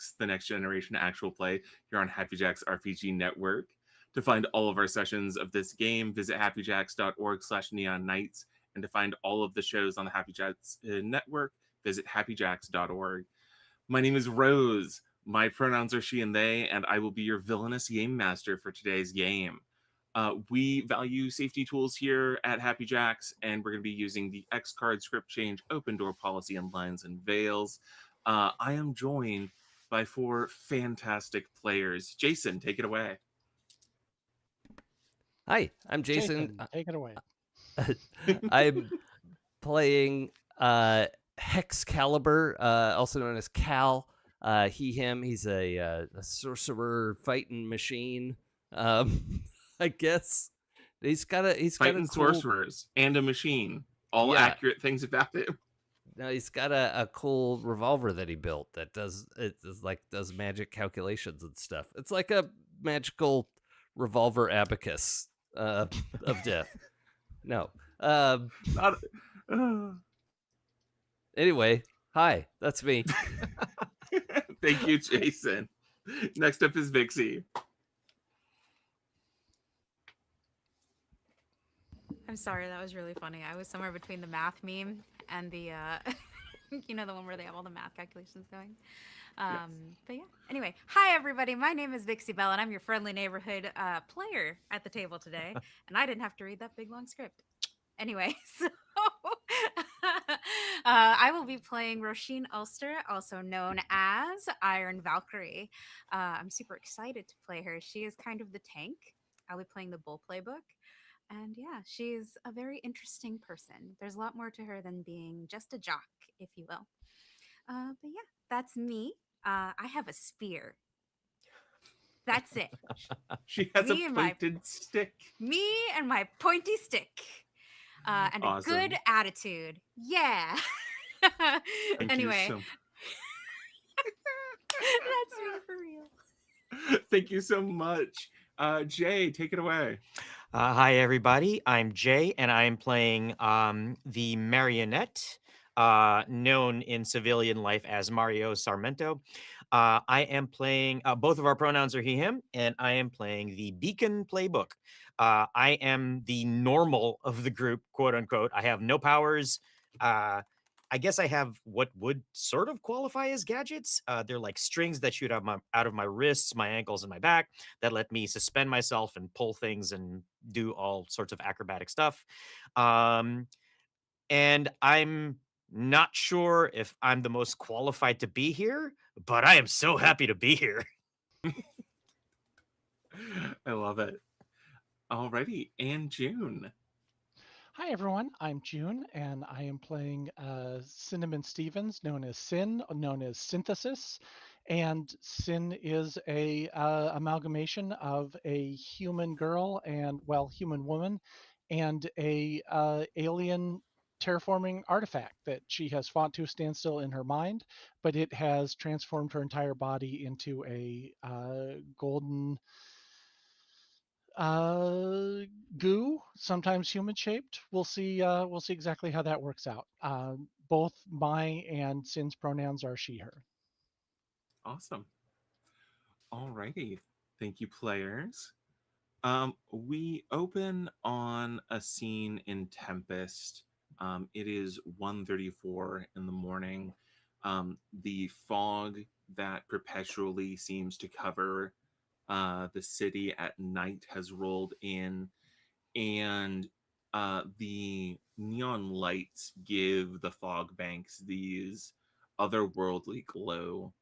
Jacks, the next generation actual play here on Happy Jacks RPG Network. To find all of our sessions of this game, visit happyjacks.org/neonnights. And to find all of the shows on the Happy Jacks Network, visit happyjacks.org. My name is Rose. My pronouns are she and they, and I will be your villainous game master for today's game. We value safety tools here at Happy Jacks, and we're going to be using the X card script change, open door policy, and lines and veils. I am joined by 4 fantastic players. Jason, take it away. Hi, I'm Jason. Take it away. I'm playing Hexcaliber, also known as Cal. He, him. He's a sorcerer fighting machine. I guess he's got a Fighting cool... sorcerers and a machine. All accurate things about him. No, he's got a cool revolver that he built that does magic calculations and stuff. It's like a magical revolver abacus of death. No. Anyway, hi, that's me. Thank you, Jason. Next up is Vixie. I'm sorry, that was really funny. I was somewhere between the math meme and the, the one where they have all the math calculations going. Yes. But yeah, anyway. Hi, everybody. My name is Vixie Bell, and I'm your friendly neighborhood player at the table today. And I didn't have to read that big, long script. Anyway, so I will be playing Ro-sheen Ulster, also known as Iron Valkyrie. I'm super excited to play her. She is kind of the tank. I'll be playing the bull playbook. And yeah, she's a very interesting person. There's a lot more to her than being just a jock, if you will. But yeah, that's me. I have a spear. That's it. She has a pointed stick. Me and my pointy stick. And awesome. A good attitude. Yeah. Anyway. That's me for real. Thank you so much. Jay, take it away. Hi, everybody. I'm Jay, and I'm playing the Marionette, known in civilian life as Mario Sarmento. I am playing, both of our pronouns are he, him, and I am playing the Beacon Playbook. I am the normal of the group, quote unquote. I have no powers. I guess I have what would sort of qualify as gadgets. They're like strings that shoot out of my wrists, my ankles, and my back that let me suspend myself and pull things and do all sorts of acrobatic stuff. And I'm not sure if I'm the most qualified to be here, but I am so happy to be here. I love it. Alrighty, and June. Hi, everyone. I'm June, and I am playing Cinnamon Stevens, known as Cynn, known as Synthesis. And Cynn is a amalgamation of a human girl and, well, human woman, and a alien terraforming artifact that she has fought to a standstill in her mind, but it has transformed her entire body into a golden goo, sometimes human shaped. We'll see exactly how that works out. Both my and Cynn's pronouns are she, her. Awesome. Alrighty. Thank you, players. We open on a scene in Tempest. It is 1:34 in the morning. The fog that perpetually seems to cover the city at night has rolled in, and the neon lights give the fog banks these otherworldly glow.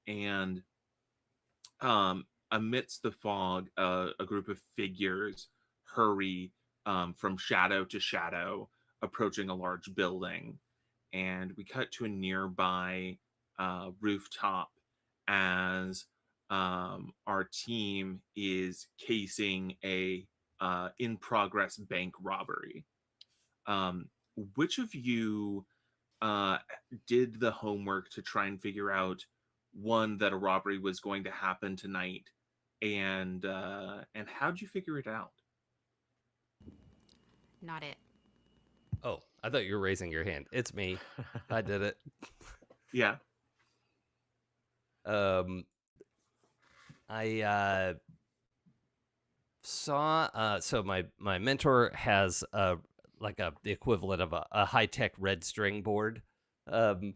And amidst the fog, a group of figures hurry from shadow to shadow, approaching a large building. And we cut to a nearby rooftop as our team is casing a in-progress bank robbery. Which of you did the homework to try and figure out, one, that a robbery was going to happen tonight, and how'd you figure it out? Not it. Oh, I thought you were raising your hand. It's me. I did it. Yeah. I saw so my mentor has the equivalent of a high-tech red string board, um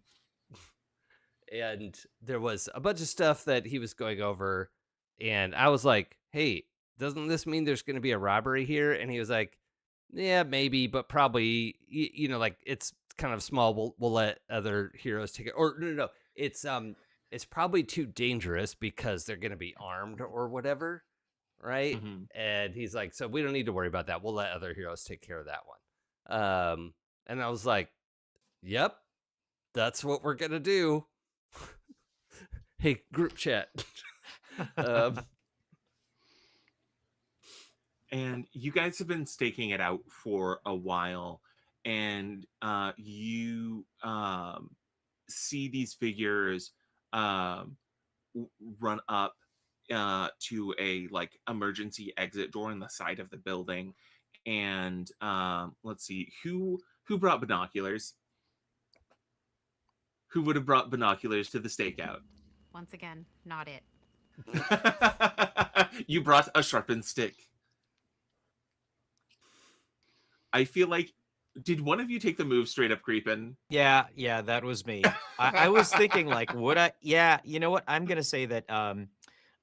and there was a bunch of stuff that he was going over, and I was like, hey, doesn't this mean there's going to be a robbery here? And he was like, yeah, maybe, but probably like it's kind of small, we'll let other heroes take it. Or no, it's probably too dangerous because they're going to be armed or whatever, right? And he's like, so we don't need to worry about that, we'll let other heroes take care of that one. And I was like, yep, that's what we're gonna do. Hey, group chat. And you guys have been staking it out for a while, and you see these figures run up to a like emergency exit door in the side of the building. And let's see, who brought binoculars? Who would have brought binoculars to the stakeout? Once again, not it. You brought a sharpened stick. I feel like, did one of you take the move straight up creeping? Yeah, that was me. I was thinking like, would I? Yeah, you know what? I'm gonna say that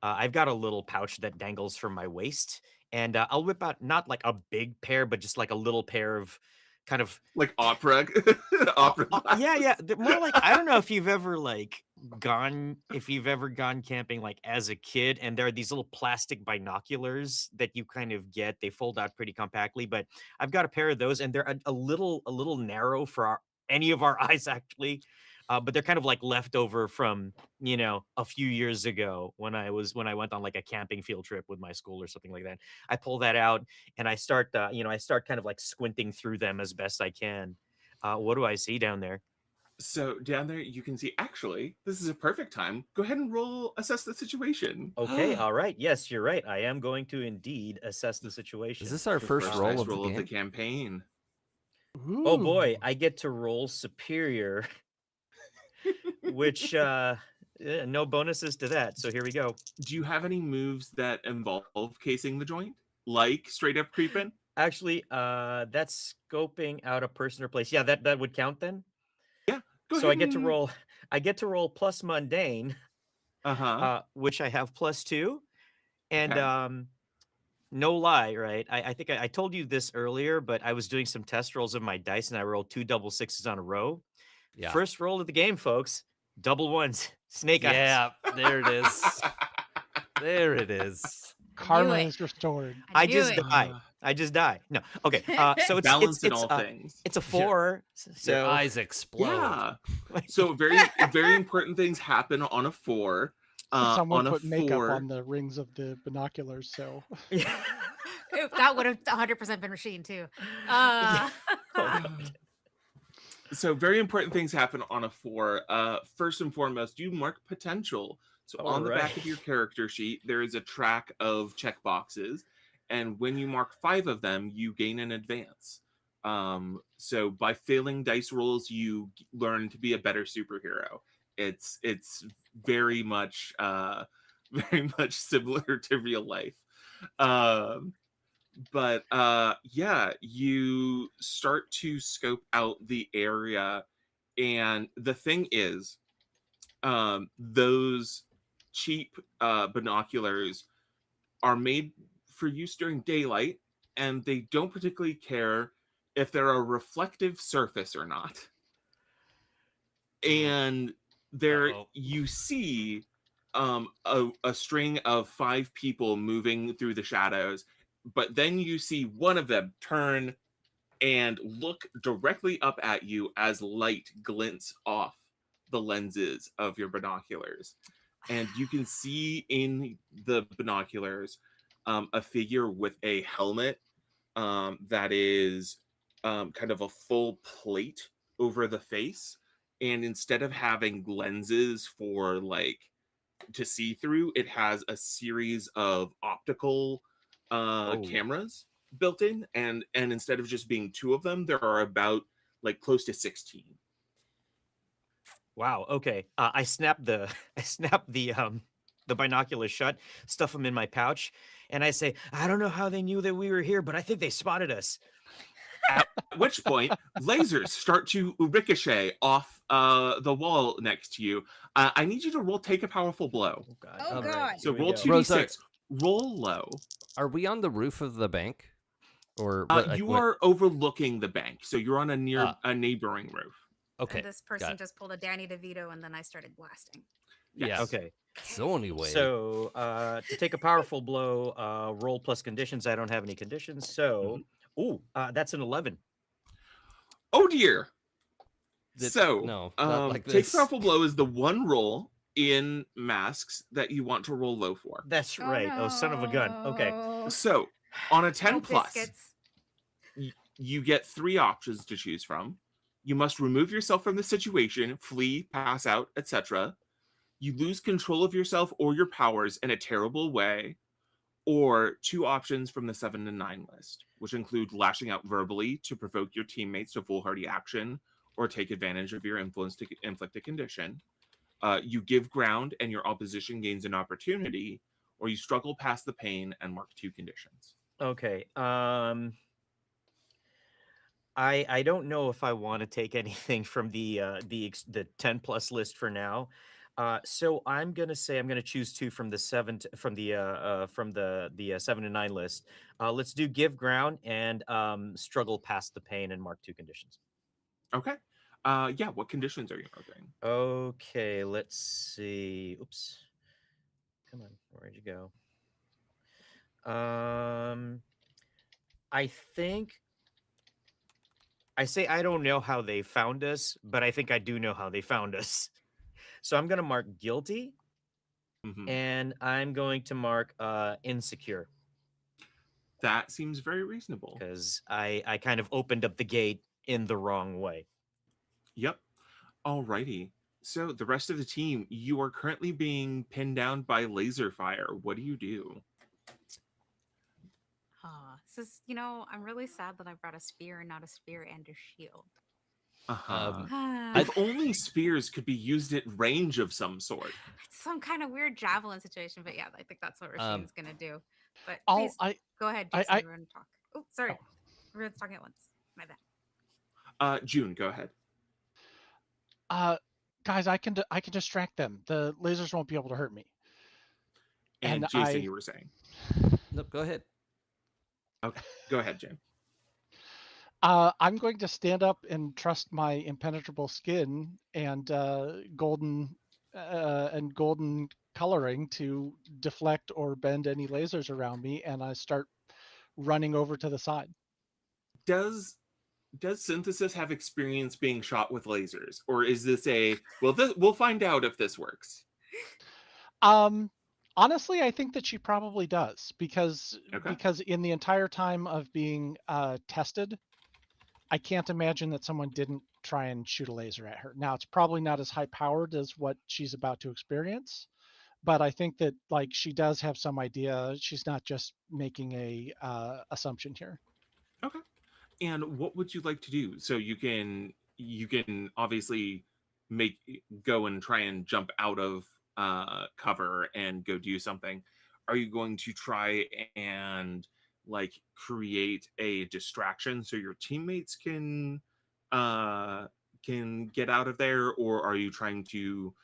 I've got a little pouch that dangles from my waist, and I'll whip out not like a big pair, but just like a little pair of kind of Like opera, opera. yeah. More like, I don't know if you've ever gone camping like as a kid, and there are these little plastic binoculars that you kind of get. They fold out pretty compactly, but I've got a pair of those, and they're a little narrow for any of our eyes actually. But they're kind of like leftover from a few years ago when I went on like a camping field trip with my school or something like that. I pull that out and I start kind of like squinting through them as best I can. What do I see down there? So down there, you can see, actually, this is a perfect time. Go ahead and roll assess the situation. Okay, all right. Yes, you're right. I am going to indeed assess the situation. Is this our The first roll, dice of, roll the of the game? campaign. Oh boy, I get to roll superior, which no bonuses to that. So here we go. Do you have any moves that involve casing the joint, like straight up creeping? Actually, that's scoping out a person or place. Yeah, that would count then. Yeah, go So ahead. I get to roll plus mundane, which I have +2, and Okay. no lie, right? I think I told you this earlier, but I was doing some test rolls of my dice, and I rolled 2 double sixes on a row. Yeah. First roll of the game, folks. Double ones. Snake eyes. Yeah, there it is. There it is. Karma it. is restored. I knew just it. die. I just die. No. Okay. So it's Balance in it's all things. it's a 4. Your So eyes explode. Yeah. So very very important things happen on a 4. Someone on a put makeup 4. on the rings of the binoculars, so That would have 100% been Róisín too. So very important things happen on a 4. First and foremost, you mark potential. So on the back of your character sheet, there is a track of checkboxes, and when you mark 5 of them, you gain an advance. So by failing dice rolls, you learn to be a better superhero. It's very much similar to real life. But yeah, you start to scope out the area, and the thing is, those cheap binoculars are made for use during daylight, and they don't particularly care if they're a reflective surface or not. And there you see a string of 5 people moving through the shadows, but then you see one of them turn and look directly up at you as light glints off the lenses of your binoculars. And you can see in the binoculars a figure with a helmet that is kind of a full plate over the face. And instead of having lenses for to see through, it has a series of optical cameras built in, and instead of just being 2 of them, there are about close to 16. Wow. Okay. I snap the I snap the binoculars shut, stuff them in my pouch, and I say, I don't know how they knew that we were here, but I think they spotted us. At which point, lasers start to ricochet off the wall next to you. I need you to roll Take a Powerful Blow. Oh God. Oh, All right, God. So here we roll go. 2d6. Roll low. Are we on the roof of the bank? Or what, like, You what? are overlooking the bank, so you're on a neighboring roof. Okay. And this got person it. just pulled a Danny DeVito, and then I started blasting. Yes. Yeah. Okay. So anyway. So to take a powerful blow, roll plus conditions. I don't have any conditions. So, that's an 11. Oh dear. So, no, not like Take this. Powerful Blow is the one roll in masks that you want to roll low for. That's right. Oh, son of a gun. Okay. no. So, on a 10 Oh, plus, biscuits. you get 3 options to choose from. You must remove yourself from the situation, flee, pass out, etc. You lose control of yourself or your powers in a terrible way, or 2 options from the 7 to 9 list, which include lashing out verbally to provoke your teammates to foolhardy action or take advantage of your influence to inflict a condition. You give ground and your opposition gains an opportunity, or you struggle past the pain and mark 2 conditions. Okay. I don't know if I want to take anything from the 10 plus list for now. So I'm gonna say I'm gonna choose 2 from the 7 from the 7 to 9 list. Let's do give ground and struggle past the pain and mark 2 conditions. Okay. Yeah, what conditions are you marking? Okay, let's see. Oops. Come on, where'd you go? I think I say I don't know how they found us, but I think I do know how they found us. So I'm gonna mark guilty, and I'm going to mark insecure. That seems very reasonable. Because I kind of opened up the gate in the wrong way. Yep. Alrighty. So the rest of the team, you are currently being pinned down by laser fire. What do you do? This is, I'm really sad that I brought a spear and not a spear and a shield. If only spears could be used at range of some sort. It's some kind of weird javelin situation, but yeah, I think that's what Róisín's gonna do. But I'll- please, go ahead, Jason. We're gonna talk. Oh, sorry. Everyone's talking at once. My bad. June, go ahead. Guys, I can distract them. The lasers won't be able to hurt me. And Jason, you were saying. Nope, go ahead. Okay, go ahead, Jim. I'm going to stand up and trust my impenetrable skin and golden coloring to deflect or bend any lasers around me, and I start running over to the side. Does Synthesis have experience being shot with lasers, or is this we'll find out if this works? Honestly, I think that she probably does because in the entire time of being tested, I can't imagine that someone didn't try and shoot a laser at her. Now, it's probably not as high powered as what she's about to experience, but I think that she does have some idea. She's not just making a assumption here. Okay. And what would you like to do? So you can obviously go and try and jump out of cover and go do something. Are you going to try and create a distraction so your teammates can get out of there, or are you trying to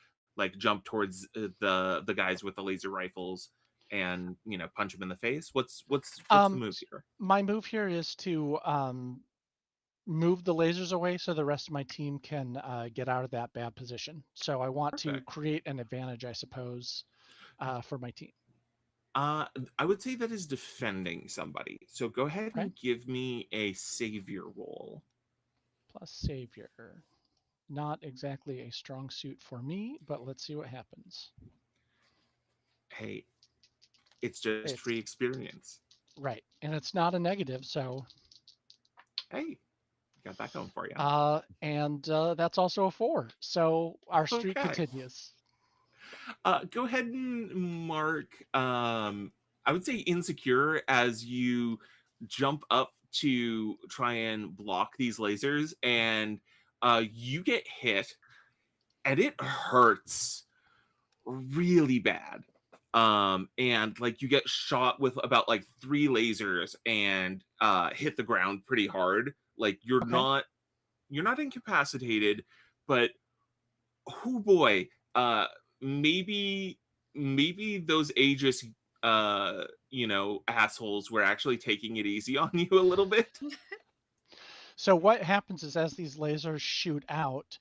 jump towards the guys with the laser rifles and punch them in the face? What's the move here? My move here is to move the lasers away so the rest of my team can get out of that bad position. So I want to create an advantage, I suppose, for my team. I would say that is defending somebody. So go ahead and give me a savior roll. Plus savior. Not exactly a strong suit for me, but let's see what happens. Hey, it's just free experience. Right. And it's not a negative, so... Hey, got that going for you. And that's also a 4. So our streak continues. Go ahead and mark, I would say insecure, as you jump up to try and block these lasers, and you get hit, and it hurts really bad. And like you get shot with about like 3 lasers and hit the ground pretty hard. Like you're Okay. not incapacitated, but oh boy, maybe those aegis assholes were actually taking it easy on you a little bit. So what happens is as these lasers shoot out,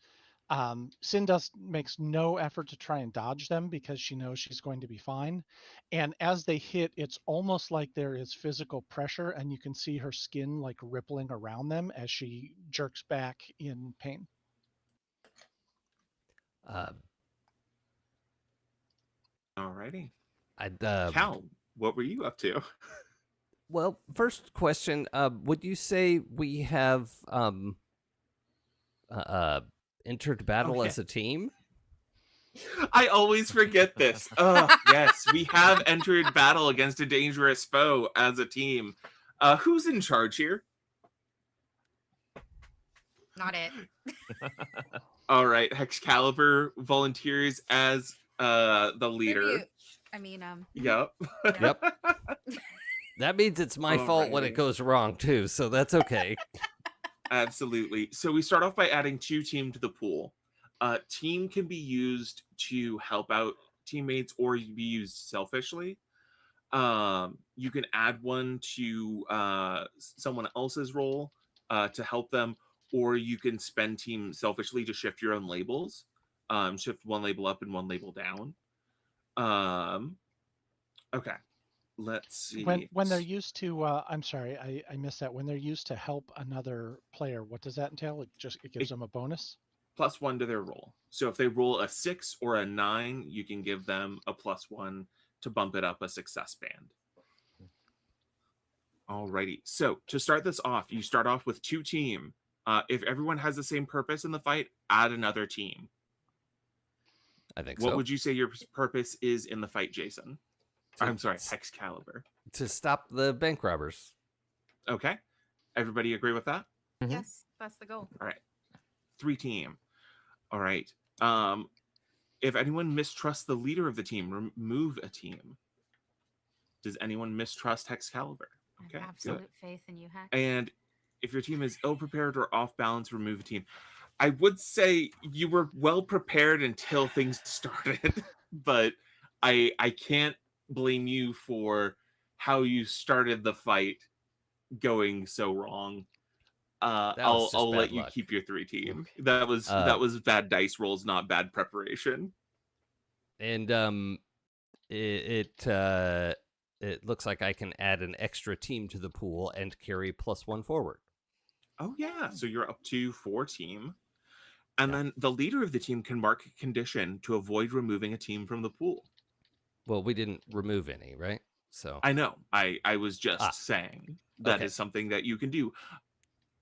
Cynn makes no effort to try and dodge them because she knows she's going to be fine. And as they hit, it's almost like there is physical pressure, and you can see her skin like rippling around them as she jerks back in pain. Alrighty. I'd Cal, what were you up to? well, first question, would you say we have entered battle yeah. as a team? I always forget this. Yes, we have entered battle against a dangerous foe as a team. Who's in charge here? Not it. All right, Hexcaliber volunteers as the leader. Tribute. I mean, Yep. Yep. That means it's my fault when it Alrighty. goes wrong too, so that's okay. Absolutely. So we start off by adding 2 team to the pool. Team can be used to help out teammates or be used selfishly. You can add one to someone else's role to help them, or you can spend team selfishly to shift your own labels. Shift one label up and one label down. Okay. Let's see. When they're used to, I'm sorry, I missed that. When they're used to help another player, what does that entail? It gives them a bonus? +1 to their roll. So if they roll a 6 or a 9, you can give them a +1 to bump it up a success band. Alrighty. So to start this off, you start off with 2 team. If everyone has the same purpose in the fight, add another team. I think What so. would you say your purpose is in the fight, Jason? I'm sorry, Hexcaliber. To stop the bank robbers. Okay. Everybody agree with that? Mhm. yes, that's the goal. All right. 3 team. All right. If anyone mistrusts the leader of the team, remove a team. Does anyone mistrust Hexcaliber? I Okay. have absolute faith in you, Hex. And if your team is ill prepared or off balance, remove a team. I would say you were well prepared until things started, but I can't blame you for how you started the fight going so wrong. I'll let you keep your 3 team. Okay. That was bad dice rolls, not bad preparation. And it looks like I can add an extra team to the pool and carry +1 forward. Oh yeah, so you're up to 4 team. And Yeah. then the leader of the team can mark a condition to avoid removing a team from the pool. Well, we didn't remove any, right? So I know. I was just saying that is okay. something that you can do.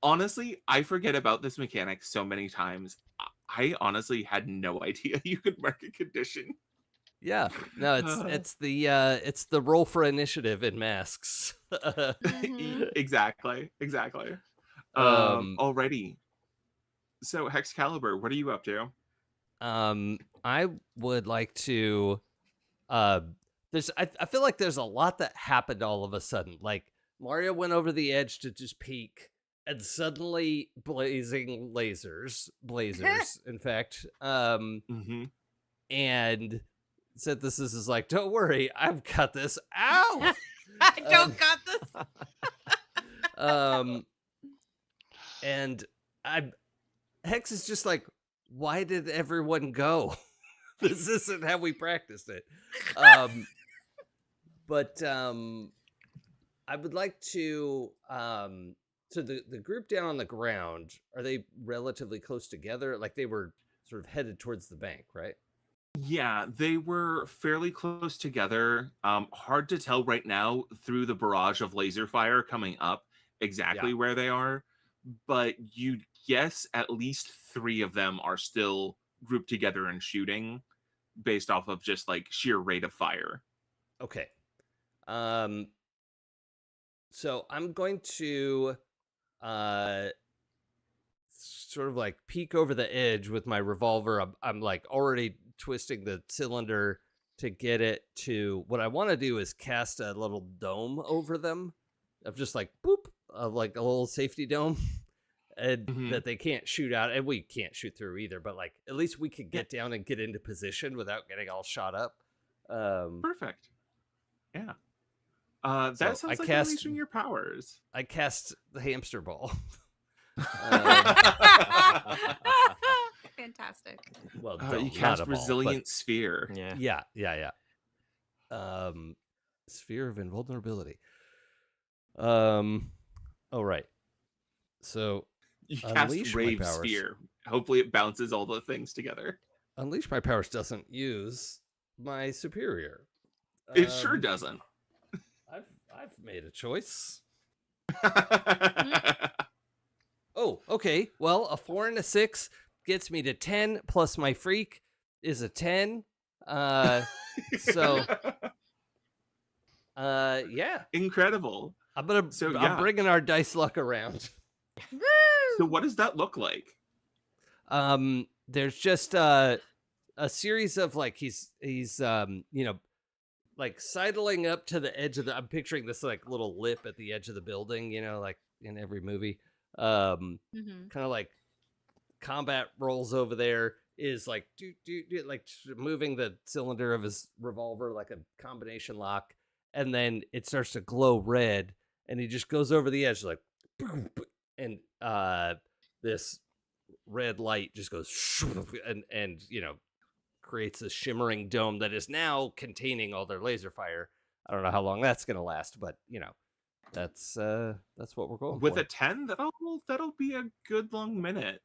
Honestly, I forget about this mechanic so many times. I honestly had no idea you could mark a condition. Yeah, no, it's the roll for initiative in masks. Exactly. Already. So Hexcaliber, what are you up to? I would like to. There's I feel like there's a lot that happened all of a sudden. Like Mario went over the edge to just peek, and suddenly blazers, in fact. And Synthesis is like, don't worry, I've got this. Ow! I don't got this. And Hex is just like, why did everyone go? This isn't how we practiced it. But I would like to so the group down on the ground, are they relatively close together? Like they were sort of headed towards the bank, right? Yeah, they were fairly close together. Hard to tell right now through the barrage of laser fire coming up exactly where they are, but you'd guess at least 3 of them are still grouped together and shooting based off of just like sheer rate of fire. Okay. So I'm going to sort of like peek over the edge with my revolver. I'm like already twisting the cylinder to get it to what I want to do is cast a little dome over them of just like boop of like a little safety dome and that they can't shoot out, and we can't shoot through either, but like at least we could get down and get into position without getting all shot up. Perfect. Yeah. That So sounds I like cast- unleashing your powers. I cast the hamster ball. Fantastic. Well, You not cast a ball, but- resilient sphere. Yeah. Yeah. Sphere of invulnerability. All right. So You Unleash cast my rave powers. sphere. Hopefully it bounces all the things together. Unleash My Powers doesn't use my superior. It sure doesn't. I've made a choice. Oh, okay. Well, a 4 and a 6 gets me to 10, plus my freak is a 10. So yeah. Incredible. I'm bringing our dice luck around. Woo! So what does that look like? There's just a series of like he's like sidling up to the edge of I'm picturing this like little lip at the edge of the building, like in every movie. Kind of like combat rolls over there is like like moving the cylinder of his revolver like a combination lock, and then it starts to glow red, and he just goes over the edge like, and this red light just goes and creates a shimmering dome that is now containing all their laser fire. I don't know how long that's gonna last, but that's what we're going With for. a 10, that'll be a good long minute.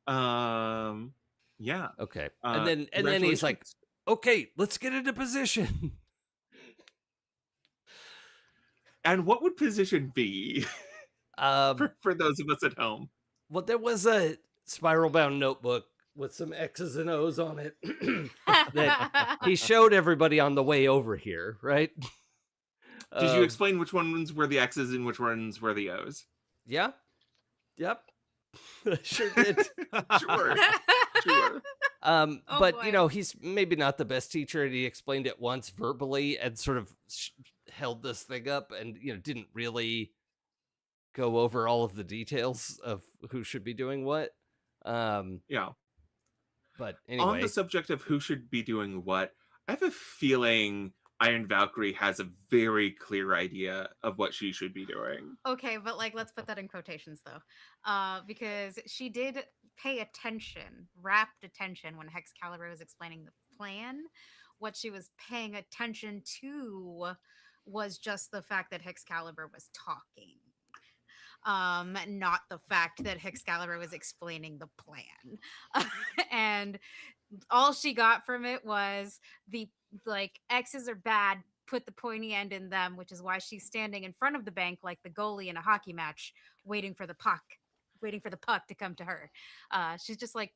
Yeah. Okay. And then he's like, Congratulations. okay, let's get into position. And what would position be for those of us at home? Well, there was a spiral bound notebook with some X's and O's on it that he showed everybody on the way over here, right? Did you explain which ones were the X's and which ones were the O's? Yeah. Yep. Sure did. Sure. Oh, but boy. he's maybe not the best teacher, and he explained it once verbally and sort of held this thing up and didn't really go over all of the details of who should be doing what. Yeah. But anyway, On the subject of who should be doing what, I have a feeling Iron Valkyrie has a very clear idea of what she should be doing. Okay, but like let's put that in quotations though, because she did pay attention, rapt attention when Hexcaliber was explaining the plan. What she was paying attention to was just the fact that Hexcaliber was talking, not the fact that Hexcaliber was explaining the plan. And all she got from it was the like X's are bad, put the pointy end in them, which is why she's standing in front of the bank like the goalie in a hockey match, waiting for the puck to come to her. She's just like,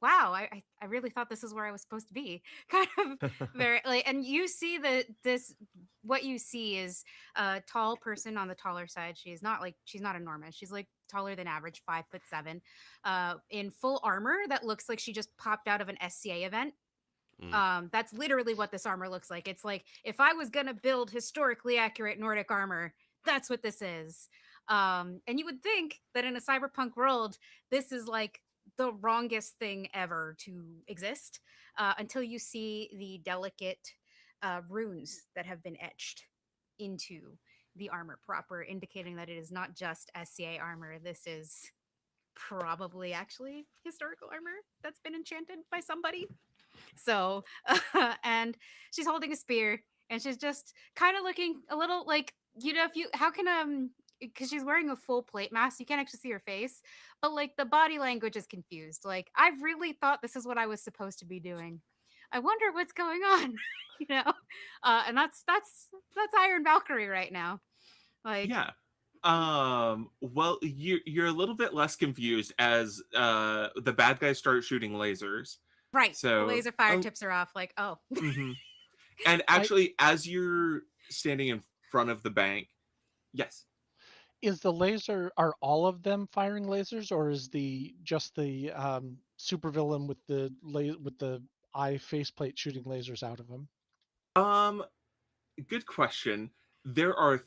wow, I really thought this is where I was supposed to be. Kind of very like, and you see what you see is a tall person on the taller side. She's not enormous. She's like taller than average, 5'7", in full armor that looks like she just popped out of an SCA event. That's literally what this armor looks like. It's like if I was gonna build historically accurate Nordic armor, that's what this is. And you would think that in a cyberpunk world, this is like the wrongest thing ever to exist, until you see the delicate runes that have been etched into the armor proper, indicating that it is not just SCA armor. This is probably actually historical armor that's been enchanted by somebody. So, and she's holding a spear, and she's just kind of looking a little like, because she's wearing a full plate mask, you can't actually see her face, but like the body language is confused. Like, I really thought this is what I was supposed to be doing. I wonder what's going on, and that's Iron Valkyrie right now. Like, Yeah. Well, you're a little bit less confused as the bad guys start shooting lasers. right. So the laser fire tips are off. Like, oh. Mhm. And actually, as you're standing in front of the bank, yes. Is the laser, are all of them firing lasers, or is the just the supervillain with the eye faceplate shooting lasers out of him? Good question. There are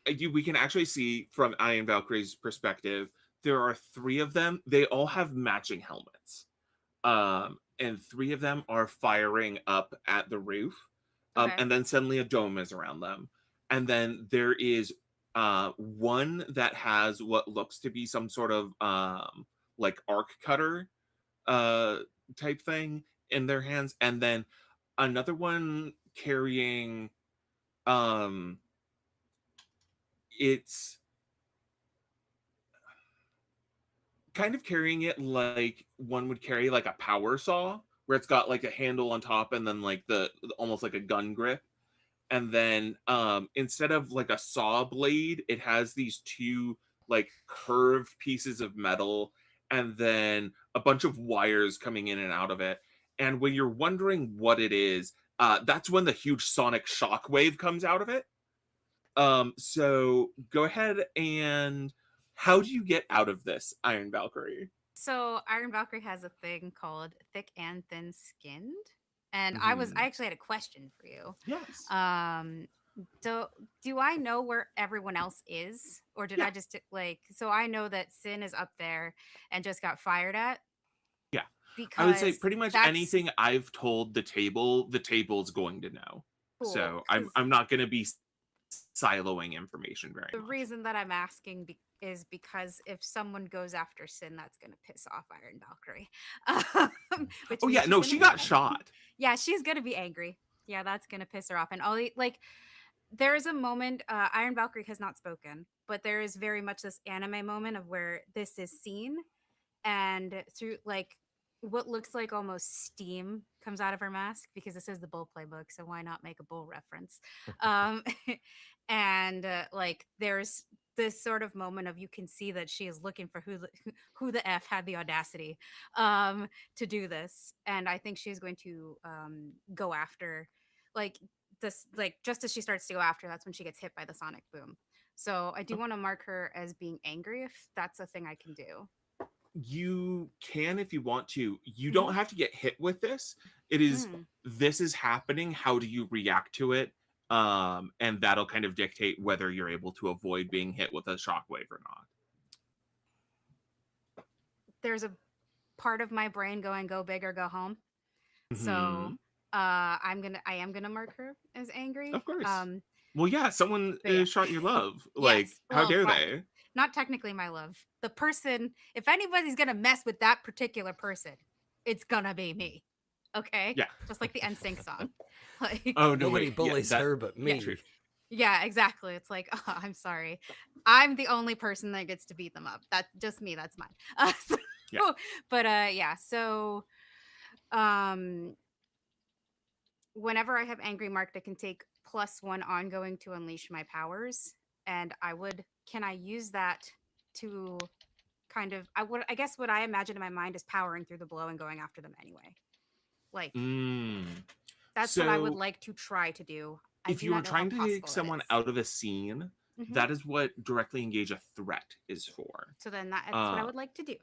we can actually see from I and Valkyrie's perspective, there are three of them. They all have matching helmets. And three of them are firing up at the roof. Okay. And then suddenly a dome is around them. And then there is one that has what looks to be some sort of like arc cutter uh type thing in their hands, and then another one carrying um it's kind of carrying it like one would carry like a power saw, where it's got like a handle on top and then like the almost like a gun grip. And then instead of like a saw blade, it has these two like curved pieces of metal and then a bunch of wires coming in and out of it. And when you're wondering what it is, that's when the huge sonic shockwave comes out of it. So go ahead and how do you get out of this, Iron Valkyrie? So Iron Valkyrie has a thing called thick and thin skinned. And I actually had a question for you. Yes. Do I know where everyone else is? Or did I just like, so I know that Cynn is up there and just got fired at? Yeah. Because I would say pretty much anything I've told the table's going to know. Cool, so I'm not going to be siloing information very the much. reason that I'm asking is because if someone goes after Cynn, that's going to piss off Iron Valkyrie. Which Oh means yeah, she's no, gonna she be got angry. shot. Yeah, she's going to be angry. Yeah, that's going to piss her off. And like, there is a moment, Iron Valkyrie has not spoken, but there is very much this anime moment of where this is seen, and through like what looks like almost steam comes out of her mask, because this is the bull playbook, so why not make a bull reference? And like there's this sort of moment of, you can see that she is looking for who the f had the audacity to do this, and I think she's going to go after, like, this, like, just as she starts to go after, that's when she gets hit by the sonic boom. So I do want to mark her as being angry, if that's a thing I can do. You can if you want to. You Mhm. don't have to get hit with this. It is this is happening. How do you react to it? And that'll kind of dictate whether you're able to avoid being hit with a shockwave or not. There's a part of my brain going, go big or go home. So Mhm. I am gonna mark her as angry. Of course. Well, yeah, someone But yeah. shot your love. Like, Yes. how Well, dare well, they? not technically my love. The person, if anybody's gonna mess with that particular person, it's gonna be me. Okay? Yeah. Just like the NSYNC song. Like, Oh no, Nobody wait. bullies Yeah, her but me. true. yeah, exactly. It's like, oh, I'm sorry. I'm the only person that gets to beat them up. That's just me. That's mine. So, Yeah. But yeah. So, whenever I have angry marked, I can take +1 ongoing to unleash my powers, and can I use that to kind of, I guess what I imagine in my mind is powering through the blow and going after them anyway. Like, that's what I would So, like to try to do. if you were trying to take someone is. out of a scene, that is what directly engage a threat is for. So then that's what I would like to do.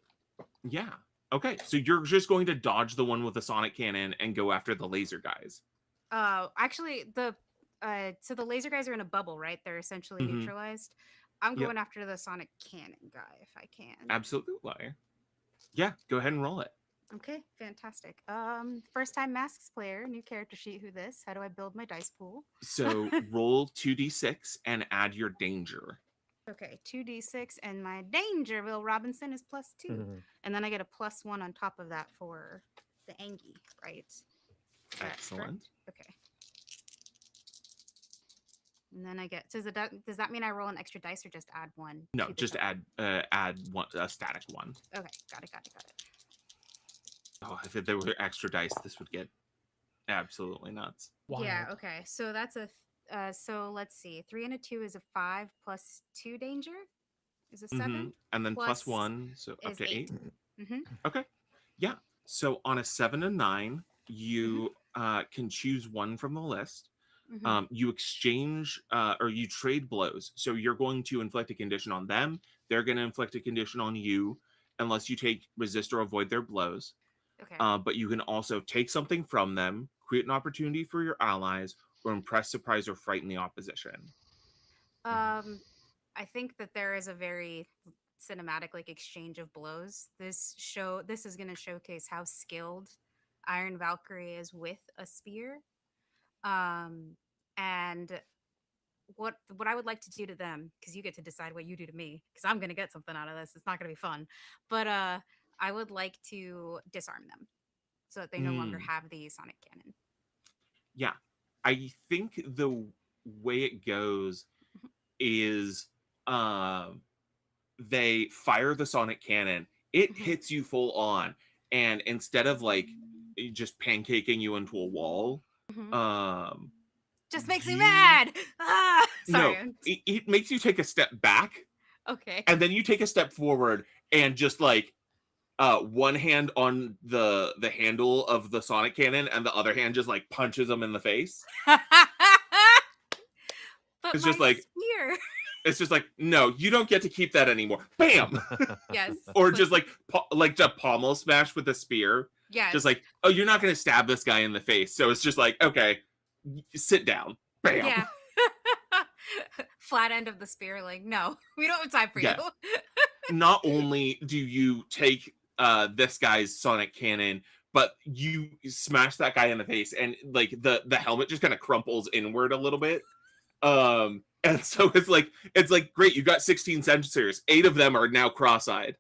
Yeah. Okay. So you're just going to dodge the one with the sonic cannon and go after the laser guys. Actually, so the laser guys are in a bubble, right? They're essentially neutralized. I'm going after the sonic cannon guy if I can. Absolutely. Yeah, go ahead and roll it. Okay, fantastic. First time masks player, new character sheet. Who this? How do I build my dice pool? So roll 2d6 and add your danger. Okay, 2d6, and my danger, Will Robinson, is +2, and then I get a +1 on top of that for the Angie, right? Excellent. Okay. And then I get, does that mean I roll an extra dice or just add one? No, just add one, a static one. Okay, got it. Oh, if there were extra dice, this would get absolutely nuts. Wild. Yeah, okay. So that's so let's see. 3 and a 2 is a 5 +2 danger is a 7. And then +1, so up to 8. Mm-hmm. Okay. Yeah. So on a 7 and 9, you can choose one from the list. Mhm. You exchange or you trade blows. So you're going to inflict a condition on them. They're going to inflict a condition on you unless you take resist or avoid their blows. Okay. But you can also take something from them, create an opportunity for your allies, or impress, surprise, or frighten the opposition. I think that there is a very cinematic like exchange of blows. This is going to showcase how skilled Iron Valkyrie is with a spear. Um and what I would like to do to them, because you get to decide what you do to me, because I'm going to get something out of this. It's not going to be fun. But I would like to disarm them so that they no longer Mm. have the sonic cannon. Yeah. I think the way it goes Mhm. is they fire the sonic cannon, it Mhm. hits you full on, and instead of like just pancaking you into a wall, Mhm. um Just makes me you mad. Ah, no, sorry. it makes you take a step back, Okay. and then you take a step forward and just like one hand on the handle of the sonic cannon and the other hand just like punches them in the face. But It's my just like spear. it's just like, no, you don't get to keep that anymore. Bam. Yes. Or It's just like a pommel smash with a spear. yes. Just like, oh, you're not going to stab this guy in the face. So it's just like, okay, sit down. Bam. Yeah. Flat end of the spear, like, no, we don't have time for Yeah. you. Not only do you take this guy's sonic cannon, but you smash that guy in the face, and like the helmet just kind of crumples inward a little bit. And so it's like great, you got 16 sensors, 8 of them are now cross-eyed.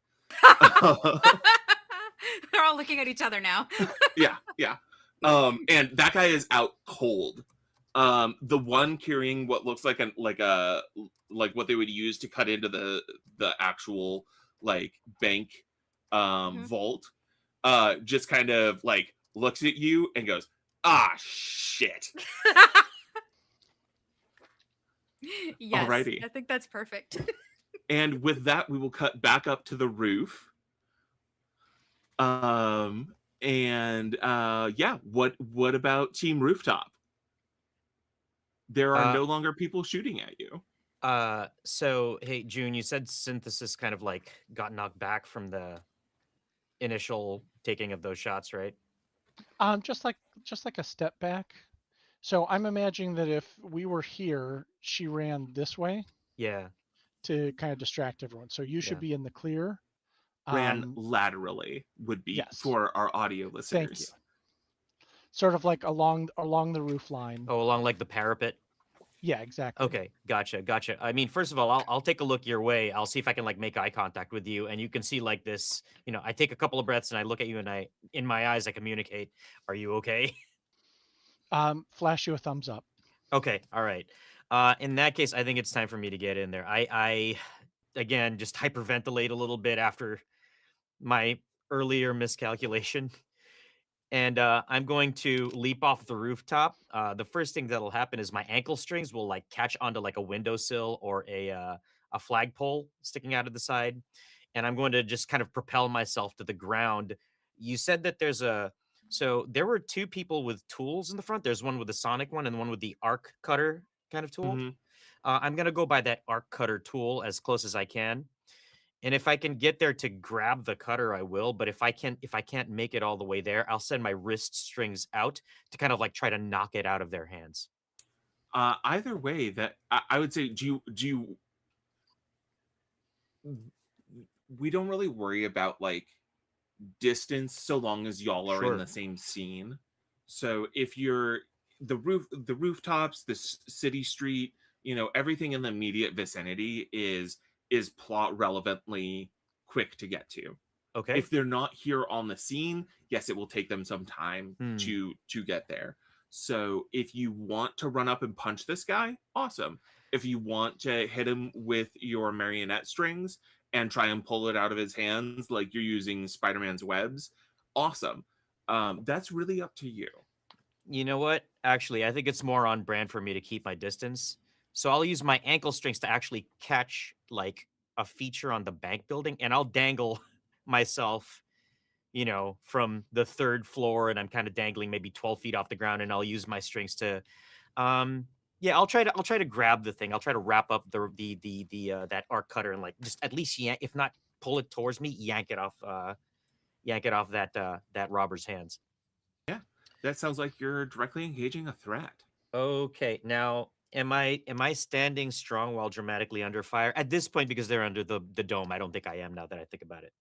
They're all looking at each other now. Yeah. And that guy is out cold. The one carrying what looks like what they would use to cut into the actual like bank Mhm. vault, just kind of like looks at you and goes, ah, shit. Yes, Alrighty. I think that's perfect. And with that, we will cut back up to the roof. And yeah, what about Team Rooftop? There are Uh, no longer people shooting at you. so hey, June, you said synthesis kind of like got knocked back from the initial taking of those shots, right? Just like a step back. So I'm imagining that if we were here, she ran this way Yeah. to kind of distract everyone. So you should Yeah. be in the clear. Ran laterally would be Yes. for our audio listeners. Thank you. Sort of like along the roof line. Oh, along like the parapet. Yeah, exactly. Okay, gotcha. I mean, first of all, I'll take a look your way. I'll see if I can like make eye contact with you, and you can see like this. You know, I take a couple of breaths and I look at you, and in my eyes, I communicate. Are you okay? Flash you a thumbs up. Okay, all right. In that case, I think it's time for me to get in there. I again just hyperventilate a little bit after my earlier miscalculation. And I'm going to leap off the rooftop. The first thing that'll happen is my ankle strings will like catch onto like a windowsill or a flagpole sticking out of the side, and I'm going to just kind of propel myself to the ground. You said that so there were 2 people with tools in the front. There's one with the sonic one and one with the arc cutter kind of tool. Mhm. I'm gonna go by that arc cutter tool as close as I can. And if I can get there to grab the cutter, I will. But if I can't make it all the way there, I'll send my wrist strings out to kind of like try to knock it out of their hands. Either way, that I would say, do you? We don't really worry about like distance so long as y'all are in Sure. the same scene. So if you're the rooftops, the city street, everything in the immediate vicinity is plot relevantly quick to get to. Okay. If they're not here on the scene, yes, it will take them some time to get there. So if you want to run up and punch this guy, awesome. If you want to hit him with your marionette strings and try and pull it out of his hands like you're using Spider-Man's webs, awesome. That's really up to you. You know what? Actually, I think it's more on brand for me to keep my distance. So I'll use my ankle strings to actually catch like a feature on the bank building, and I'll dangle myself, from the 3rd floor, and I'm kind of dangling maybe 12 feet off the ground, and I'll use my strings to Yeah, I'll try to grab the thing. I'll try to wrap up the that arc cutter and like just at least yank, if not pull it towards me, yank it off that robber's hands. Yeah, that sounds like you're directly engaging a threat. Okay, now am I standing strong while dramatically under fire at this point because they're under the dome? I don't think I am now that I think about it.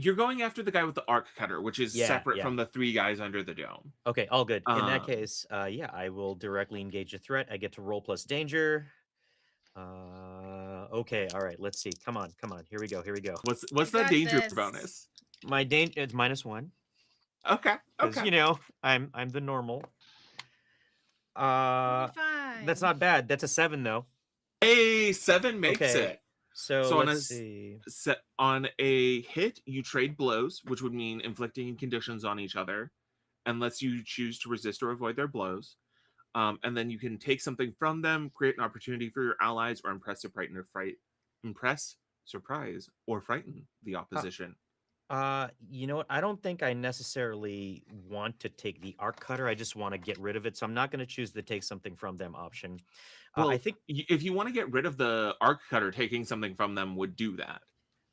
You're going after the guy with the arc cutter, which is Yeah, separate yeah. from the 3 guys under the dome. Okay, all good. In that Um, case, yeah, I will directly engage a threat. I get to roll plus danger. Okay, all right. Let's see. Come on. Here we go. What's You that got danger this. bonus? My danger it's -1 Okay, because okay. you know I'm the normal. Fine. That's not bad. That's a 7 though. A 7 makes Okay. it. So So on let's see. on a hit, you trade blows, which would mean inflicting conditions on each other, unless you choose to resist or avoid their blows. And then you can take something from them, create an opportunity for your allies, or impress, surprise, or frighten the opposition. You know what? I don't think I necessarily want to take the arc cutter. I just want to get rid of it. So I'm not going to choose the take something from them option. Well, I think if you want to get rid of the arc cutter, taking something from them would do that.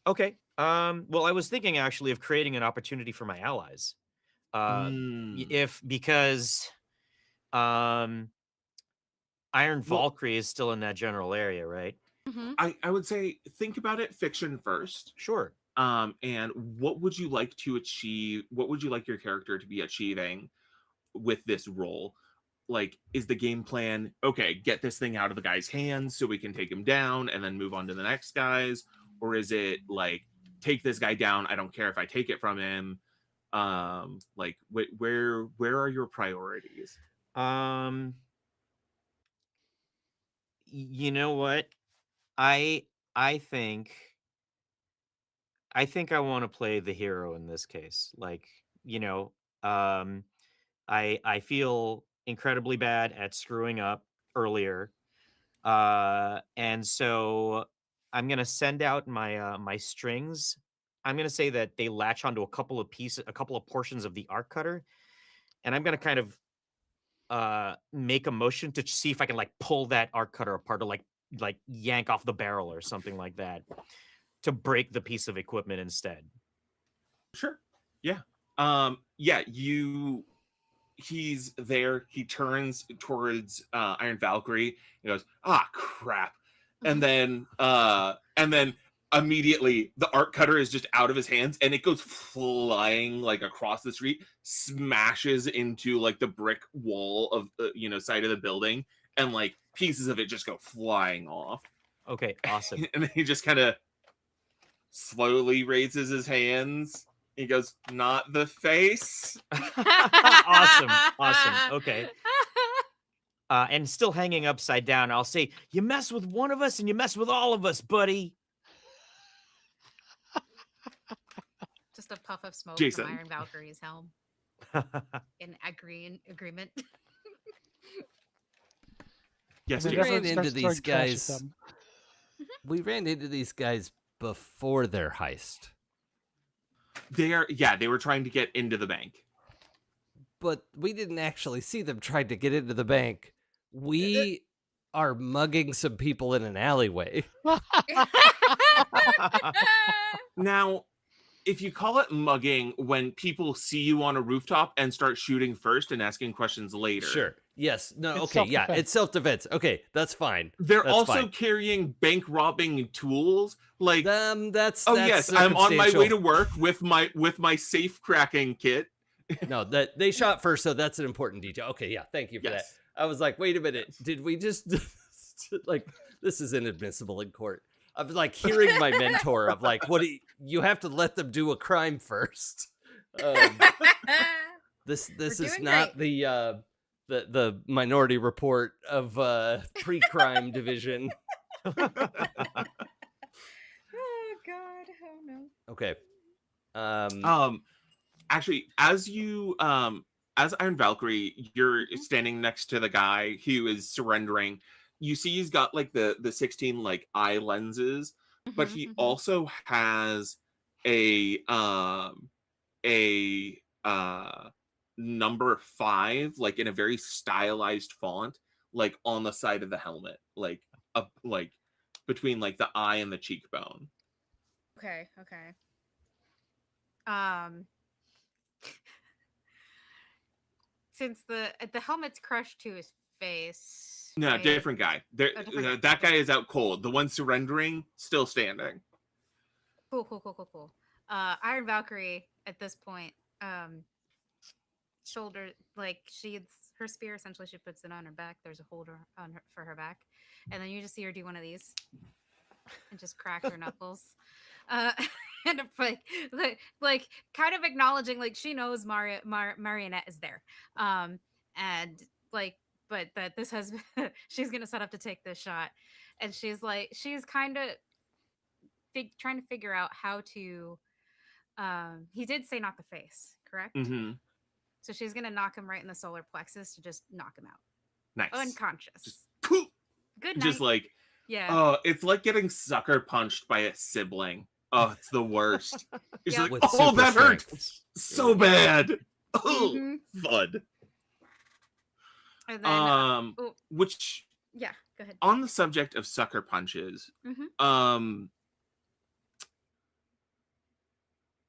okay. Well, I was thinking actually of creating an opportunity for my allies. Because Iron Valkyrie is still in that general area, right? Mhm. I would say think about it fiction first. Sure. And what would you like to achieve? What would you like your character to be achieving with this role? Like, is the game plan, okay, get this thing out of the guy's hands so we can take him down and then move on to the next guys? Or is it like, take this guy down, I don't care if I take it from him? Like, where are your priorities? You know what? I think I want to play the hero in this case. Like, you know, I feel incredibly bad at screwing up earlier. And so I'm gonna send out my my strings. I'm gonna say that they latch onto a couple of portions of the arc cutter, and I'm gonna kind of make a motion to see if I can like pull that arc cutter apart or like yank off the barrel or something like that to break the piece of equipment instead. Sure. Yeah. Yeah, he's there. He turns towards Iron Valkyrie. He goes, "Ah, crap!" And then immediately the arc cutter is just out of his hands, and it goes flying like across the street, smashes into like the brick wall of side of the building, and like pieces of it just go flying off. Okay, awesome. And then he just kind of slowly raises his hands. He goes, "Not the face." Awesome. Okay. And still hanging upside down, I'll say, "You mess with one of us and you mess with all of us, buddy." Just a puff of smoke Jason. from Iron Valkyrie's helm. In agreement. Yes, And we then Jason. ran everyone into starts these throwing trash at guys. them. We ran into these guys before their heist, They were trying to get into the bank. but we didn't actually see them trying to get into the bank. We are mugging some people in an alleyway. Now, if you call it mugging when people see you on a rooftop and start shooting first and asking questions later. Sure. Yes. No. It's Okay. Yeah. self-defense. It's self-defense. Okay. That's fine. They're That's also fine. carrying bank robbing tools. Like, That's yes, I'm on my way to circumstantial. work with my safe cracking kit. No, that they shot first, so that's an important detail. Okay, yeah, thank you for that. Yes. I was like, wait a minute, did we just like this is inadmissible in court? I was like hearing my mentor of like, what do you have to let them do a crime first? This is doing not the Minority Report of pre-crime division. Oh God! Oh no. Okay. Actually, as Iron Valkyrie, you're standing next to the guy who is surrendering. You see he's got like the 16 like eye lenses, but he also has a number 5 like in a very stylized font like on the side of the helmet, like up, like between like the eye and the cheekbone. Okay. Okay. Um, since the helmet's crushed to his face. No, right? different guy. There, Oh, different guy. that guy is out cold. The one surrendering still standing. Cool. Iron Valkyrie at this point, shoulder, like her spear, essentially she puts it on her back. There's a holder on her for her back, and then you just see her do one of these and just crack her knuckles. And like kind of acknowledging like she knows Marionette is there. And like, but that this has she's gonna set up to take this shot, and she's kind of trying to figure out how to. He did say not the face, correct? Mm-hmm. So she's gonna knock him right in the solar plexus to just knock him out, Nice. unconscious. Just, Good night. just like, yeah. oh, it's like getting sucker punched by a sibling. Oh, it's the worst. It's Yeah. like, With oh, super that hurt strength. so bad. Oh, Mhm. thud. And then, Which, yeah, go ahead. on the subject of sucker punches, Mhm.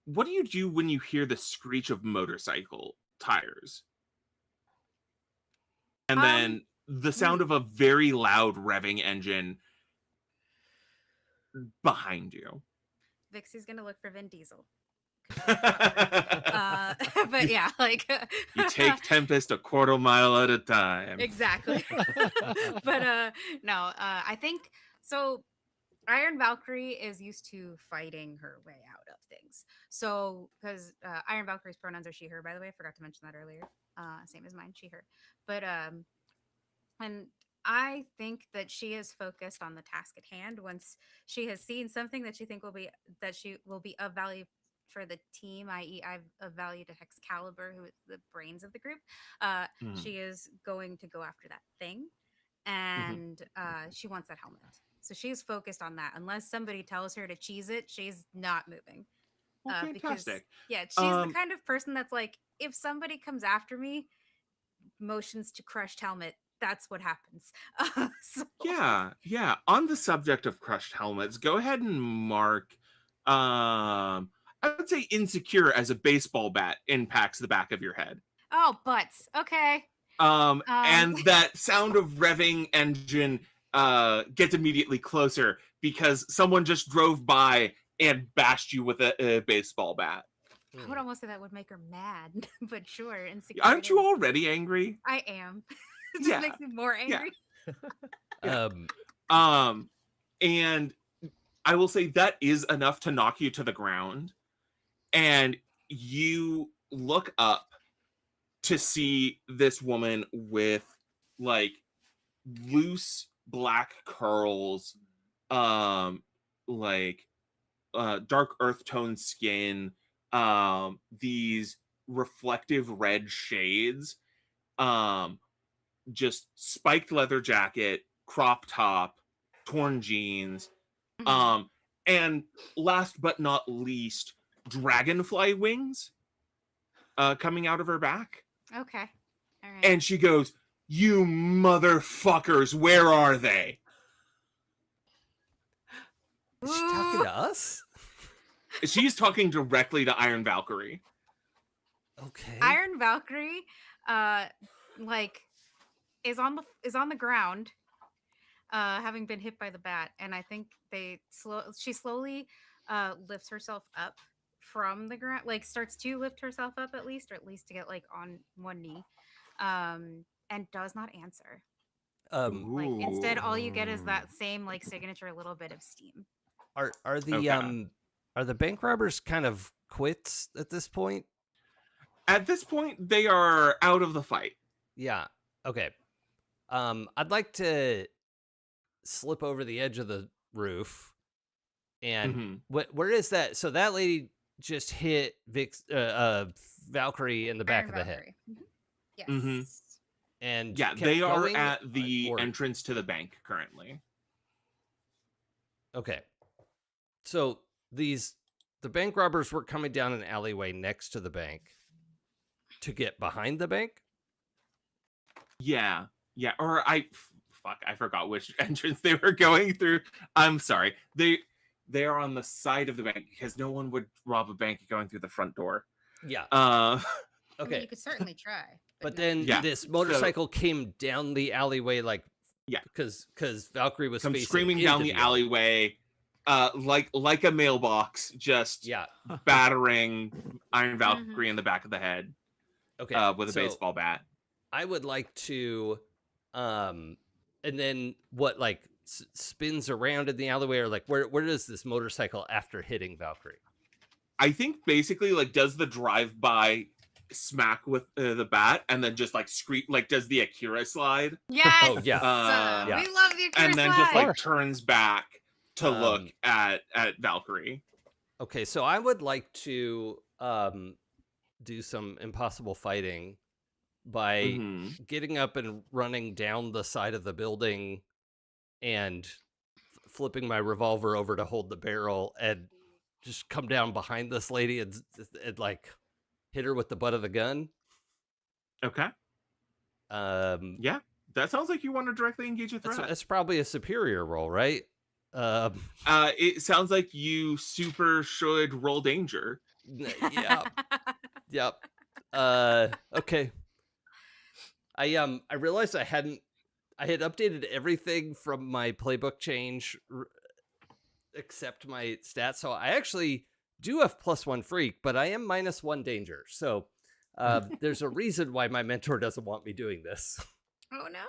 what do you do when you hear the screech of motorcycle tires? And then the sound of a very loud revving engine behind you. Vixie's gonna look for Vin Diesel. But yeah, like You take Tempest a quarter mile at a time. exactly. But no, I think so. Iron Valkyrie is used to fighting her way out of things. So, because Iron Valkyrie's pronouns are she/her, by the way, I forgot to mention that earlier. Same as mine, she/her. But and I think that she is focused on the task at hand. Once she has seen something that she will be of value for the team, i.e., of value to Hexcaliber, who is the brains of the group. She is going to go after that thing, and she wants that helmet. So she's focused on that. Unless somebody tells her to cheese it, she's not moving. Well, fantastic. She's the kind of person that's like, if somebody comes after me, motions to crushed helmet, that's what happens. So. Yeah. On the subject of crushed helmets, go ahead and mark, I would say insecure as a baseball bat impacts the back of your head. Oh, butts. Okay. And that sound of revving engine gets immediately closer because someone just drove by and bashed you with a baseball bat. I would almost say that would make her mad, but sure. Insecure. Aren't you already angry? I am. It just makes me more angry. Yeah. And I will say that is enough to knock you to the ground, and you look up to see this woman with like loose black curls, like dark earth tone skin, these reflective red shades, just spiked leather jacket, crop top, torn jeans, and last but not least, dragonfly wings coming out of her back. Okay. All right. And she goes, "You motherfuckers, where are they?" Is she talking to us? She's talking directly to Iron Valkyrie. Okay. Iron Valkyrie, like, is on the ground, having been hit by the bat, and I think she slowly lifts herself up from the ground, like starts to lift herself up at least to get like on one knee, and does not answer. Like instead, all you get is that same like signature little bit of steam. Are the bank robbers kind of quits at this point? At this point, they are out of the fight. Yeah. Okay. I'd like to slip over the edge of the roof, and where is that? So that lady just hit Valkyrie in the back Iron of the Valkyrie. head. Yes. And Yeah, kept they are going, at the or- entrance to the bank currently. Okay. So the bank robbers were coming down an alleyway next to the bank to get behind the bank. Yeah. Yeah, or fuck, I forgot which entrance they were going through. I'm sorry. They are on the side of the bank because no one would rob a bank going through the front door. Yeah. I mean, Okay. you could certainly try. But no. then Yeah, this motorcycle came down the alleyway, like, Yeah. because Valkyrie was Come facing screaming down into the alleyway, like a mailbox, just Yeah. battering Iron Valkyrie in the back of the head, Okay. with a so baseball bat. I would like to, and then what, like, spins around in the alleyway, or like, where does this motorcycle after hitting Valkyrie? I think basically like does the drive-by smack with the bat and then just like scream, like does the Akira slide. Yes. Oh, yeah. Yeah. We love the Akira And then slide. just like turns back to look Um, at Valkyrie. Okay, so I would like to do some impossible fighting by Mhm. getting up and running down the side of the building and flipping my revolver over to hold the barrel and just come down behind this lady and like hit her with the butt of the gun. Okay. Yeah, that sounds like you want to directly engage a threat. That's probably a superior roll, right? It sounds like you super should roll danger. Yeah. Yep. Okay. I realized I had updated everything from my playbook change except my stats. So I actually do have +1 freak, but I am -1 danger. So there's a reason why my mentor doesn't want me doing this. Oh no.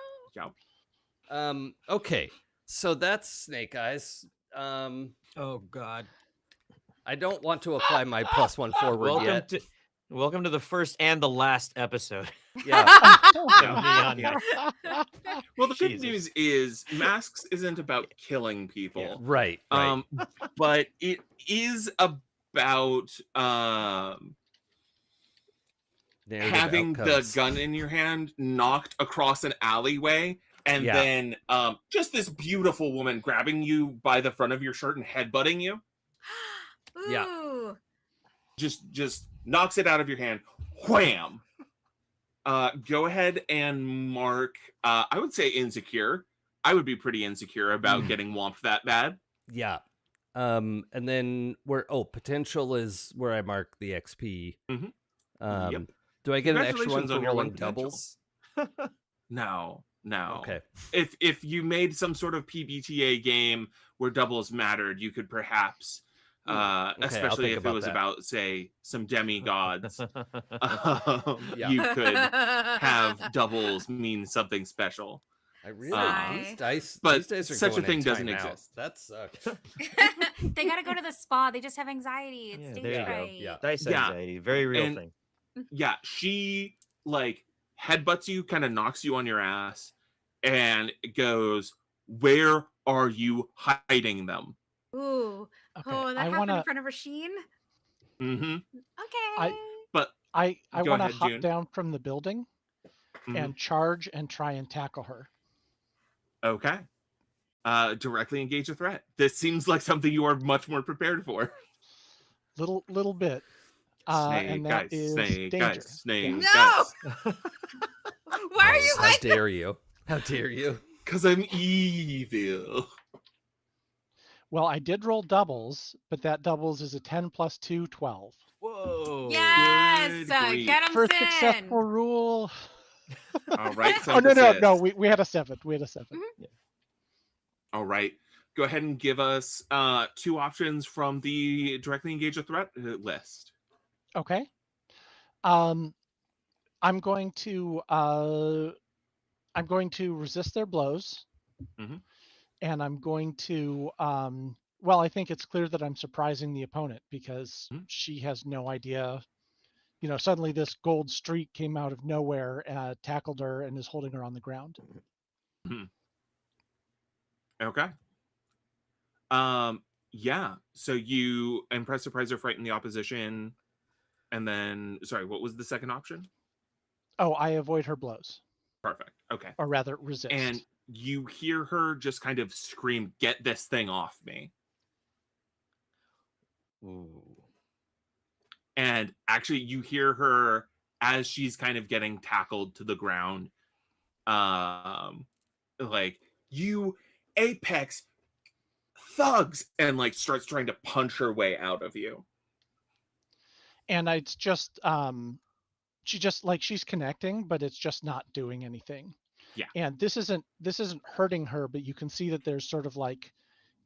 Yeah. Okay. So that's Snake Eyes. Oh God. I don't want to apply my +1 forward yet. Welcome to the first and the last episode. Yeah. Yeah. Well, the good Jesus. news is Masks isn't about killing people. Yeah, right. But it is about Narrative having outcomes. the gun in your hand knocked across an alleyway, and then just this beautiful woman grabbing you by the front of your shirt and headbutting you. Yeah. Ooh. Just knocks it out of your hand. Wham! Go ahead and mark, I would say insecure. I would be pretty insecure about getting whomped that bad. Yeah. And then potential is where I mark the XP. Mhm. Yep. Do I get an extra one Congratulations for on your rolling one potential. doubles? No. Okay. If you made some sort of PBTA game where doubles mattered, you could perhaps, I'll especially think if it was that. about, say, some demigods, Yeah. you could have doubles mean something special. I really Sigh. these dice. But These dice are such a going thing in doesn't timeout. exist. That sucks. They gotta go to the spa. They just have anxiety. It's Yeah, stage there you go. fright. Yeah. Dice Yeah. anxiety, very real And- thing. Yeah, she like headbutts you, kind of knocks you on your ass, and goes, "Where are you hiding them?" Ooh. Okay, Oh, that I happened wanna in front of Róisín? Mm-hmm. Okay. I Go want to ahead, hop June. down from the building Mhm. and charge and try and tackle her. Okay. Directly engage a threat. This seems like something you are much more prepared for. Little bit. And that is danger. Snake No! guys. Why are you How like dare you? How dare you? Because I'm evil. Well, I did roll doubles, but that doubles is a 10 plus 2, 12. Whoa. Yes! Good grief. Get him First Cynn! successful rule. All right. Oh, no. Synthesis. We had a 7. We had a 7. All right. Go ahead and give us 2 options from the directly engage a threat list. Okay. I'm going to resist their blows. Mhm. And I'm going to well, I think it's clear that I'm surprising the opponent because she has no idea. You know, suddenly this gold streak came out of nowhere, tackled her, and is holding her on the ground. Okay. Yeah. So you impress, surprise, or frighten the opposition, and then what was the second option? Oh, I avoid her blows, Perfect. Okay. or rather resist. And you hear her just kind of scream, "Get this thing off me!" Ooh. And actually, you hear her as she's kind of getting tackled to the ground. like, you Apex thugs, and like starts trying to punch her way out of you. And it's just she just like she's connecting, but it's just not doing anything. Yeah. And this isn't hurting her, but you can see that there's sort of like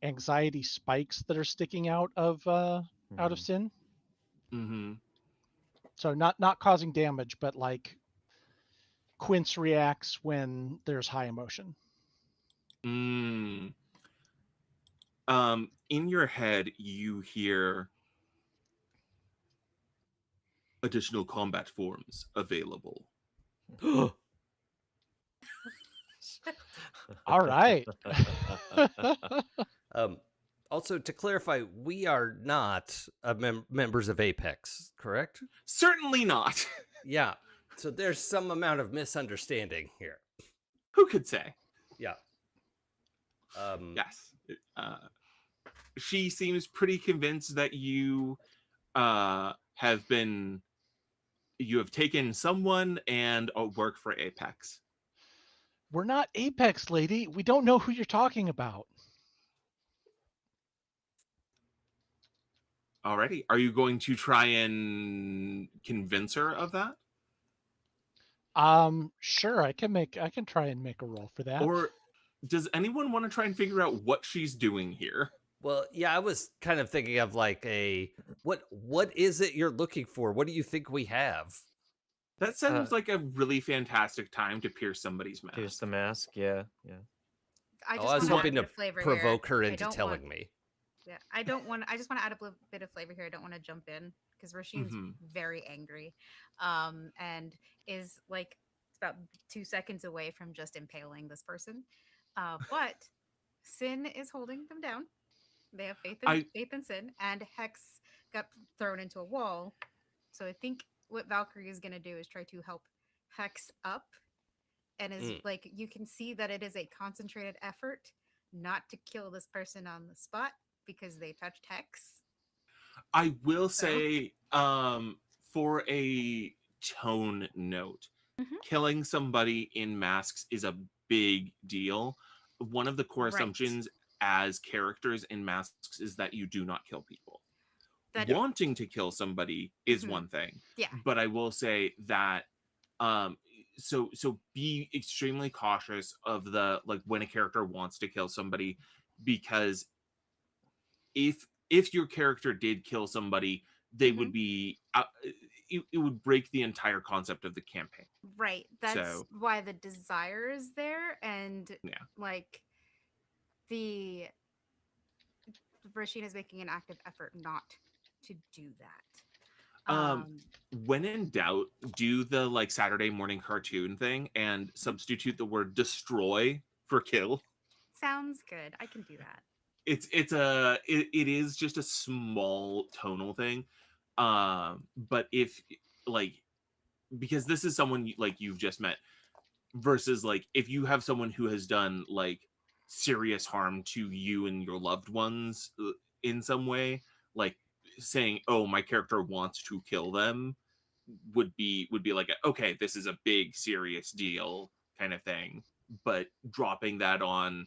anxiety spikes that are sticking out of Cynn. Mm-hmm. So not causing damage, but like Quince reacts when there's high emotion. In your head, you hear additional combat forms available. All right. Also, to clarify, we are not members of Apex, correct? Certainly not. Yeah. So there's some amount of misunderstanding here. Who could say? Yeah. Yes. She seems pretty convinced that you have taken someone and work for Apex. We're not Apex, lady. We don't know who you're talking about. Alrighty. Are you going to try and convince her of that? Sure. I can try and make a roll for that. Or does anyone want to try and figure out what she's doing here? Well, yeah, I was kind of thinking of like what is it you're looking for? What do you think we have? That sounds like a really fantastic time to pierce somebody's mask. Pierce the mask, yeah. I I was hoping to provoke her here. into telling me. Yeah, I just want to add a bit of flavor here. I don't want to jump in because Róisín's very angry, and is like it's about 2 seconds away from just impaling this person. But Cynn is holding them down. They have faith in Cynn, and Hex got thrown into a wall. So I think what Valkyrie is going to do is try to help Hex up, and is like you can see that it is a concentrated effort not to kill this person on the spot because they touched Hex. I will say, for a tone note, killing somebody in masks is a big deal. One of the core assumptions as characters in masks is that you do not kill people. Wanting to kill somebody is one thing. Yeah. But I will say that so be extremely cautious of the like when a character wants to kill somebody, because if your character did kill somebody, they would be it would break the entire concept of the campaign. Right. That's why the desire is there, and like the Róisín is making an active effort not to do that. When in doubt, do the like Saturday morning cartoon thing and substitute the word destroy for kill. Sounds good. I can do that. It is just a small tonal thing. But if like, because this is someone like you've just met versus like if you have someone who has done like serious harm to you and your loved ones in some way, like saying, oh, my character wants to kill them would be like okay, this is a big serious deal kind of thing. But dropping that on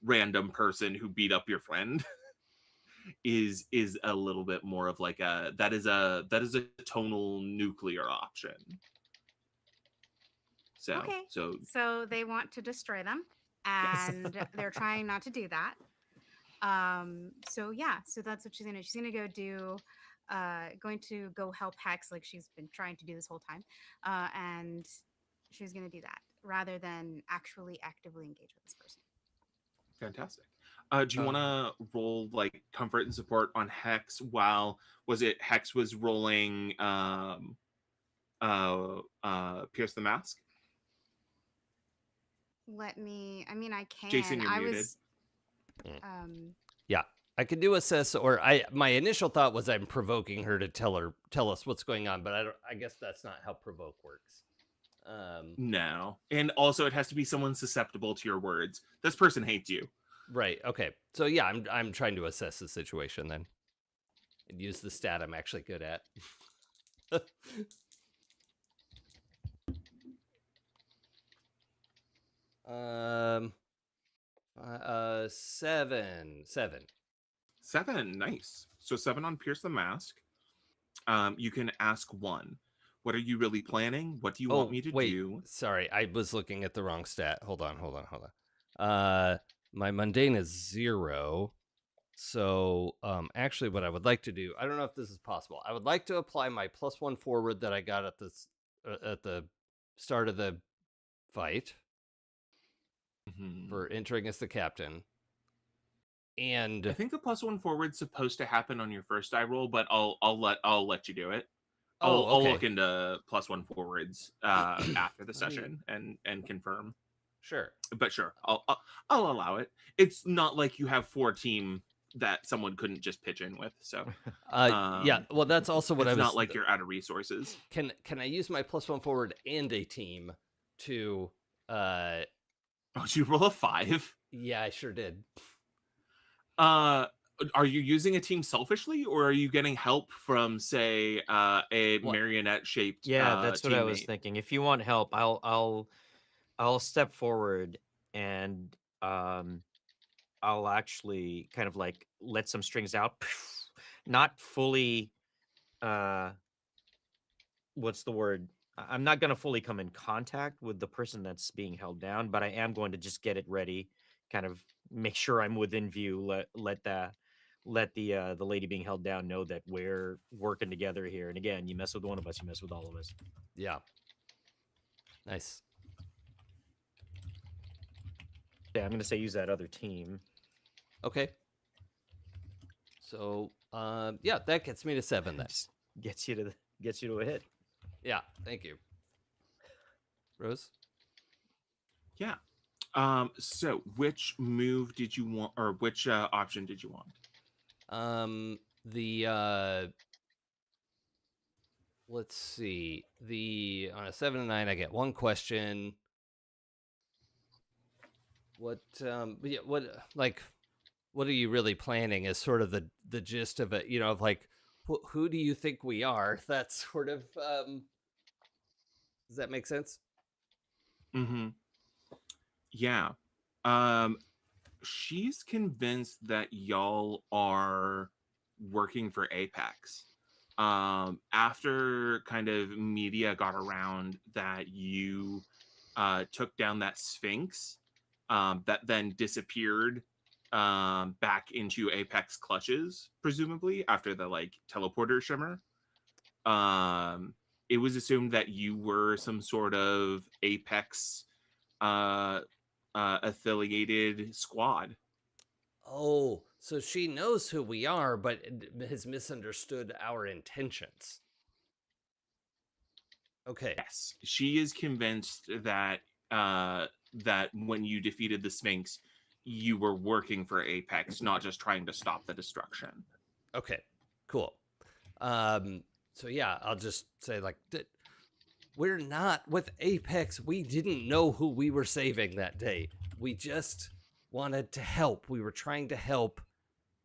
random person who beat up your friend is a little bit more of like that is a tonal nuclear option. So they want to destroy them, and they're trying not to do that. So that's what she's gonna do. She's gonna go do going to go help Hex like she's been trying to do this whole time. And she's gonna do that rather than actually actively engage with this person. Fantastic. Do you want to roll like comfort and support on Hex while Hex was rolling pierce the mask? I can. Jason, you're muted. Yeah, I could do assess, or my initial thought was I'm provoking her to tell us what's going on, but I guess that's not how provoke works. No, and also it has to be someone susceptible to your words. This person hates you. Right. Okay. So yeah, I'm trying to assess the situation then, and use the stat I'm actually good at. Seven. 7, nice. So 7 on Pierce the Mask. You can ask 1. What are you really planning? What do you want me to do? Sorry, I was looking at the wrong stat. Hold on. My mundane is 0. So, actually, what I would like to do, I don't know if this is possible. I would like to apply my +1 forward that I got at the start of the fight for entering as the captain. And I think the +1 forward's supposed to happen on your first die roll, but I'll let you do it. I'll look into +1 forwards after the session and confirm. Sure, but sure, I'll allow it. It's not like you have 4 team that someone couldn't just pitch in with. So yeah, well, that's also what I was. It's not like you're out of resources. Can I use my +1 forward and a team to? Oh, did you roll a 5? Yeah, I sure did. Are you using a team selfishly, or are you getting help from, say, a marionette shaped? Yeah, that's what I was thinking. If you want help, I'll step forward and I'll actually kind of like let some strings out, not fully. What's the word? I'm not gonna fully come in contact with the person that's being held down, but I am going to just get it ready, kind of make sure I'm within view. Let the lady being held down know that we're working together here. And again, you mess with one of us, you mess with all of us. Yeah. Nice. Yeah, I'm gonna say use that other team. Okay. So, yeah, that gets me to 7 then. Just gets you to a hit. Yeah, thank you. Rose? Yeah. So which move did you want, or which option did you want? Let's see. On a 7 and 9, I get 1 question. What are you really planning is sort of the gist of it, of like, who do you think we are? That's sort of, does that make sense? Mm-hmm. Yeah. She's convinced that y'all are working for Apex. After kind of media got around that you took down that Sphinx that then disappeared back into Apex clutches, presumably after the like teleporter shimmer. It was assumed that you were some sort of Apex affiliated squad. Oh, so she knows who we are, but has misunderstood our intentions. Okay. Yes, she is convinced that that when you defeated the Sphinx, you were working for Apex, not just trying to stop the destruction. Okay, cool. So yeah, I'll just say like, we're not with Apex. We didn't know who we were saving that day. We just wanted to help. We were trying to help.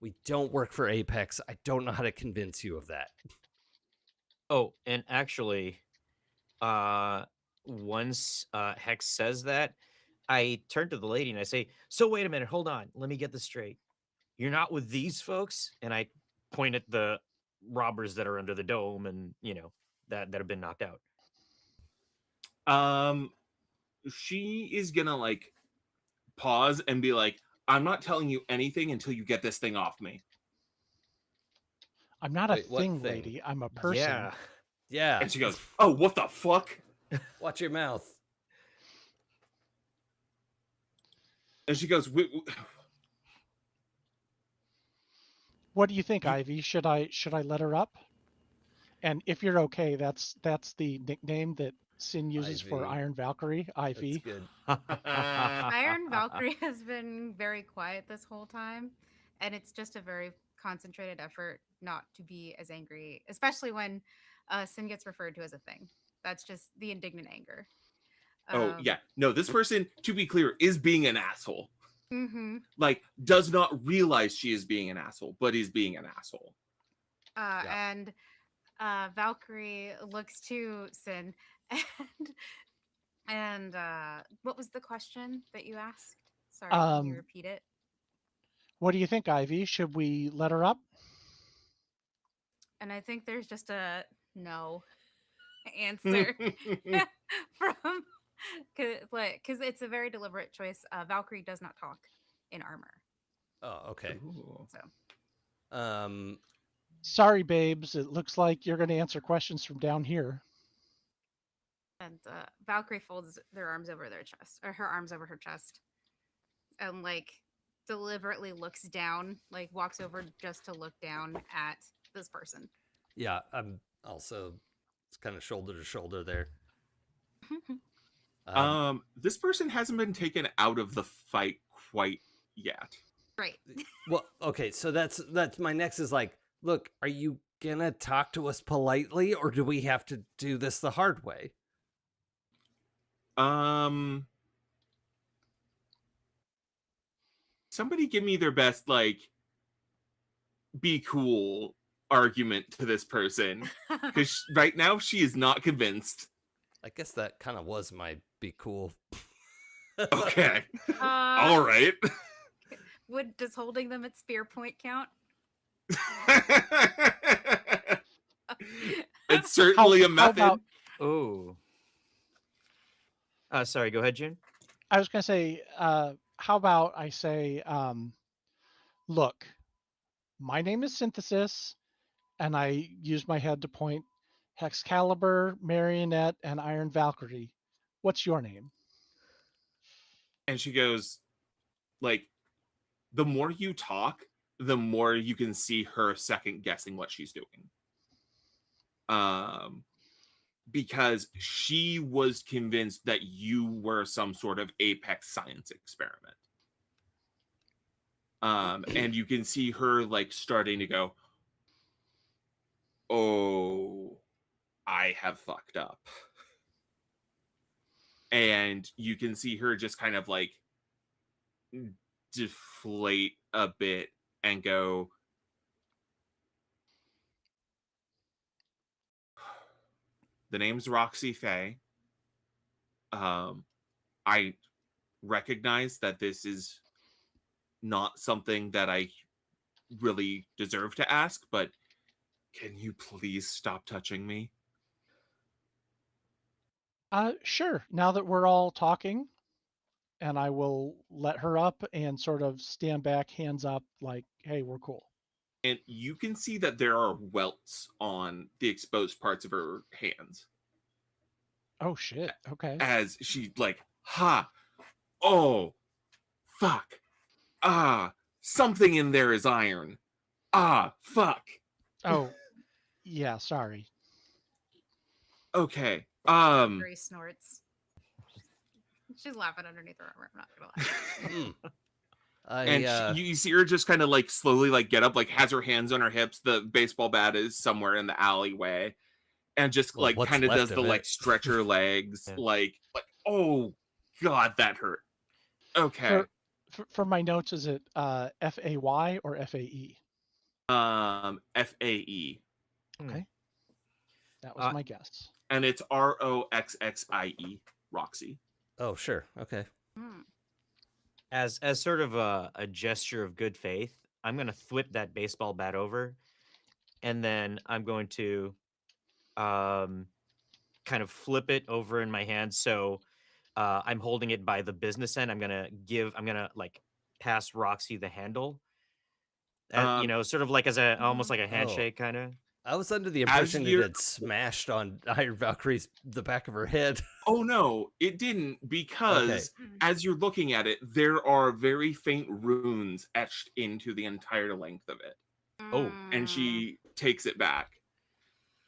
We don't work for Apex. I don't know how to convince you of that. Oh, and actually, once Hex says that, I turn to the lady and I say, so wait a minute, hold on. Let me get this straight. You're not with these folks? And I point at the robbers that are under the dome and, that have been knocked out. She is gonna like pause and be like, I'm not telling you anything until you get this thing off me. I'm not a thing, lady. I'm a person. Yeah. And she goes, oh, what the fuck? Watch your mouth. And she goes, what do you think, Ivy? Should I let her up? And if you're okay, that's the nickname that Cynn uses Ivy. for Iron Valkyrie, Ivy. That's good. Iron Valkyrie has been very quiet this whole time, and it's just a very concentrated effort not to be as angry, especially when Cynn gets referred to as a thing. That's just the indignant anger. Oh, yeah. No, this person, to be clear, is being an asshole. Mm-hmm. Like, does not realize she is being an asshole, but is being an asshole. And Valkyrie looks to Cynn and And what was the question that you asked? Sorry, can you repeat it? What do you think, Ivy? Should we let her up? And I think there's just a no answer from because it's a very deliberate choice. Valkyrie does not talk in armor. Oh, okay. Ooh. So Sorry, babes. It looks like you're going to answer questions from down here. and Valkyrie folds their arms over their chest, or her arms over her chest, and like deliberately looks down, like walks over just to look down at this person. Yeah, I'm also kind of shoulder to shoulder there. This person hasn't been taken out of the fight quite yet. Right. Well, okay, so that's my next is like, look, are you gonna talk to us politely, or do we have to do this the hard way? Somebody give me their best, like, be cool argument to this person, because right now she is not convinced. I guess that kind of was my be cool. Okay. All right. Does holding them at spear point count? It's certainly a method. Oh. Sorry, go ahead, June. I was going to say, how about I say, look, my name is Synthesis, and I use my head to point Hexcaliber, Marionette, and Iron Valkyrie. What's your name? And she goes, like, the more you talk, the more you can see her second guessing what she's doing. Because she was convinced that you were some sort of apex science experiment. And you can see her like starting to go, oh, I have fucked up. And you can see her just kind of like deflate a bit and go, the name's Roxy Faye. I recognize that this is not something that I really deserve to ask, but can you please stop touching me? Sure. Now that we're all talking, and I will let her up and sort of stand back, hands up, like, hey, we're cool. And you can see that there are welts on the exposed parts of her hands. Oh, shit. Okay. As she like, ha, oh, fuck, something in there is iron. Fuck. Oh, yeah, sorry. Okay. Grace snorts. She's laughing underneath her armor. I'm not gonna lie. And you see her just kind of like slowly like get up, like has her hands on her hips. The baseball bat is somewhere in the alleyway, and just like kind of does the like stretch her legs, like oh god, that hurt. Okay. For my notes, is it FAY or FAE? FAE. Okay. That was my guess. And it's ROXXIE, Roxy. Oh, sure. Okay. As sort of a gesture of good faith, I'm going to flip that baseball bat over, and then I'm going to kind of flip it over in my hand. So I'm holding it by the business end. I'm going to like pass Roxy the handle. And, sort of like as almost like a handshake kind of. I was under the impression it had smashed on Iron Valkyrie's the back of her head. Oh no, it didn't, because as you're looking at it, there are very faint runes etched into the entire length of it. Oh. And she takes it back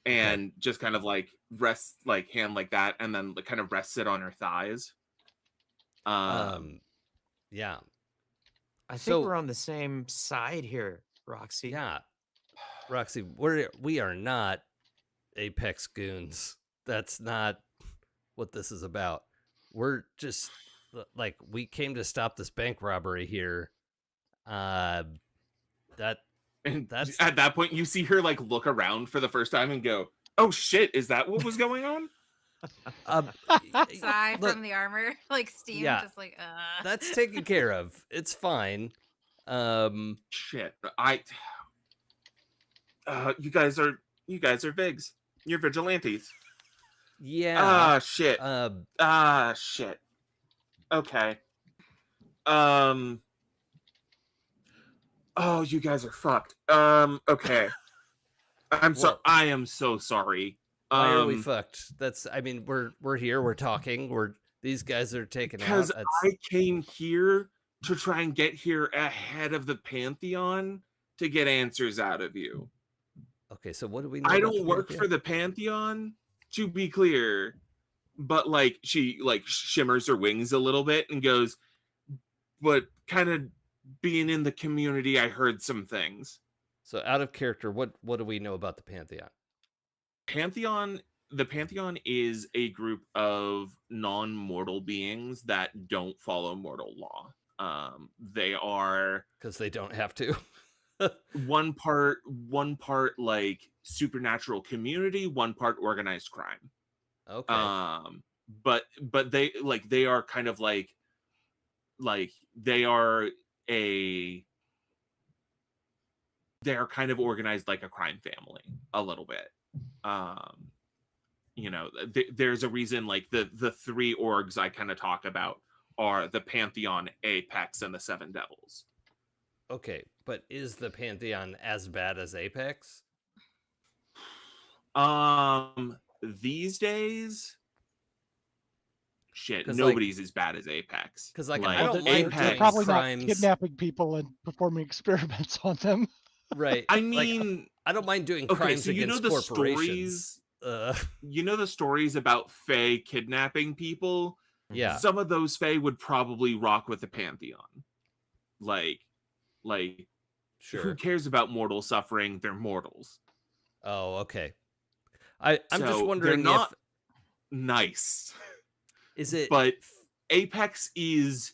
and just kind of like rests, like hand like that, and then like kind of rests it on her thighs. Yeah. I think we're on the same side here, Roxy. Yeah. Roxy, we are not Apex goons. That's not what this is about. We're just like, we came to stop this bank robbery here. That's at that point you see her like look around for the first time and go, oh shit, is that what was going on? Sigh look, from the armor, like steam, yeah, just like that's taken care of. It's fine. Shit. You guys are Vigs. You're vigilantes. Yeah. Shit. Shit. Okay. Oh, you guys are fucked. Okay. Well, I am so sorry. why are we fucked? I mean, we're here, we're talking, these guys are taken out. Because I came here to try and get here ahead of the Pantheon to get answers out of you. Okay, so what do we know? I don't work for the Pantheon, to be clear. But like she like shimmers her wings a little bit and goes, but kind of being in the community, I heard some things. So out of character, what do we know about the Pantheon? The Pantheon is a group of non-mortal beings that don't follow mortal law. They are, because they don't have to. one part like supernatural community, one part organized crime. Okay. But they are kind of like they are kind of organized like a crime family a little bit. There's a reason like the three orgs I kind of talk about are the Pantheon, Apex, and the Seven Devils. Okay, but is the Pantheon as bad as Apex? These days, shit, 'Cause, nobody's as bad as Apex. Because I Well, don't they're mind they're doing probably crimes. not kidnapping people and performing experiments on them. Right. I like, mean, I don't mind doing okay, crimes so you know against the corporations. stories. You know the stories about Fae kidnapping people? Yeah. Some of those Fae would probably rock with the Pantheon. Like, Sure. who cares about mortal suffering? They're mortals. Oh, okay. I'm So just wondering they're not if nice. is it But Apex is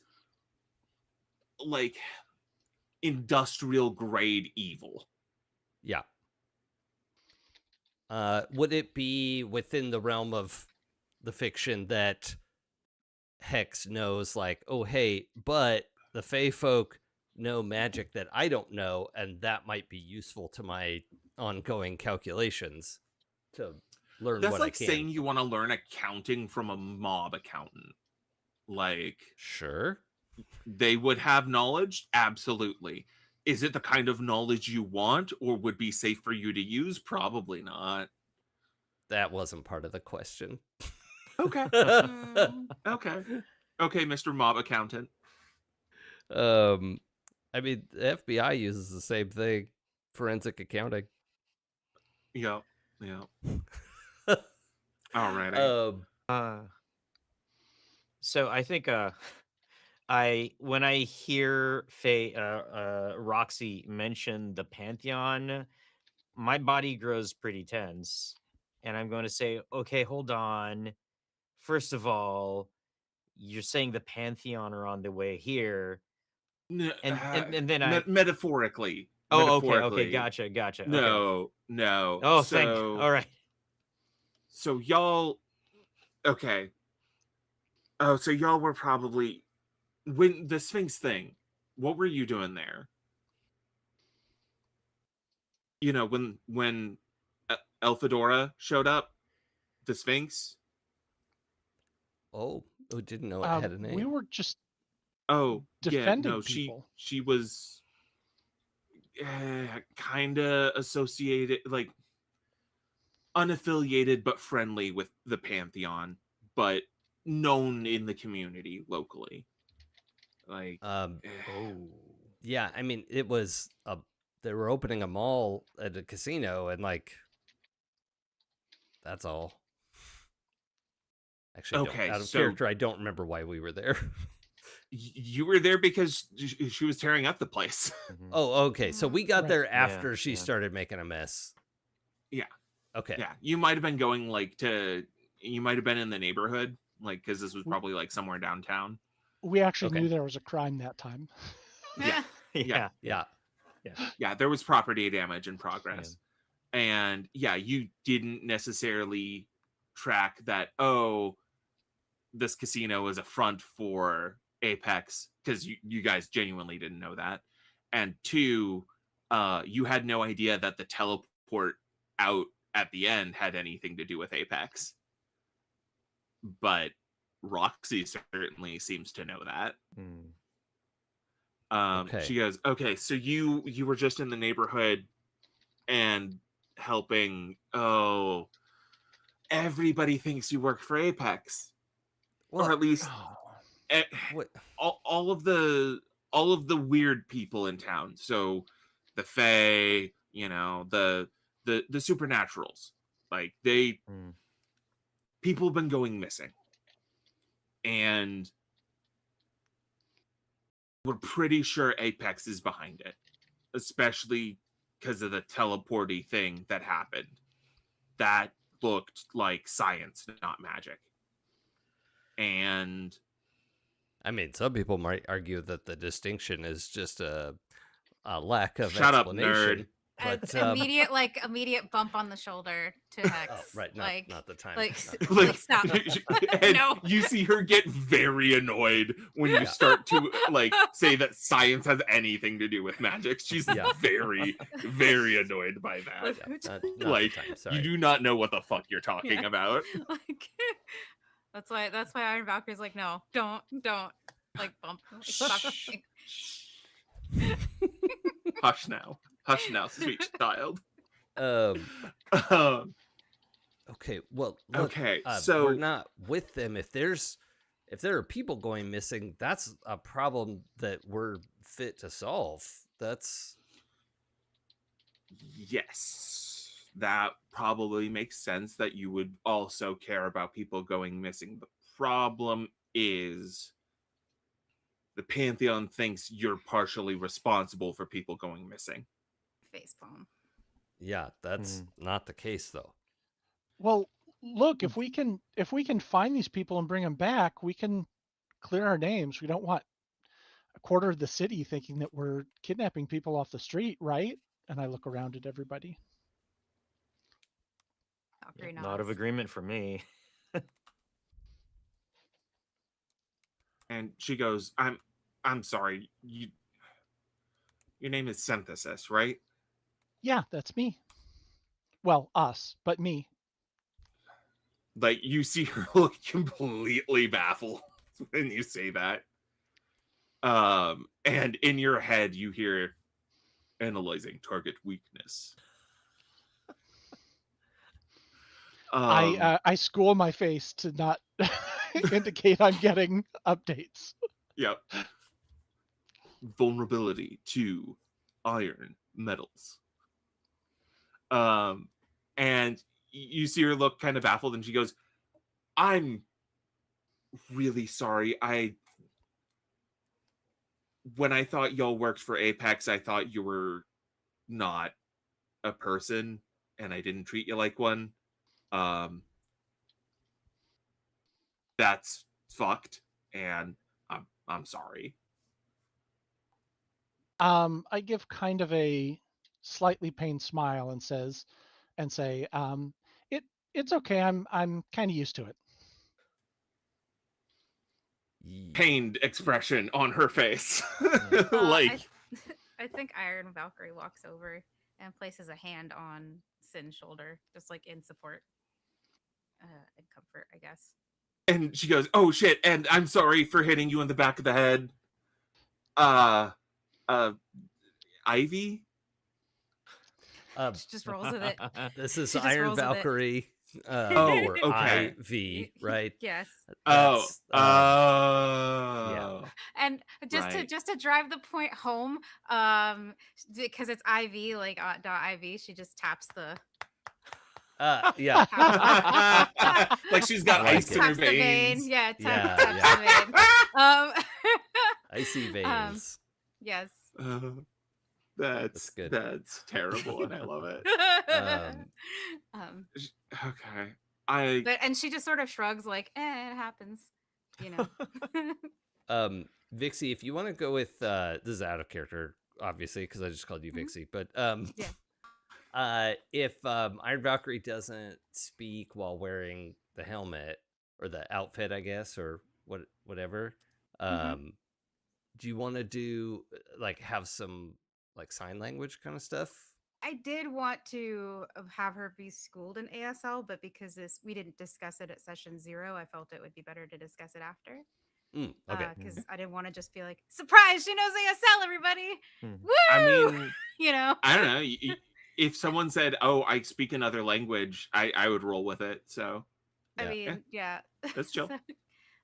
like industrial grade evil. Yeah. Would it be within the realm of the fiction that Hex knows, like, oh, hey, but the Fae folk know magic that I don't know, and that might be useful to my ongoing calculations to learn That's what like I can. saying you want to learn accounting from a mob accountant. Like, Sure. they would have knowledge? Absolutely. Is it the kind of knowledge you want or would be safe for you to use? Probably not. That wasn't part of the question. Okay. Okay. Okay, Mr. Mob Accountant. I mean, the FBI uses the same thing, forensic accounting. Yeah. All right. So I think when I hear Roxy mention the Pantheon, my body grows pretty tense, and I'm going to say, okay, hold on. First of all, you're saying the Pantheon are on the way here, and then metaphorically. Oh, metaphorically. okay, gotcha. No. Oh, all right. So y'all, okay. Oh, so y'all were probably when the Sphinx thing. What were you doing there? You know, when Elphadora showed up, the Sphinx. Oh, didn't know it had a name. We were just defending people. She was kind of associated, like unaffiliated but friendly with the Pantheon, but known in the community locally. Like, yeah, I mean, it was they were opening a mall at a casino, and like, that's all. Actually, okay, out of character, I don't remember why we were there. You were there because she was tearing up the place. Oh, okay. So we got there after Yeah, she started making a mess. Yeah. Okay. Yeah, you might have been going you might have been in the neighborhood, like, because this was probably like somewhere downtown. We actually knew there was a crime that time. Yeah. There was property damage in progress. And you didn't necessarily track that, oh, this casino is a front for Apex, because you guys genuinely didn't know that. And 2, you had no idea that the teleport out at the end had anything to do with Apex. But Roxy certainly seems to know that. Okay. She goes, okay, so you were just in the neighborhood and helping. Oh, everybody thinks you work for Apex, Well, or at least what? all of the weird people in town. So the Fae, the supernaturals, like people have been going missing, and we're pretty sure Apex is behind it, especially because of the teleporty thing that happened. That looked like science, not magic. And I mean, some people might argue that the distinction is just a lack of shut up, explanation. nerd. But immediate bump on the shoulder to Hex. oh, right, not the time. Like, No. like stop. And No. you see her get very annoyed when you start to say that science has anything to do with magic. She's very, very annoyed by that. Not Like, the time, sorry. you do not know what the fuck you're talking Yeah. about. Like, that's why Iron Valkyrie's like, no, don't like bump. Like, stop. Hush now, sweet child. Okay, well, look, Okay, we're so not with them. If there are people going missing, that's a problem that we're fit to solve. That's yes, that probably makes sense that you would also care about people going missing. The problem is the Pantheon thinks you're partially responsible for people going missing. Facepalm. yeah, that's not the case though. Well, look, if we can find these people and bring them back, we can clear our names. We don't want a quarter of the city thinking that we're kidnapping people off the street, right? And I look around at everybody. Valkyrie Not of nods. agreement for me. And she goes, I'm sorry, your name is Synthesis, right? Yeah, that's me. Well, us, but me. Like, you see her look completely baffled when you say that. And in your head you hear analyzing target weakness. I school my face to not indicate I'm getting updates. Yep. Vulnerability to iron metals. And you see her look kind of baffled, and she goes, I'm really sorry. When I thought y'all worked for Apex, I thought you were not a person, and I didn't treat you like one. That's fucked, and I'm sorry. I give kind of a slightly pained smile and say, it's okay. I'm kind of used to it. Pained expression on her face. I think Iron Valkyrie walks over and places a hand on Cynn's shoulder, just like in support and comfort, I guess. And she goes, oh shit, and I'm sorry for hitting you in the back of the head. Ivy? She just rolls with it. This is She just Iron rolls with it. Valkyrie. Oh, or okay. IV, right? Yes. That's, Yeah. And just Right. to drive the point home, because it's IV, like .iv, she just taps the yeah. Like she's got I like ice it. in her taps the vein. veins. Yeah, Yeah, taps the vein. Icy veins. Yes. That's good. That's terrible, and I love it. Okay. And she just sort of shrugs, like, it happens, you know. Vixie, if you want to go with this is out of character, obviously, because I just called you Vixie, but Yeah. if Iron Valkyrie doesn't speak while wearing the helmet or the outfit, I guess, or whatever, do you want to do like have some like sign language kind of stuff? I did want to have her be schooled in ASL, but because we didn't discuss it at session 0, I felt it would be better to discuss it after. Okay. Because I didn't want to just be like, surprise, she knows ASL, everybody. Woo! I mean, you know, I don't know. If someone said, "Oh, I speak another language," I would roll with it. So I mean, yeah. that's chill.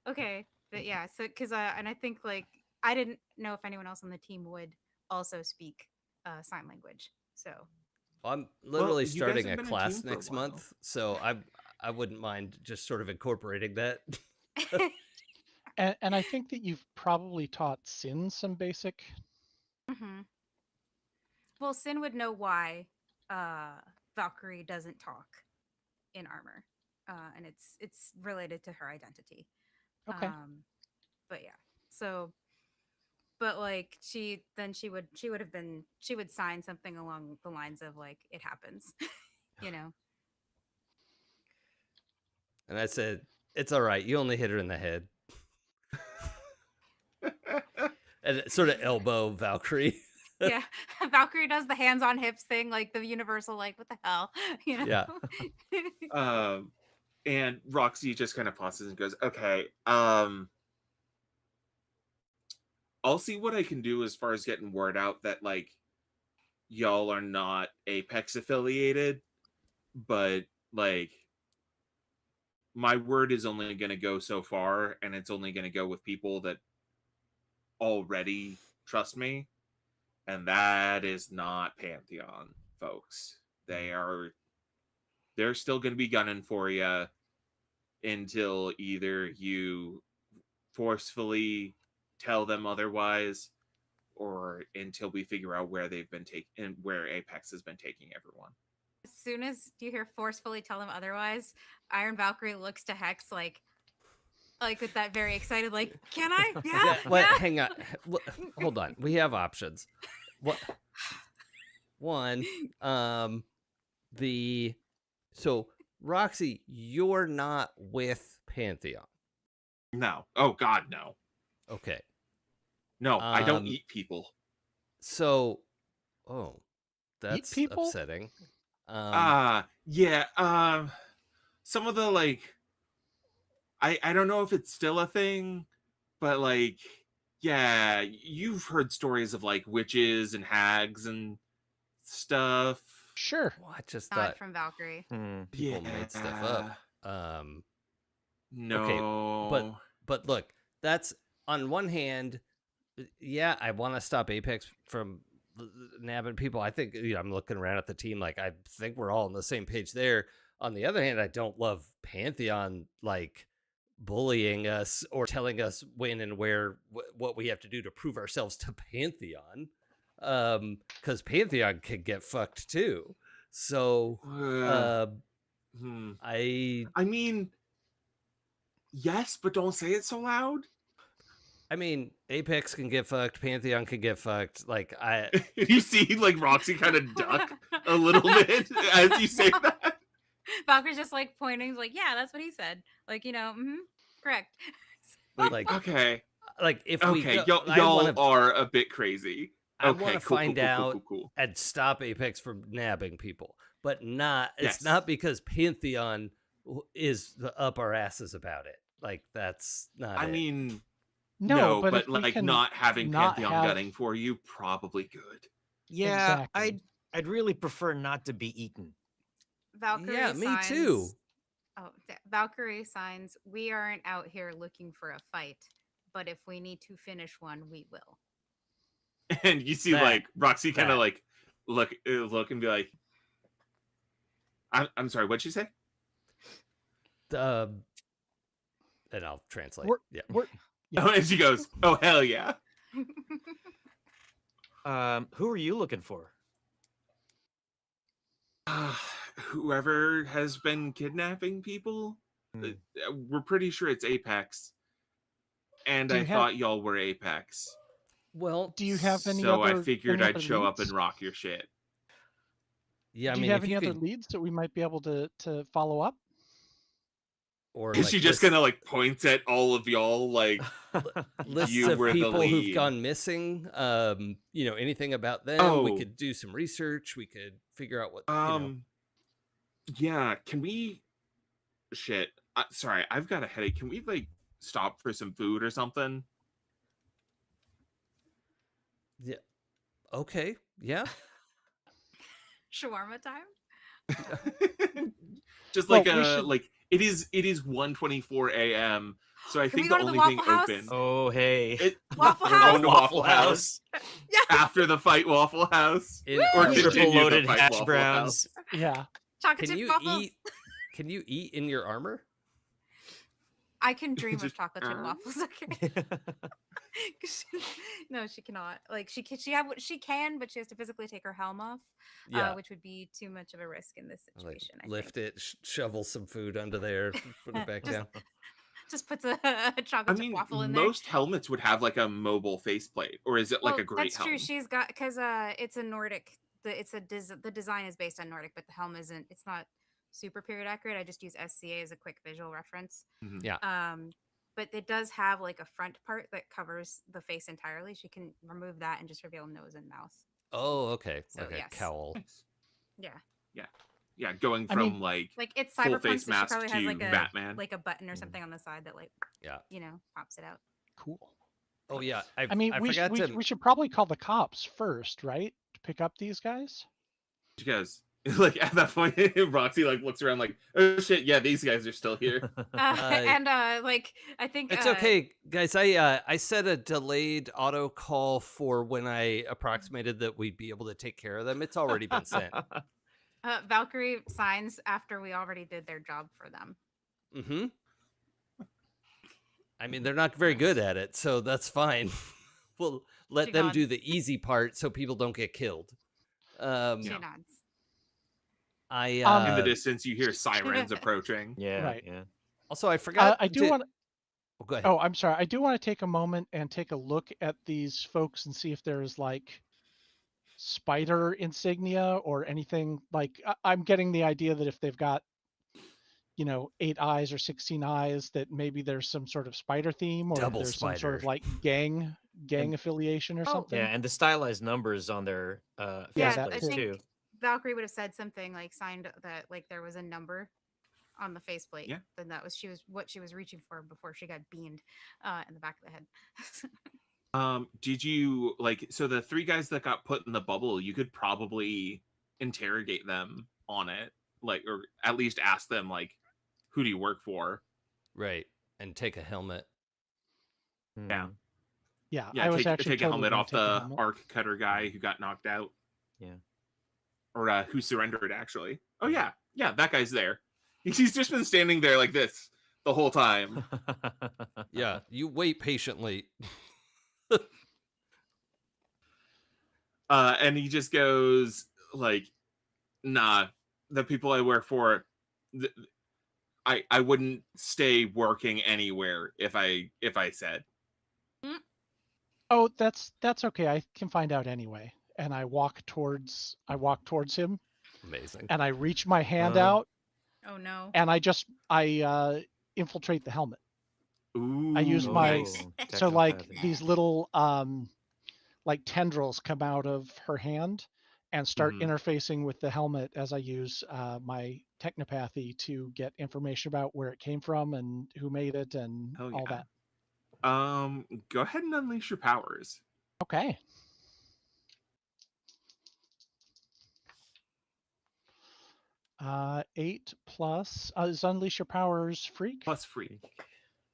Okay, but yeah, so because and I think like I didn't know if anyone else on the team would also speak sign language. So I'm literally you guys starting have a been a class team for a next while. month, so I wouldn't mind just sort of incorporating that. And I think that you've probably taught Cynn some basic. Well, Cynn would know why Valkyrie doesn't talk in armor, and it's related to her identity. Okay. But yeah, so but like she would sign something along the lines of like it happens, you know. And I said, "It's all right. You only hit her in the head." And sort of elbow Valkyrie. Yeah, Valkyrie does the hands on hips thing, like the universal, like what the hell, you know? Yeah. And Roxy just kind of pauses and goes, "Okay, I'll see what I can do as far as getting word out that like y'all are not Apex affiliated, but like my word is only going to go so far, and it's only going to go with people that already trust me, and that is not Pantheon folks. They're still going to be gunning for you until either you forcefully tell them otherwise, or until we figure out where they've been taking, where Apex has been taking everyone." As soon as you hear forcefully tell them otherwise, Iron Valkyrie looks to Hex like with that very excited, like, can I? Yeah. Wait, yeah. hang on. Hold on. We have options. What? One, so Roxy, you're not with Pantheon. No. Oh God, no. Okay. No, I don't eat people. So, that's people? upsetting. Yeah. Some of the like, I don't know if it's still a thing, but like, yeah, you've heard stories of like witches and hags and stuff. Sure. Well, I just Not thought from Valkyrie. people made stuff up. No. Okay, but look, that's on one hand, yeah, I want to stop Apex from nabbing people. I think I'm looking around at the team like I think we're all on the same page there. On the other hand, I don't love Pantheon like bullying us or telling us when and where what we have to do to prove ourselves to Pantheon, because Pantheon can get fucked too. So I mean, yes, but don't say it so loud. I mean, Apex can get fucked, Pantheon can get fucked. Like you see like Roxy kind of duck a little bit as you say that. Valkyrie's just like pointing, like, yeah, that's what he said. Like, correct. like okay. Like if y'all are a bit crazy. I okay, want to find out and stop Apex from nabbing people, but it's not because Pantheon is up our asses about it. Like that's not. I mean, no, but like not having Pantheon gunning for you probably good. Yeah, exactly. I'd really prefer not to be eaten. Valkyrie yeah, me signs, too. Oh, Valkyrie signs, we aren't out here looking for a fight, but if we need to finish one, we will. And you see like Roxy kind of like look and be like, I'm sorry, what'd you say? And I'll translate. Yeah. Oh, and she goes, oh hell yeah. Who are you looking for? Whoever has been kidnapping people. We're pretty sure it's Apex. And I thought y'all were Apex. Well, do you have any so other? I figured I'd show up and rock your shit. Yeah, I Do mean, you have if any you other could, leads that we might be able to follow up? or Is like she just list, gonna like point at all of y'all like lists you of were the people who've lead? gone missing, anything about them. We Oh, could do some research. We could figure out what, yeah. Can we? Shit. Sorry, I've got a headache. Can we like stop for some food or something? Yeah. Okay. Yeah. Shawarma time. Just Well, like we should. it is 1:24 a.m. So I Can we think go the to the only thing Waffle House? open. Oh, hey. Waffle We're House? going to Waffle House Yes. after the fight. Waffle House or Woo! continue Triple the loaded fight. hash Waffle browns. House. Yeah. Chocolate Can chip you waffles. eat? Can you eat in your armor? I can dream of Just, chocolate chip waffles. Okay. No, she cannot. Like she can, but she has to physically take her helm off. Yeah. Which would be too much of a risk in this Like situation. lift it, shovel some food under there, put it back down. Just puts a I chocolate chip mean, waffle in there. most helmets would have like a mobile faceplate, or is it like Well, a great that's helm? true. She's got because it's a Nordic. The design is based on Nordic, but the helm isn't. It's not super period accurate. I just use SCA as a quick visual reference. Mhm. Yeah. But it does have like a front part that covers the face entirely. She can remove that and just reveal nose and mouth. Oh, okay. So, Like a yes. cowl. Nice. Yeah. Yeah, going I from mean, like It's full cyberpunk, face so she mask probably to has Batman. like a button or something on the side that Yeah. pops it out. Cool. Oh yeah. I mean, I we forgot to. we should probably call the cops first, right? To pick up these guys. She goes like at that point, Roxy like looks around like, oh shit, yeah, these guys are still here. I think It's okay, guys. I set a delayed auto call for when I approximated that we'd be able to take care of them. It's already been sent. Valkyrie signs after we already did their job for them. Mm-hmm. I mean, they're not very good at it, so that's fine. We'll let She them do nods. the easy part so people don't get killed. She Yeah. nods. In the distance, you hear sirens approaching. Yeah, Right. yeah. Also, I forgot. I do want. Oh, go ahead. Oh, I'm sorry. I do want to take a moment and take a look at these folks and see if there's like spider insignia or anything. Like I'm getting the idea that if they've got 8 eyes or 16 eyes, that maybe there's some sort of spider theme, or if Double there's some sort of spider. like gang affiliation or Oh, something. Yeah, and the stylized numbers on their Yeah, Yeah, that faceplates I think too. Valkyrie would have said something like signed that like there was a number on the faceplate. Yeah. Then that was what she was reaching for before she got beamed in the back of the head. Did you so the 3 guys that got put in the bubble, you could probably interrogate them on it, or at least ask them who do you work for? Right, and take a helmet. Yeah. Mhm. Yeah, Yeah, I was take actually a helmet totally off gonna take the helmet. arc cutter guy who got knocked out. Yeah. Or who surrendered, actually. Oh yeah, that guy's there. He's just been standing there like this the whole time. Yeah, you wait patiently. And he just goes nah, the people I work for, I wouldn't stay working anywhere if I said. Oh, that's okay. I can find out anyway. And I walk towards him Amazing. and I reach my hand Uh-huh. out Oh no. and I infiltrate the helmet. Ooh, I use my nice. so like Technopathy. these little like tendrils come out of her hand and start Mhm. interfacing with the helmet as I use my technopathy to get information about where it came from and who made it and Hell all yeah. that. Go ahead and unleash your powers. Okay. Uh, 8 plus is unleash your powers freak? Plus free.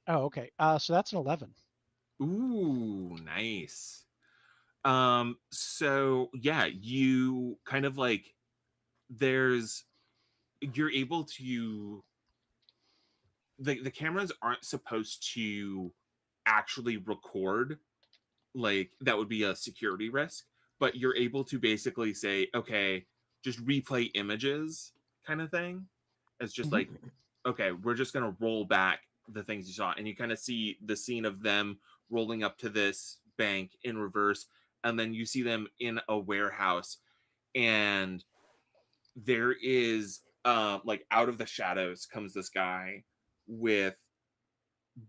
Oh, okay. So that's an 11. Ooh, nice. So yeah, you kind of you're able to the cameras aren't supposed to actually record, that would be a security risk, but you're able to basically say, okay, just replay images kind of thing. It's just okay, we're just going to roll back the things you saw, and you kind of see the scene of them rolling up to this bank in reverse, and then you see them in a warehouse, and there is like out of the shadows comes this guy with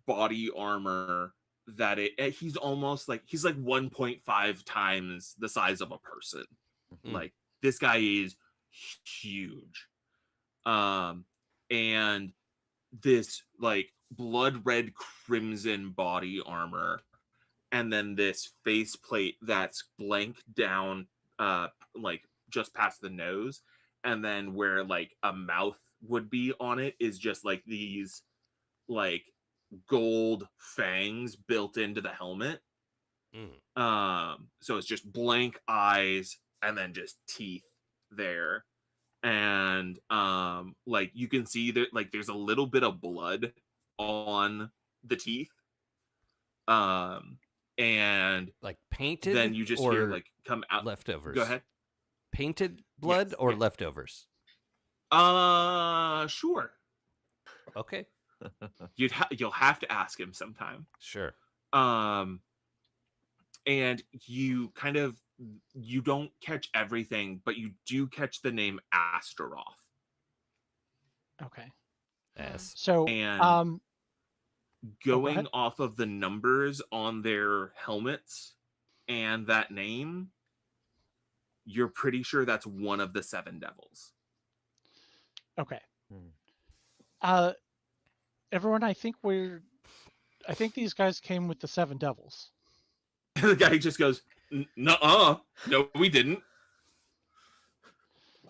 body armor that he's almost like he's like 1.5 times the size of a person. Like this guy is huge. And this like blood red crimson body armor, and then this faceplate that's blank down like just past the nose, and then where like a mouth would be on it is just like these like gold fangs built into the helmet. So it's just blank eyes and then just teeth there. And like you can see that like there's a little bit of blood on the teeth. And like painted, then you just hear like come out leftovers. Go ahead. Painted blood or leftovers? Sure. Okay. You'll have to ask him sometime. Sure. And you don't catch everything, but you do catch the name Astaroth. Okay. Yes. So and going off of the numbers on their helmets and that name, you're pretty sure that's one of the 7 devils. Okay. Everyone, I think these guys came with the 7 devils. The guy just goes, "Nuh-uh. No, we didn't."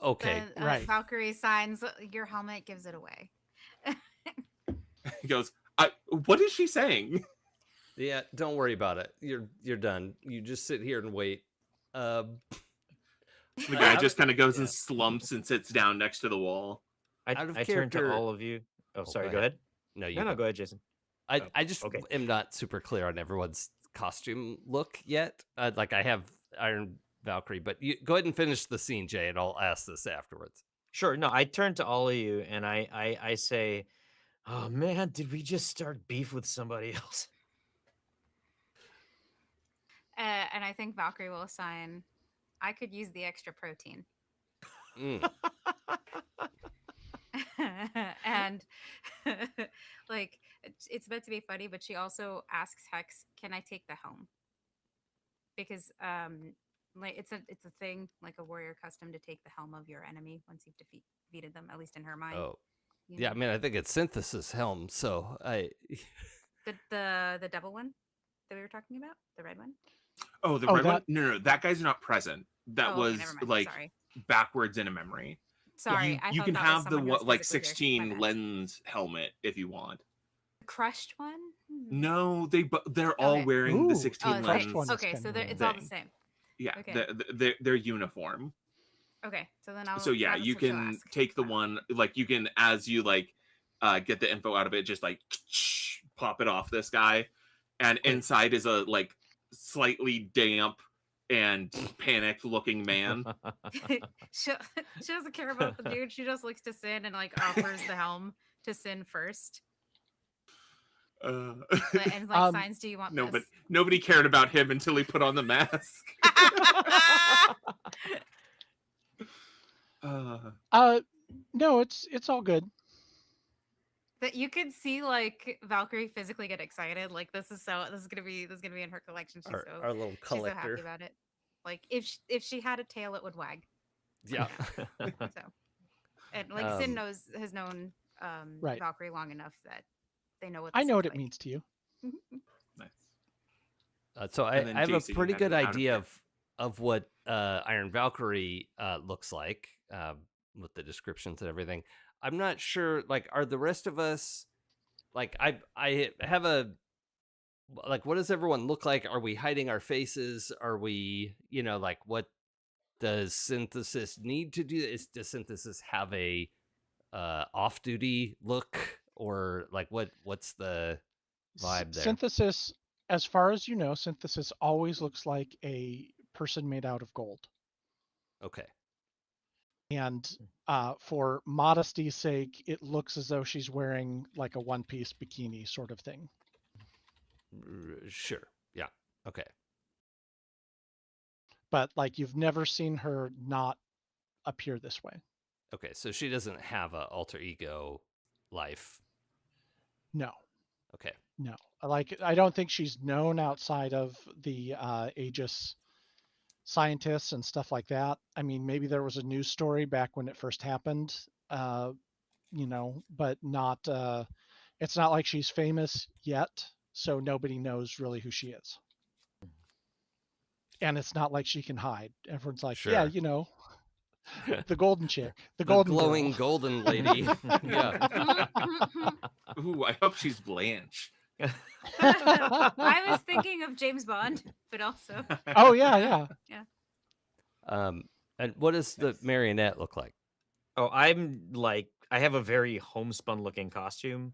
Okay. Then, right. Valkyrie signs your helmet, gives it away. He goes, what is she saying? Yeah, don't worry about it. You're done. You just sit here and wait. The guy just kind of goes and slumps and sits down next to the wall. I turn to all of you. Oh, sorry. Go ahead. No, go ahead, Jason. I just am not super clear on everyone's costume look yet. Like I have Iron Valkyrie, but you go ahead and finish the scene, Jay, and I'll ask this afterwards. Sure. No, I turn to all of you and I say, "Oh man, did we just start beef with somebody else?" And I think Valkyrie will assign, I could use the extra protein. And like it's meant to be funny, but she also asks Hex, "Can I take the helm?" Because like it's a thing, like a warrior custom to take the helm of your enemy once you've defeated them, at least in her mind. Oh, yeah. I mean, I think it's Synthesis helm. So the devil one that we were talking about, the red one. Oh, the red one? No, that guy's not present. That was never mind. like Sorry. backwards in a memory. Sorry, you can have the like 16 lens helmet if you want. The crushed one? No, they're all wearing the 16 lens. Okay, so it's all the same. Yeah, okay. their uniform. Okay, so then you can take the one, like you can, as you like get the info out of it, just like pop it off this guy, and inside is a like slightly damp and panicked looking man. she doesn't care about the dude. She just looks to Cynn and like offers the helm to Cynn first. And like signs, "Do you want this?" But nobody cared about him until he put on the mask. No, it's all good. That you could see like Valkyrie physically get excited. Like this is gonna be in her collection. She's our little collector. She's so happy about it. Like if she had a tail, it would wag. Yeah. So, and like Cynn has known Valkyrie long enough that they know what I know what like. it means to you. Nice. So I have Jason, a pretty good idea of what Iron Valkyrie looks like with the descriptions and everything. I'm not sure, like, are the rest of us, like, I have a, like, what does everyone look like? Are we hiding our faces? Are we, like, what does Synthesis need to do? Does Synthesis have a off-duty look? Or, like, what's the vibe there? Synthesis, as far as you know, Synthesis always looks like a person made out of gold. Okay. And for modesty's sake, it looks as though she's wearing like a one-piece bikini sort of thing. Sure. Yeah. Okay. But like you've never seen her not appear this way. Okay, so she doesn't have a alter ego life. No, Okay. no. Like, I don't think she's known outside of the Aegis scientists and stuff like that. I mean, maybe there was a news story back when it first happened, but not. It's not like she's famous yet, so nobody knows really who she is. And it's not like she can hide. Everyone's like, yeah, Sure. the golden chick, the The golden glowing girl. golden lady. Yeah. Ooh, I hope she's Blanche. I was thinking of James Bond, but also. Oh yeah. And what does the Nice. marionette look like? Oh, I have a very homespun looking costume.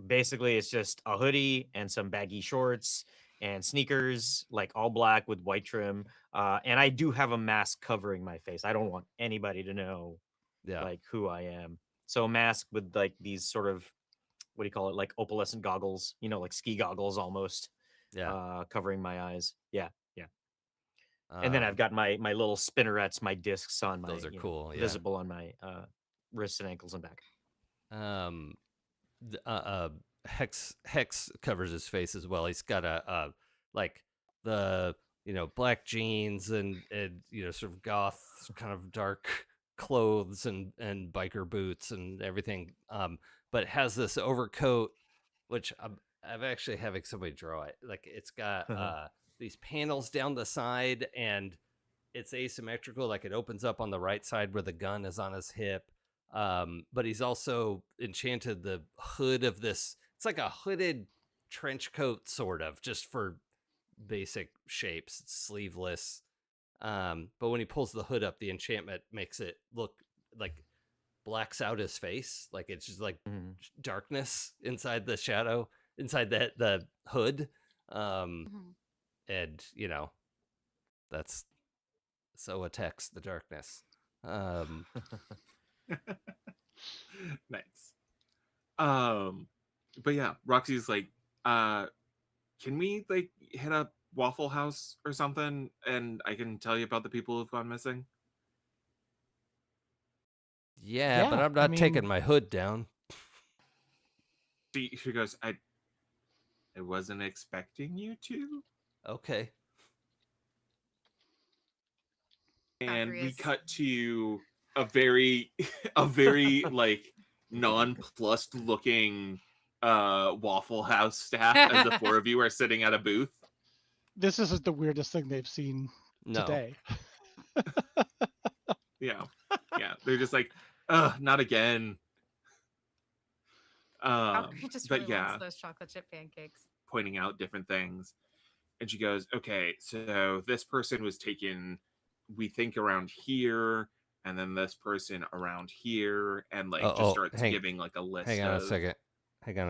Basically, it's just a hoodie and some baggy shorts and sneakers, like all black with white trim. And I do have a mask covering my face. I don't want anybody to know Yeah. like who I am. So a mask with like these sort of, what do you call it, like opalescent goggles, like ski goggles almost, Yeah. covering my eyes. Yeah. And then I've got my little spinnerets, my discs on my, those are cool. Yeah. visible on my wrists and ankles and back. Hex covers his face as well. He's got a like the black jeans and sort of goth kind of dark clothes and biker boots and everything. But has this overcoat, which I'm actually having somebody draw it. Like it's got these panels down the side and it's asymmetrical. Like it opens up on the right side where the gun is on his hip. But he's also enchanted the hood of this. It's like a hooded trench coat, sort of, just for basic shapes. It's sleeveless. But when he pulls the hood up, the enchantment makes it look like blacks out his face. Like it's just like darkness inside the shadow, inside the hood. And that's so attacks the darkness. Nice. But yeah, Roxy's like, can we like hit a Waffle House or something, and I can tell you about the people who've gone missing? Yeah, but Yeah, I'm not taking my hood down. She goes, I wasn't expecting you to. Okay. And we Valkyrie's. cut to a very like nonplussed looking Waffle House staff as the four of you are sitting at a booth. This isn't the weirdest thing they've seen today. Yeah, they're just like, not again. Valkyrie just But really yeah, wants those chocolate chip pancakes. pointing out different things, and she goes, okay, so this person was taken, we think, around here, and then this person around here, and like just starts giving like a list. Hang on a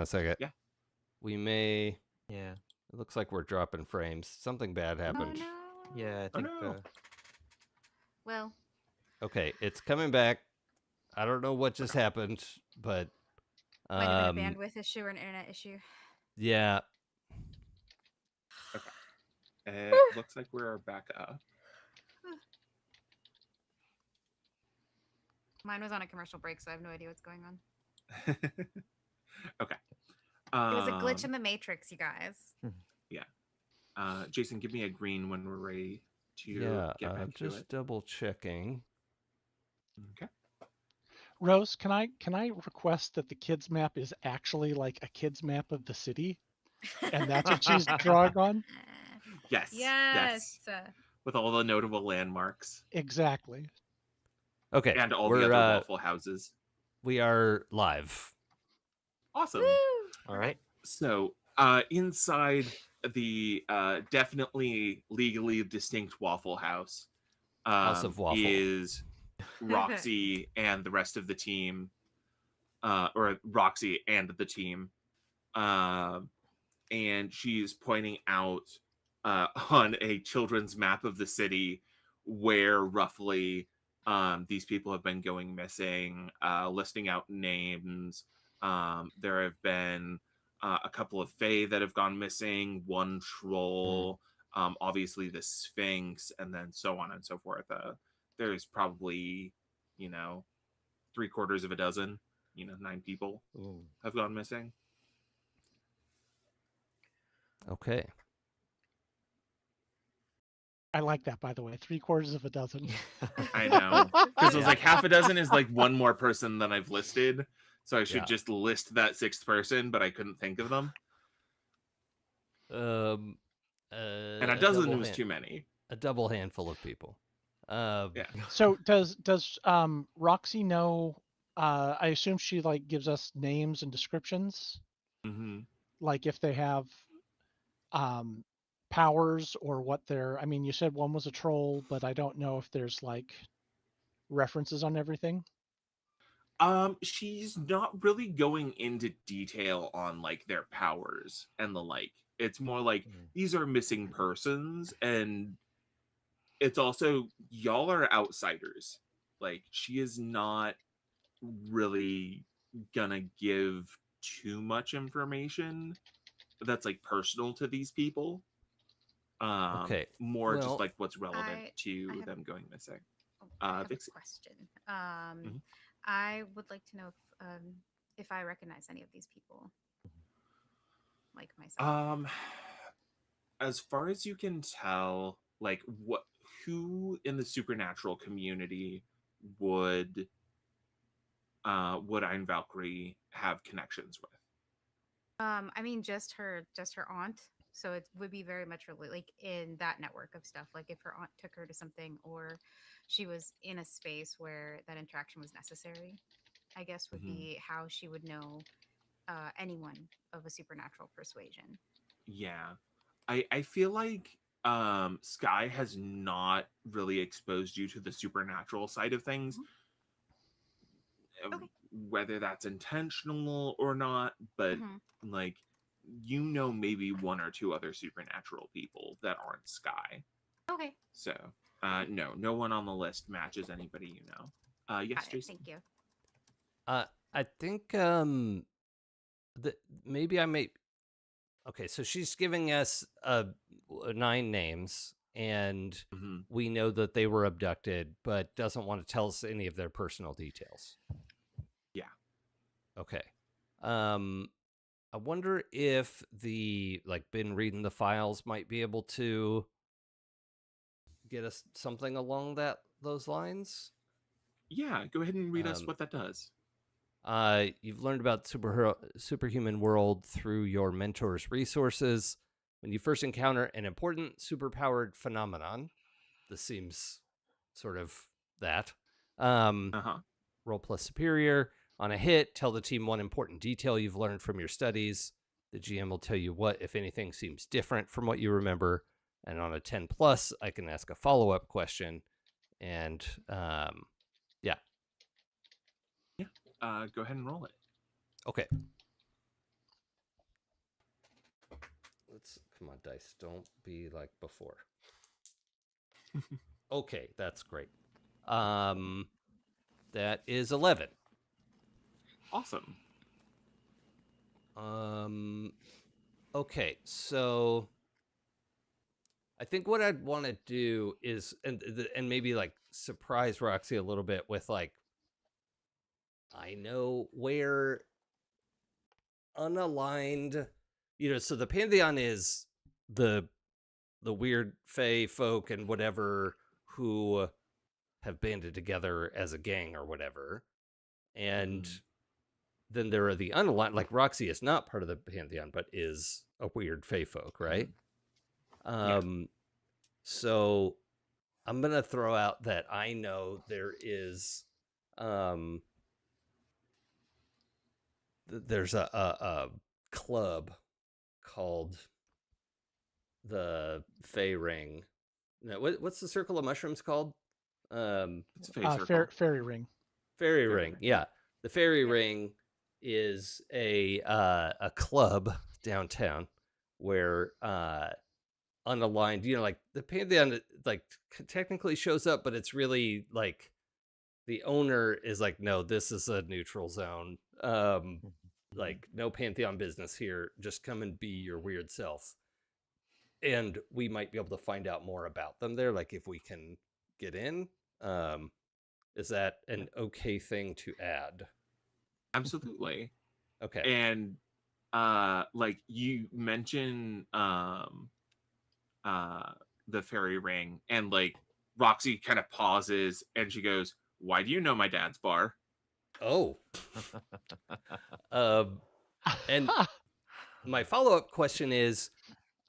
second. Yeah, we may. Yeah. It looks like we're dropping frames. Something bad happened. Oh no. Yeah, I think. Well. Okay, it's coming back. I don't know what just happened, but Might have been a bandwidth issue or an internet issue. Yeah. Okay. It looks like we're back up. Mine was on a commercial break, so I have no idea what's going on. Okay. It was a glitch in the Matrix, you guys. Yeah. Jason, give me a green when we're ready to get back to just it. double checking. Okay. Rose, can I request that the kids map is actually like a kids map of the city, and that's what she's drawing on? Yes. With all the notable landmarks. Exactly. Okay. And all the other Waffle Houses. We are live. Awesome. Woo! All right. So inside the definitely legally distinct Waffle House, House of Waffle, is Roxy and the rest of the team, or Roxy and the team, and she's pointing out on a children's map of the city where roughly these people have been going missing, listing out names. There have been a couple of Fae that have gone missing, one troll, obviously the Sphinx, and then so on and so forth. There's probably, 3/4 of a dozen. 9 people have gone missing. Okay. I like that, by the way. 3/4 of a dozen. I know, because I was Yeah. like, half a dozen is like one more person than I've listed, so I should Yeah. just list that 6th person, but I couldn't think of them. And a dozen was too many. A double handful of people. Yeah. So does Roxy know? I assume she like gives us names and descriptions, Mm-hmm. like if they have powers or what they're. I mean, you said one was a troll, but I don't know if there's like references on everything. She's not really going into detail on like their powers and the like. It's more like these are missing persons, and it's also y'all are outsiders. Like, she is not really gonna give too much information that's like personal to these people. Okay. More just Well, like what's relevant I to have- them going missing. I have Vixie. a question. I would like to know if I recognize any of these people, like myself. As far as you can tell, like who in the supernatural community would Ein Valkyrie have connections with? I mean, just her aunt. So it would be very much really like in that network of stuff. Like if her aunt took her to something, or she was in a space where that interaction was necessary, I guess would be how she would know anyone of a supernatural persuasion. Yeah. I feel like Sky has not really exposed you to the supernatural side of things. Okay. Whether that's intentional or not, but like maybe one or two other supernatural people that aren't Sky. Okay. So no one on the list matches anybody you know. Yes, Jason. Thank you. I think maybe I may. Okay, so she's giving us 9 names, and we know that they were abducted, but doesn't want to tell us any of their personal details. Yeah. Okay. I wonder if been reading the files might be able to get us something along those lines. Yeah, go ahead and read us what that does. You've learned about superhuman world through your mentor's resources. When you first encounter an important superpowered phenomenon, this seems sort of that. Roll plus superior. On a hit, tell the team one important detail you've learned from your studies. The GM will tell you what, if anything, seems different from what you remember. And on a 10 plus, I can ask a follow-up question. And yeah. Go ahead and roll it. Okay. Come on, dice. Don't be like before. Okay, that's great. That is 11. Awesome. Okay, so I think what I'd want to do is and maybe like surprise Roxy a little bit with like, I know where unaligned, so the Pantheon is the weird fae folk and whatever who have banded together as a gang or whatever. And then there are the unaligned, like Roxy is not part of the Pantheon, but is a weird fae folk, right? So I'm going to throw out that I know there is, there's a club called the Fae Ring. No, what's the Circle of Mushrooms called? It's a face circle. Fairy ring. Fairy Ring, yeah. The Fairy Ring is a club downtown where unaligned, like the Pantheon like technically shows up, but it's really like the owner is like, no, this is a neutral zone. Like no Pantheon business here. Just come and be your weird self. And we might be able to find out more about them there, like if we can get in. Is that an okay thing to add? Absolutely. Okay. And like you mention the fairy ring, and like Roxy kind of pauses and she goes, "Why do you know my dad's bar?" Oh. And my follow-up question is,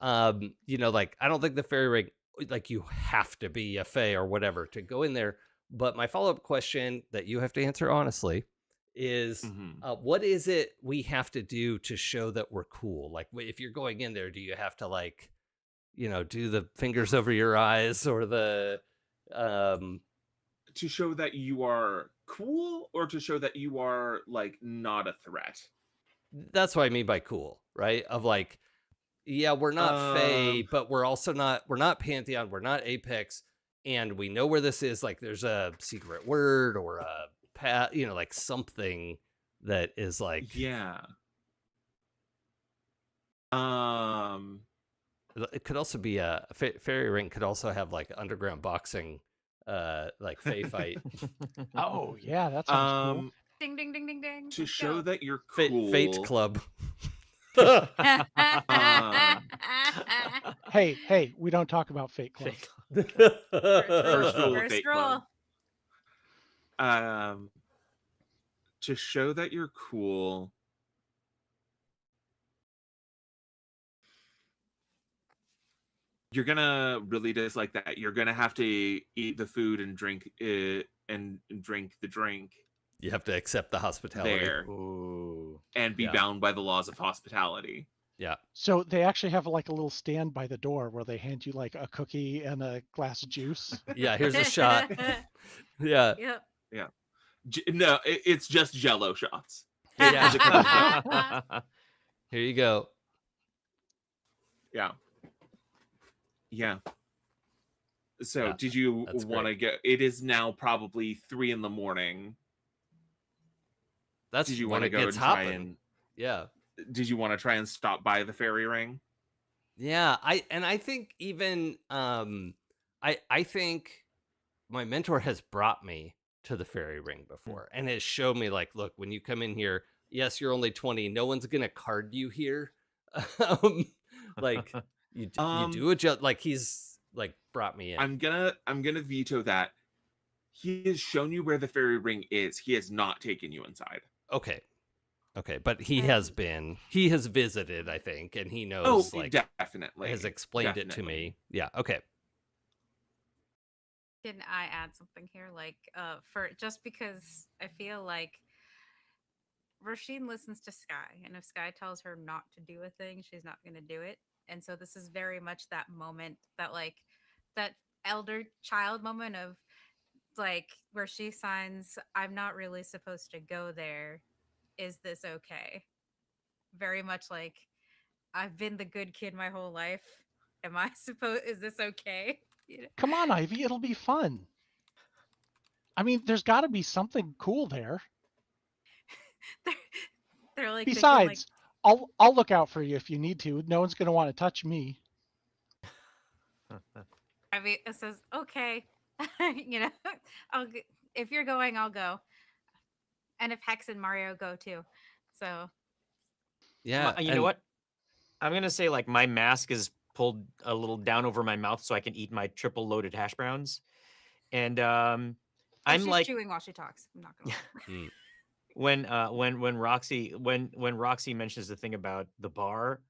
like, I don't think the fairy ring, like, you have to be a fae or whatever to go in there. But my follow-up question that you have to answer honestly is, what is it we have to do to show that we're cool? Like, if you're going in there, do you have to, like, do the fingers over your eyes or the, To show that you are cool, or to show that you are like not a threat? that's what I mean by cool, right? Of like, yeah, we're not Fae, but we're also we're not Pantheon, we're not Apex, and we know where this is. Like, there's a secret word or a like something that is like, Yeah. It could also be a fairy ring. Could also have like underground boxing, like Fae fight. Oh yeah, that sounds cool. Ding ding ding ding ding. To Let's show go. that you're cool. Fate Club. Hey, we don't talk about Fate Club. First rule of First Fate rule. Club. To show that you're cool, you're gonna really dislike that. You're gonna have to eat the food and drink it and drink the drink. You have to accept the hospitality there. Ooh. And be bound by the laws of hospitality. Yeah. So they actually have like a little stand by the door where they hand you like a cookie and a glass of juice. Yeah, here's a shot. Yeah. Yep. Yeah. No, it's just Jello shots. Yeah. Here you go. Yeah. Yeah. So Yeah, did you that's want to get? It is now probably 3 a.m. That's Did you when want to it go gets and try hopping. and? Yeah. Did you want to try and stop by the fairy ring? Yeah, I think even I think my mentor has brought me to the fairy ring before and has showed me, like, look, when you come in here, yes, you're only 20, no one's gonna card you here. Like, you do it just like he's like brought me in. I'm gonna veto that. He has shown you where the fairy ring is. He has not taken you inside. Okay, but he has visited, I think, and he knows. Oh, like, definitely has explained it to me. Yeah. Okay. Can I add something here? Like, for just because I feel like Róisín listens to Sky, and if Sky tells her not to do a thing, she's not going to do it. And so this is very much that moment, that like that elder child moment of like where she signs, "I'm not really supposed to go there. Is this okay?" Very much like, I've been the good kid my whole life. Is this okay? You know? Come on, Ivy, it'll be fun. I mean, there's got to be something cool there. They're like, besides, I'll look out for you if you need to. No one's going to want to touch me. I mean, it says, okay, if you're going, I'll go. And if Hex and Mario go too. So. Yeah. You know what? I'm going to say, like, my mask is pulled a little down over my mouth so I can eat my triple loaded hash browns. And I'm she's like chewing while she talks. I'm not gonna when Roxy mentions the thing about the bar,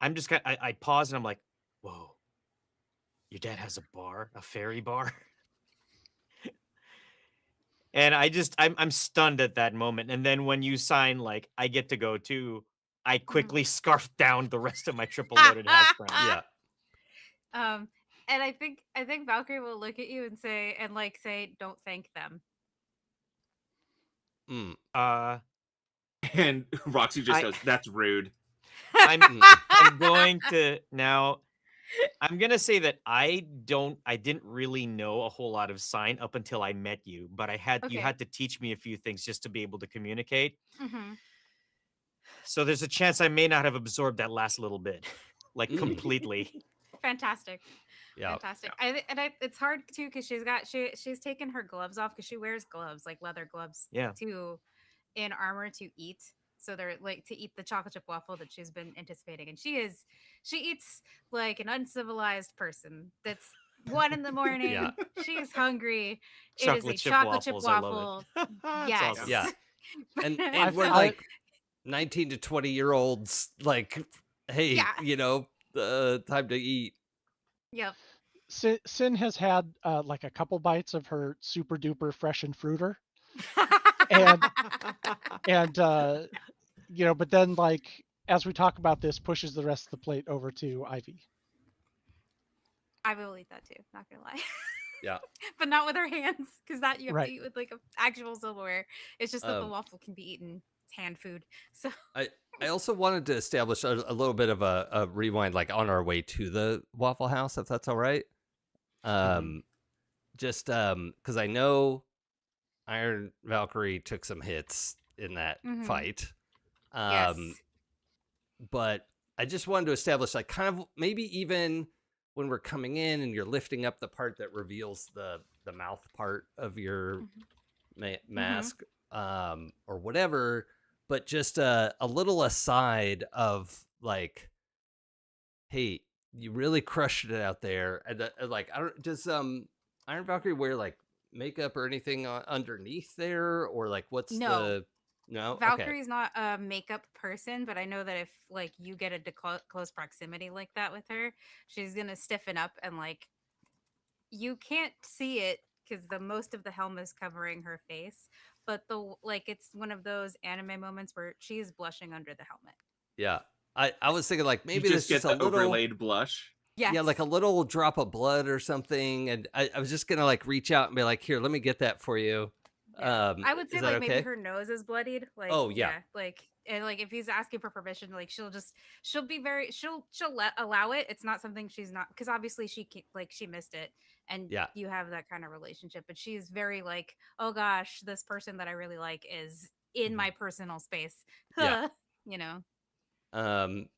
I'm just I pause and I'm like, whoa, your dad has a bar, a fairy bar? And I'm stunned at that moment. And then when you sign, like, I get to go too, I quickly scarf down the rest of my triple loaded hash browns. Yeah. And I think Valkyrie will look at you and say, don't thank them. And Roxy just goes, "That's rude." I'm going to now. I'm gonna say that I didn't really know a whole lot of sign up until I met you, but you had to teach me a few things just to be able to communicate. Mm-hmm. So there's a chance I may not have absorbed that last little bit, like, completely. Fantastic. Yeah. Fantastic. It's hard too because she's taken her gloves off because she wears gloves like leather gloves Yeah. to in armor to eat. So they're like to eat the chocolate chip waffle that she's been anticipating, and she eats like an uncivilized person. That's 1 a.m. Yeah. She's hungry. It is a Chocolate chip chocolate chip waffles. I love waffle. it. That's Yes. awesome. Yeah. And I've- we're I- like 19 to 20-year-olds, like, hey, Yeah. time to eat. Yep. Cynn has had like a couple bites of her super duper fresh and fruiter, and but then like as we talk about this, pushes the rest of the plate over to Ivy. I will eat that too. Not gonna lie. Yeah. But not with her hands, because that you have Right. to eat with like actual silverware. It's just that the Um, waffle can be eaten. It's hand food. So I also wanted to establish a little bit of a rewind, like on our way to the Waffle House, if that's all right. Just because I know Iron Valkyrie took some hits in that Mhm. fight. yes. But I just wanted to establish, like, kind of maybe even when we're coming in and you're lifting up the part that reveals the mouth part of your mask, or whatever, but just a little aside of like, hey, you really crushed it out there, and like, I don't, does Iron Valkyrie wear like makeup or anything underneath there, or like what's No. no? Okay. Valkyrie's not a makeup person, but I know that if like you get into close proximity like that with her, she's gonna stiffen up and like you can't see it because the most of the helm is covering her face. But it's one of those anime moments where she's blushing under the helmet. Yeah. I was thinking like maybe you there's just get just a the little overlaid blush. Yes. Yeah, like a little drop of blood or something, and I was just gonna like reach out and be like, here, let me get that for you. Yeah. I would say is that like okay? maybe her nose is bloodied. Like Oh, yeah. like and like if he's asking for permission, like she'll be very she'll allow it. It's not something she's not because obviously she she missed it and Yeah. you have that kind of relationship. But she's very like, oh gosh, this person that I really like is in my personal space. Yeah. You know. And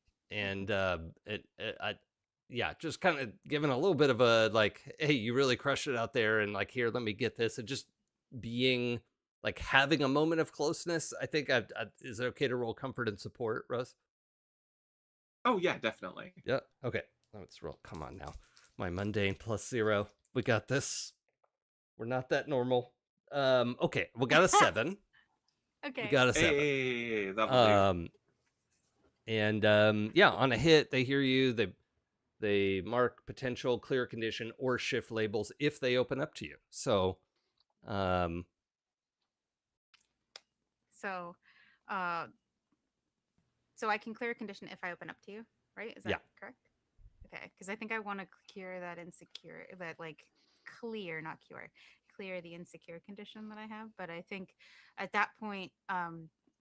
yeah, just kind of giving a little bit of a like, hey, you really crushed it out there, and like, here, let me get this, and just being like having a moment of closeness. I think is it okay to roll comfort and support, Russ? Oh yeah, definitely. Yeah. Okay. Let's roll. Come on now. My mundane +0. We got this. We're not that normal. Okay. We got a 7. Okay. We got a 7. Hey, that'll do. And yeah, on a hit, they hear you. They mark potential clear condition or shift labels if they open up to you. So, So I can clear a condition if I open up to you, right? Is that Yeah. correct? Okay, because I think I want to cure that clear, not cure, clear the insecure condition that I have. But I think at that point,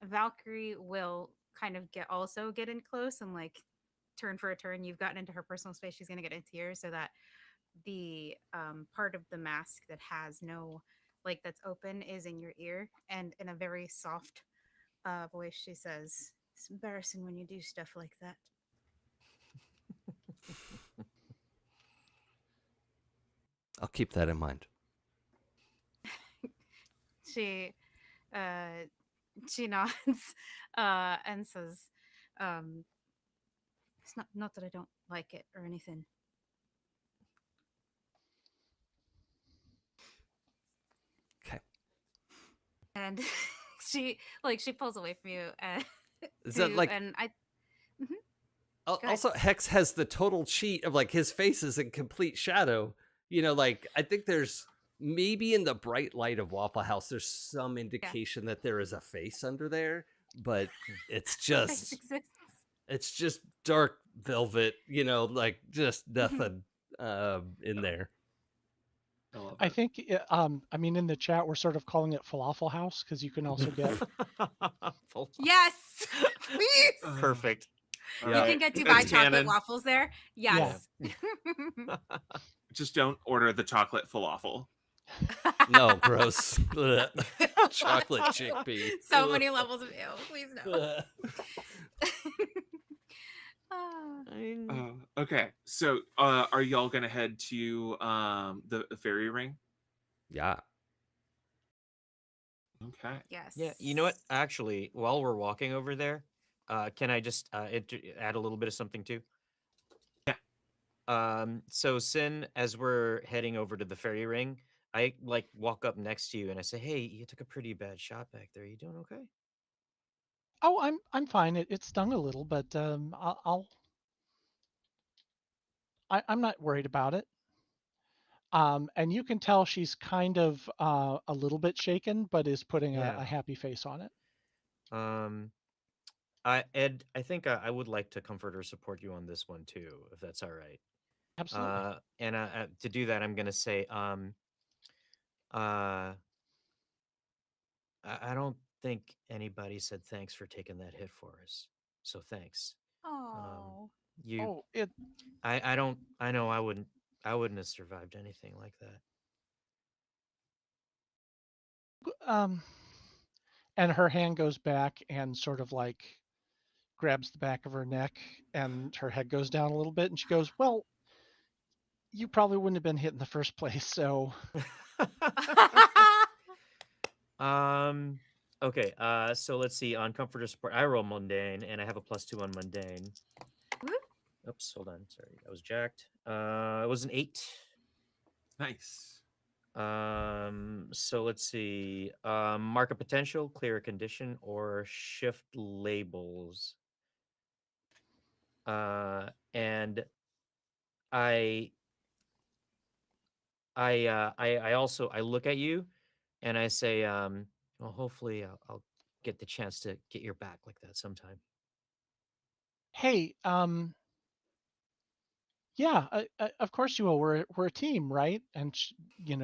Valkyrie will kind of get in close and like turn for a turn. You've gotten into her personal space. She's gonna get into yours so that the part of the mask that has no that's open is in your ear, and in a very soft voice she says, "It's embarrassing when you do stuff like that." I'll keep that in mind. She nods and says, "It's not that I don't like it or anything." Okay. And she pulls away from you. Is that like? And I. Also, Hex has the total cheat of like his face is in complete shadow. Like I think there's maybe in the bright light of Waffle House, there's some indication that there is a face under there, but it's just dark velvet. Like just nothing in there. I think, I mean, in the chat, we're sort of calling it Falafel House because you can also get. Yes, please. Perfect. You can get Dubai chocolate waffles there. Yes. Yeah. Just don't order the chocolate falafel. No, gross. Chocolate chickpea. So many levels of ew. Please no. Ah. I mean, Okay, so are y'all gonna head to the fairy ring? Yeah. Okay. Yes. yeah, you know what? Actually, while we're walking over there, can I just add a little bit of something too? Yeah. So Cynn, as we're heading over to the fairy ring, I like walk up next to you and I say, "Hey, you took a pretty bad shot back there. You doing okay?" Oh, I'm fine. It stung a little, but I'm not worried about it. And you can tell she's kind of a little bit shaken, but is putting a Yeah. happy face on it. Ed, I think I would like to comfort or support you on this one too, if that's all right. Absolutely. And to do that, I'm gonna say, uh, I don't think anybody said thanks for taking that hit for us. So thanks. Um, Oh. you, Oh, it I don't, I know I wouldn't have survived anything like that. um, and her hand goes back and sort of like grabs the back of her neck, and her head goes down a little bit, and she goes, "Well, you probably wouldn't have been hit in the first place, so." um, okay. So let's see. On comfort or support, I roll mundane, and I have a +2 on mundane. Woo. Oops, hold on. Sorry, I was jacked. It was an 8. Nice. So let's see. Mark a potential, clear a condition, or shift labels. And I I also I look at you and I say, well, hopefully I'll get the chance to get your back like that sometime. Hey, yeah, of course you will. We're a team, right? And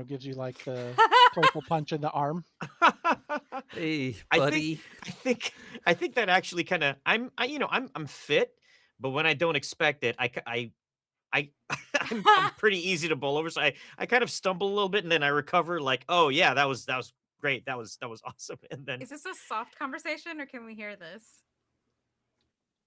gives you like the playful punch in the arm. Hey, I buddy. think that actually kind of I'm fit, but when I don't expect it, I I'm pretty easy to bowl over. So I kind of stumble a little bit and then I recover like, oh yeah, that was great. That was awesome. And then Is this a soft conversation or can we hear this?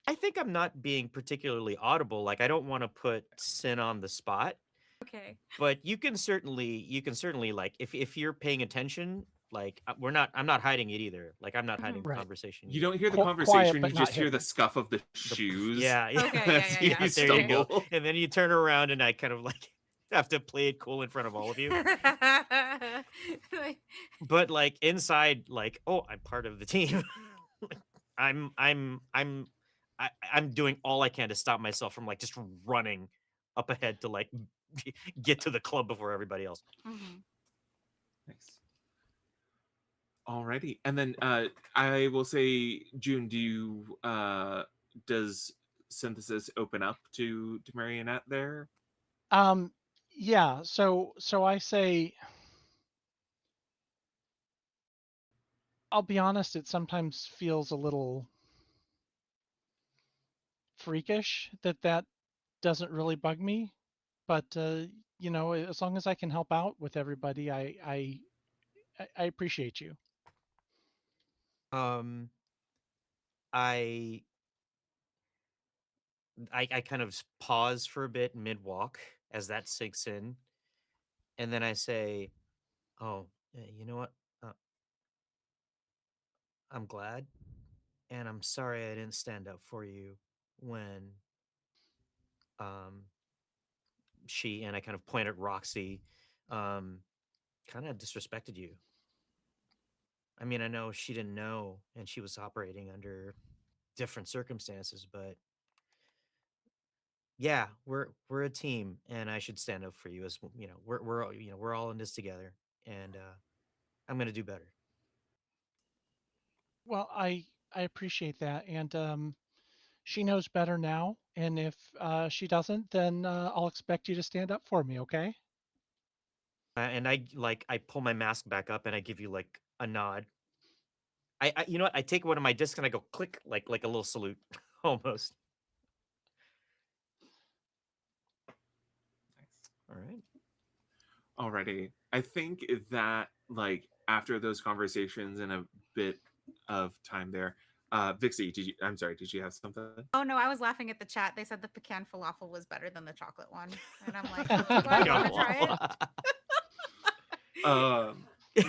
I think I'm not being particularly audible. Like I don't want to put Cynn on the spot, Okay. but you can certainly like if you're paying attention, like I'm not hiding it either. Like I'm not hiding the Right. conversation You either. don't hear the Quiet, conversation, you but not just hear the hidden. scuff of the The shoes yeah, yeah. Okay, as yeah. you There you go. stumble. And then you turn around and I kind of like have to play it cool in front of all of you. Like, But like inside, like, oh, I'm part of the team. I'm I'm I'm I'm doing all I can to stop myself from like just running up ahead to like get to the club before everybody else. mhm. Nice. Alrighty. And then I will say, June, does synthesis open up to Marionette there? Um, yeah. So I say, I'll be honest. It sometimes feels a little freakish that doesn't really bug me, but as long as I can help out with everybody, I appreciate you. Um I I kind of pause for a bit mid walk as that sinks in, and then I say, "Oh, you know what? Uh, I'm glad, and I'm sorry I didn't stand up for you when um she," and I kind of point at Roxy, um, kind of disrespected you. I mean, I know she didn't know, and she was operating under different circumstances, but yeah, we're a team, and I should stand up for you as we're all in this together, and I'm gonna do better. Well, I appreciate that, and she knows better now. And if she doesn't, then I'll expect you to stand up for me. Okay? And I pull my mask back up, and I give you like a nod. You know what? I take one of my discs and I go click like a little salute, almost. Nice. All right. Alrighty. I think that like after those conversations and a bit of time there, Vixie, I'm sorry, did you have something? Oh no, I was laughing at the chat. They said the pecan falafel was better than the chocolate one, and I'm like, well, I want to try it.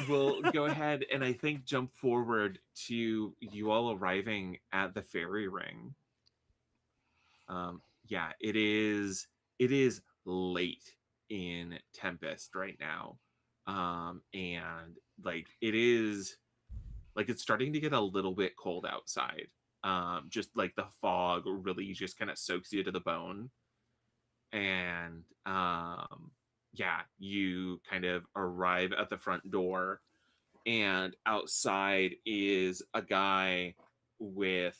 We'll go ahead and I think jump forward to you all arriving at the fairy ring. Yeah, it is late in Tempest right now. And like it is like it's starting to get a little bit cold outside. Just like the fog really just kind of soaks you to the bone. And yeah, you kind of arrive at the front door, and outside is a guy with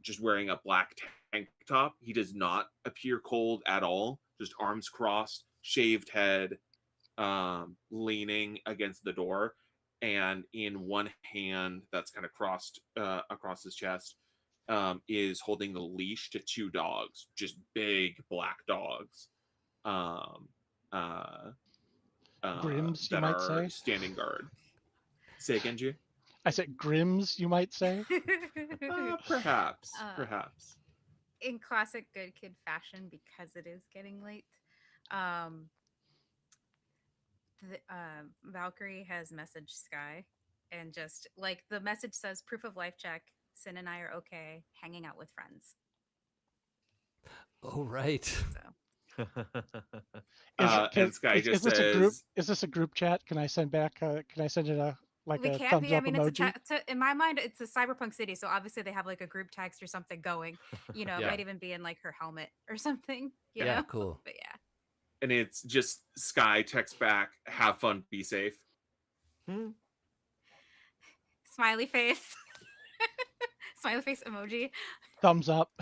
just wearing a black tank top. He does not appear cold at all, just arms crossed, shaved head, leaning against the door, and in one hand that's kind of crossed across his chest is holding the leash to two dogs, just big black dogs. Grims, you that might are say? standing guard. Say again, G? I said Grims, you might say. Perhaps. In classic good kid fashion, because it is getting late, Valkyrie has messaged Sky, and just like the message says, proof of life check. Cynn and I are okay, hanging out with friends. Oh, right. So And Sky just says, is this a group chat? Can I send back? Can I send it a we a can't thumbs be. I up mean, emoji? in my mind, it's a cyberpunk city, so obviously they have like a group text or something going. You know, it Yeah. might even be in like her helmet or something. You Yeah, know? cool. But yeah. and it's just Sky texts back, have fun, be safe. Smiley face. Smiley face emoji. Thumbs up.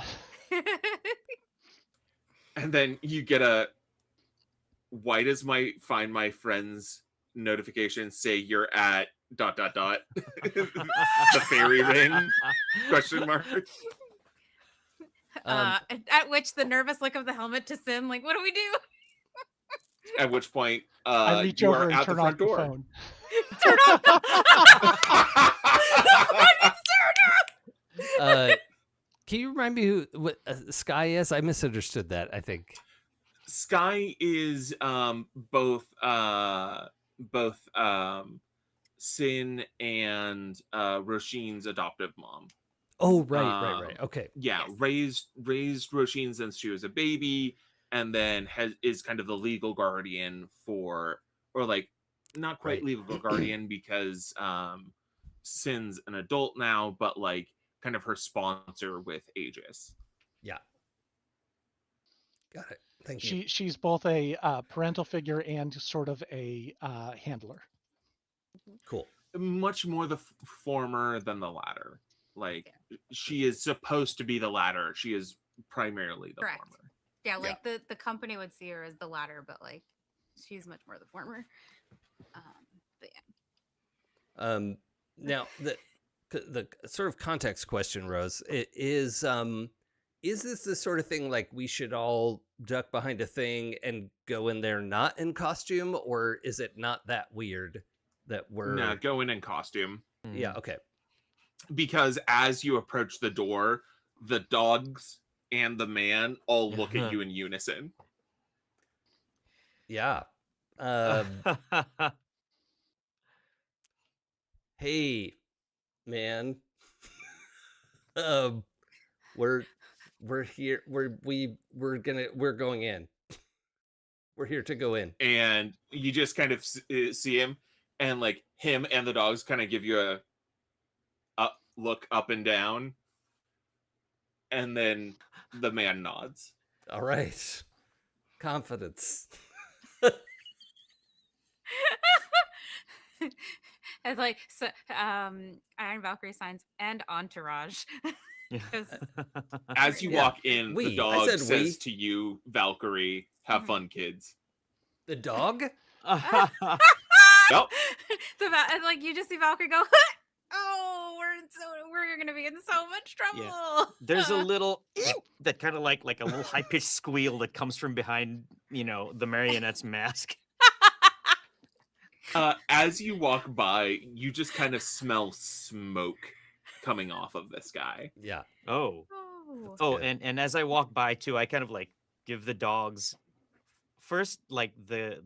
And then you get a why does my find my friends notification say you're at ... the fairy ring ? At which the nervous look of the helmet to Cynn, like, what do we do? At which point I reach you over are and at the turn front off the door. phone. Turn off Can you remind me what Sky is? I misunderstood that, I think. Sky is both Cynn and Ro-sheen's adoptive mom. Oh, right. Okay. Yeah, Yes. raised Ro-sheen since she was a baby, and then is kind of the legal guardian for, or like not quite Right. legal guardian because Cynn's an adult now, but like kind of her sponsor with Aegis. Yeah. Got it. Thank you. She's both a parental figure and sort of a handler. Cool. Much more the former than the latter. Like she is supposed to be the latter. She is primarily the Correct. former. Yeah, like the company would see her as the latter, but like she's much more the former. But yeah. Now the sort of context question, Rose, is this the sort of thing like we should all duck behind a thing and go in there not in costume, or is it not that weird that we're No, go in costume. Yeah, okay. Because as you approach the door, the dogs and the man all look at you in unison. Yeah. Hey, man. We're here. We're going in. We're here to go in. And you just kind of see him, and like him and the dogs kind of give you a look up and down, and then the man nods. All right. Confidence. It's like so, Iron Valkyrie signs and entourage. As you walk in, the dog said says to you, Valkyrie, have fun, kids. The dog? Yep. Like you just see Valkyrie go, oh, we're gonna be in so much trouble. Yeah. There's a little that kind of like a little high pitched squeal that comes from behind, the marionette's mask. As you walk by, you just kind of smell smoke coming off of this guy. Yeah. Oh. Oh. Oh, good. and as I walk by too, I kind of like give the dogs first like the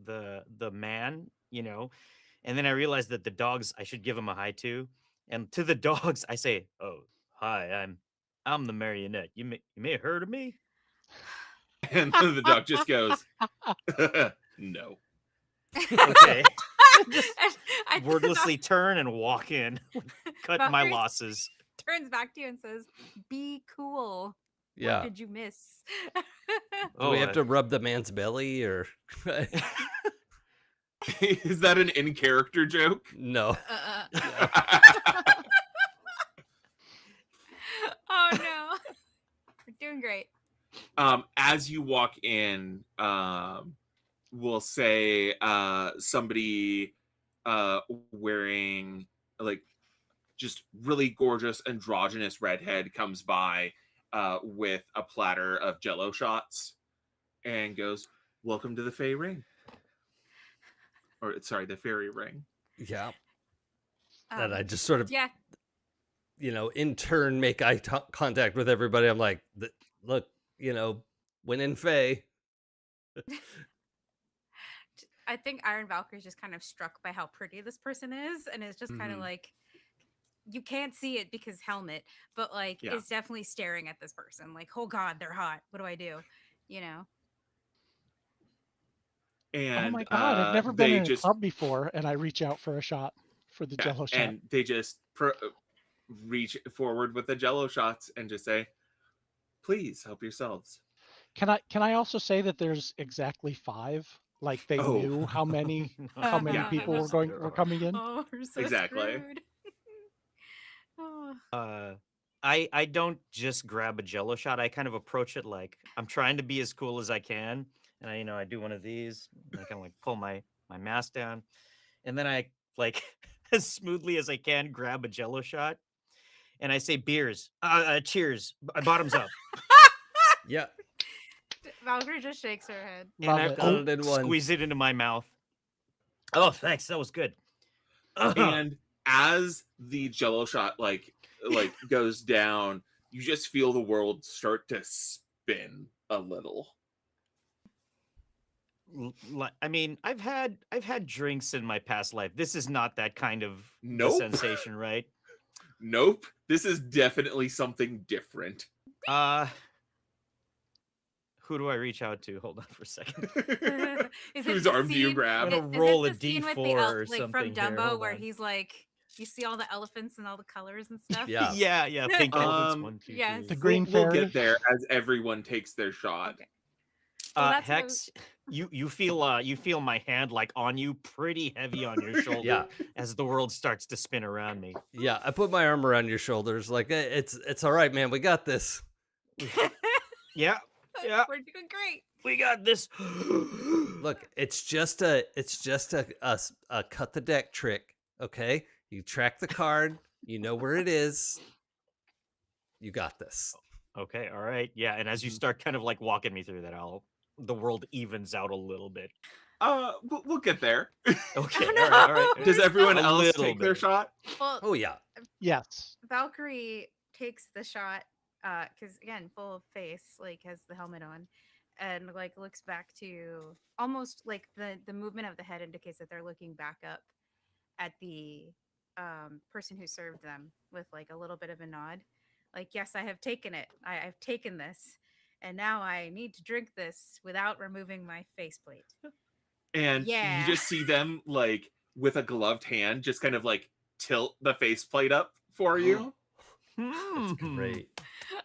man, and then I realize that the dogs I should give them a hi to. And to the dogs I say, "Oh, hi, I'm the Marionette. You may have heard of me?" And the dog just goes, no. Okay. Just I- wordlessly turn and walk in. Cut my Valkyrie's- losses. turns back to you and says, "Be cool. Yeah. What did you miss?" Do we have to rub the man's belly or? Is that an in-character joke? No. Oh no. We're doing great. As you walk in, we'll say somebody wearing like just really gorgeous androgynous redhead comes by with a platter of jello shots and goes, "Welcome to the Fey Ring." Or sorry, the Fairy Ring. Yeah. And I just sort of, Yeah. in turn make eye contact with everybody. I'm like, look, when in Faye. I think Iron Valkyrie is just kind of struck by how pretty this person is, and is just kind of Mhm. like, you can't see it because helmet, but like Yeah. is definitely staring at this person, like, oh god, they're hot. What do I do? And Oh my god, I've never been they in a just club before, and I reach out for a shot for the yeah, jello shot. and they just reach forward with the jello shots and just say, "Please help yourselves." Can I also say that there's exactly 5? Like they Oh. knew how many Yeah. people were coming in? Oh, we're so Exactly. screwed. Oh. I don't just grab a jello shot. I kind of approach it like I'm trying to be as cool as I can. And I do one of these, and I kind of like pull my mask down. And then I like as smoothly as I can grab a jello shot. And I say beers. Cheers. Bottoms up. Yeah. Valkyrie just shakes her head. Love and it. I All in one. squeeze it into my mouth. Oh, thanks. That was good. And as the jello shot like goes down, you just feel the world start to spin a little. I mean, I've had drinks in my past life. This is not that kind of Nope. sensation, right? Nope. This is definitely something different. Who do I reach out to? Hold on for a second. Is it Whose the arm do you scene- grab? I'm gonna is it roll the a scene with the D4 or like something from here. Dumbo Hold where on. he's like, you see all the elephants and all the colors and stuff? Yeah. Yeah. Pink elephants. 1, 2, yes. 3. The green We'll fairy. get there as everyone takes their shot. Okay. Well, that's what I Hex, you feel my hand like on you, pretty heavy on your shoulder. Yeah. As the world starts to spin around me. Yeah. I put my arm around your shoulders. Like, it's all right, man. We got this. Yeah. Yeah. We're doing great. We got this. Look, it's just a cut the deck trick. Okay. You track the card. You know where it is. You got this. Okay. All right. Yeah. And as you start kind of like walking me through that, the world evens out a little bit. We'll get there. Okay. no. All right. Does everyone A else little take their bit. shot? Well, Oh yeah. Yes. Valkyrie takes the shot, because again, full face, like has the helmet on, and like looks back to almost like the movement of the head indicates that they're looking back up at the person who served them with like a little bit of a nod, like, yes, I have taken it. I've taken this, and now I need to drink this without removing my faceplate. And Yeah. you just see them like with a gloved hand just kind of like tilt the faceplate up for you. That's great.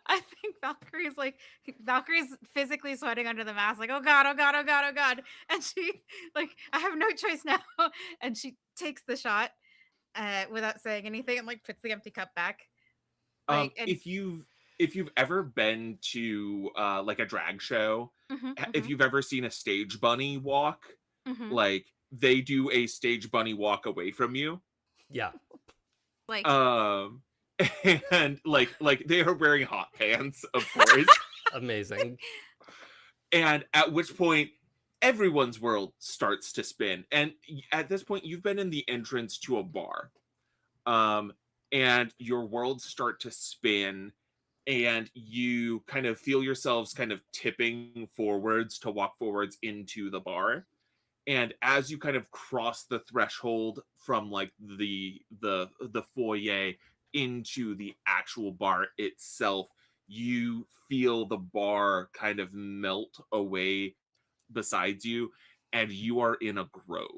I think Valkyrie's physically sweating under the mask, like, oh god, oh god, oh god, oh god. And she like, I have no choice now. And she takes the shot without saying anything and like puts the empty cup back. Like, and- If you've ever been to like a drag show, if you've ever seen a stage bunny walk, like they do a stage bunny walk away from you. Yeah. like and like they are wearing hot pants, of course. Amazing. And at which point everyone's world starts to spin. And at this point you've been in the entrance to a bar. and your worlds start to spin, and you kind of feel yourselves kind of tipping forwards to walk forwards into the bar. And as you kind of cross the threshold from like the foyer into the actual bar itself, you feel the bar kind of melt away besides you, and you are in a grove.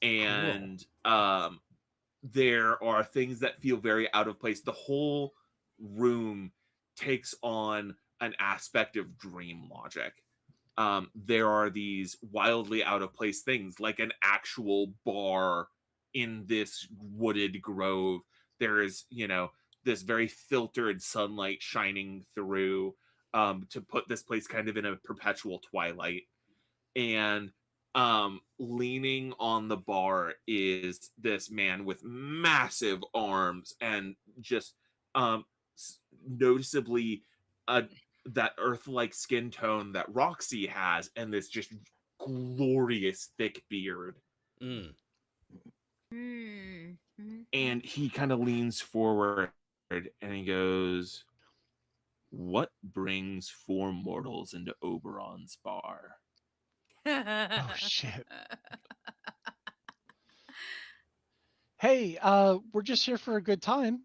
And there are things that feel very out of place. The whole room takes on an aspect of dream logic. There are these wildly out of place things, like an actual bar in this wooded grove. There is, this very filtered sunlight shining through, to put this place kind of in a perpetual twilight. And leaning on the bar is this man with massive arms and just noticeably that earth-like skin tone that Roxy has, and this just glorious thick beard. And he kind of leans forward and he goes, "What brings four mortals into Oberon's bar?" Oh shit. Hey, we're just here for a good time.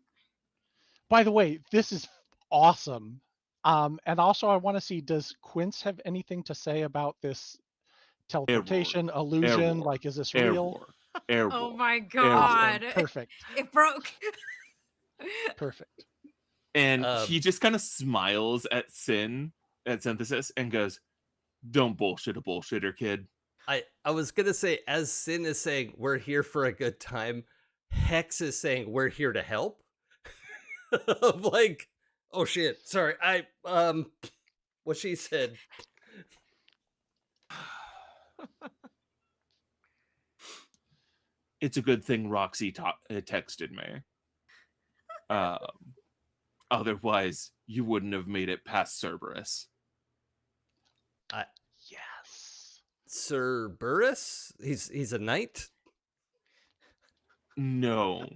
By the way, this is awesome. And also I want to see, does Quince have anything to say about this teleportation, illusion? Error. Like, is this real? Error. Oh my Awesome. god. Perfect. It broke. Perfect. And he just kind of smiles at Synthesis, and goes, "Don't bullshit a bullshitter, kid." I was gonna say, as Cynn is saying, "We're here for a good time," Hex is saying, "We're here to help." Of like, oh shit, sorry, what she said. It's a good thing Roxy texted me. Otherwise, you wouldn't have made it past Cerberus. Yes. Cerberus? He's a knight? No.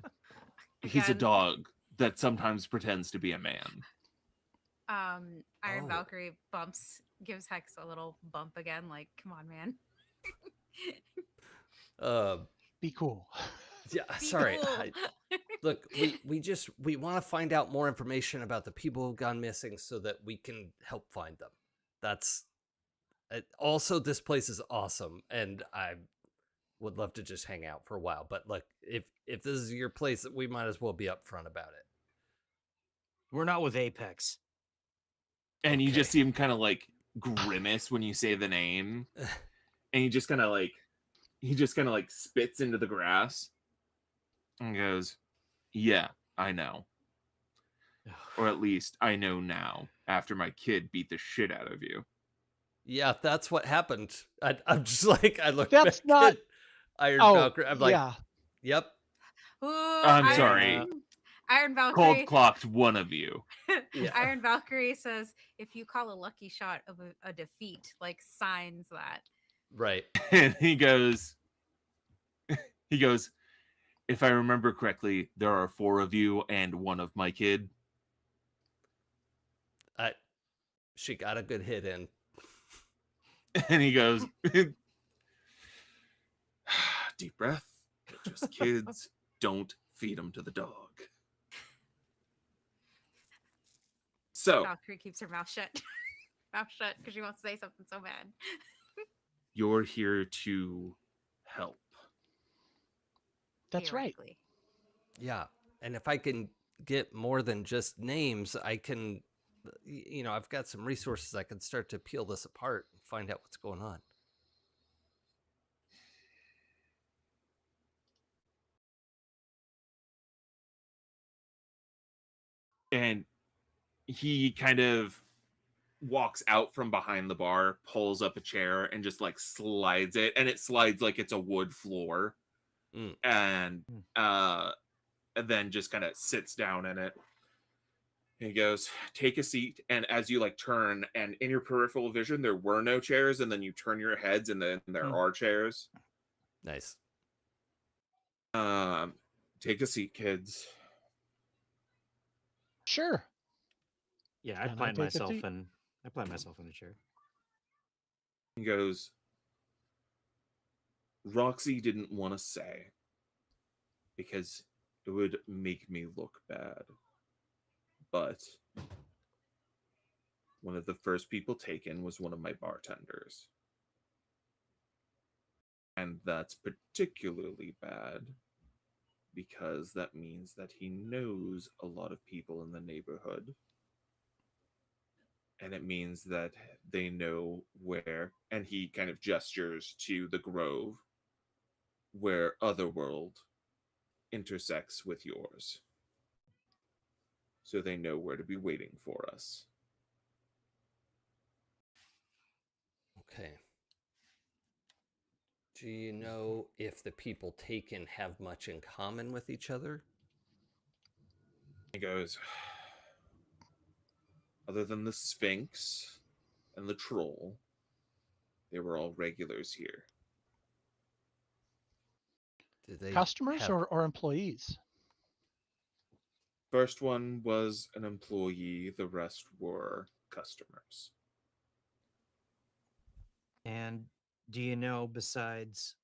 He's a Again. dog that sometimes pretends to be a man. Iron Valkyrie gives Hex a little bump again, like, come on, man. Be cool. Yeah, Be sorry. cool. Look, we want to find out more information about the people who've gone missing so that we can help find them. That's also, this place is awesome, and I would love to just hang out for a while. But look, if this is your place, we might as well be upfront about it. We're not with Apex. And you just see him kind of like grimace when you say the name, and he just kind of like spits into the grass and goes, "Yeah, I know. Or at least I know now, after my kid beat the shit out of you." Yeah, that's what happened. I'm just like, I look That's back not at Iron Valkyrie. I'm like, yeah. yep. Ooh, I'm sorry. Iron Cold Valkyrie. clocked one of you. Yeah. Iron Valkyrie says, if you call a lucky shot of a defeat, like, signs that. Right. And he goes, "If I remember correctly, there are 4 of you and 1 of my kid." She got a good hit in. And he goes, "Deep breath. They're just kids. Don't feed them to the dog." So Valkyrie keeps her mouth shut. Mouth shut, because she wants to say something so bad. you're here to help. That's right. Theoretically. Yeah. And if I can get more than just names, I can, I've got some resources. I can start to peel this apart and find out what's going on. And he kind of walks out from behind the bar, pulls up a chair, and just like slides it, and it slides like it's a wood floor. And then just kind of sits down in it. And he goes, "Take a seat." And as you like turn, and in your peripheral vision, there were no chairs, and then you turn your heads, and then there are chairs. Nice. Take a seat, kids. Sure. Yeah, I And I plant take a myself seat. in. I plant myself in a chair. He goes, Roxy didn't want to say because it would make me look bad. But one of the first people taken was one of my bartenders. And that's particularly bad because that means that he knows a lot of people in the neighborhood. And it means that they know where, and he kind of gestures to the grove where Otherworld intersects with yours. So they know where to be waiting for us. Okay. Do you know if the people taken have much in common with each other? He goes, other than the Sphinx and the Troll, they were all regulars here. Do they Customers have or employees? First one was an employee, the rest were customers. And do you know, besides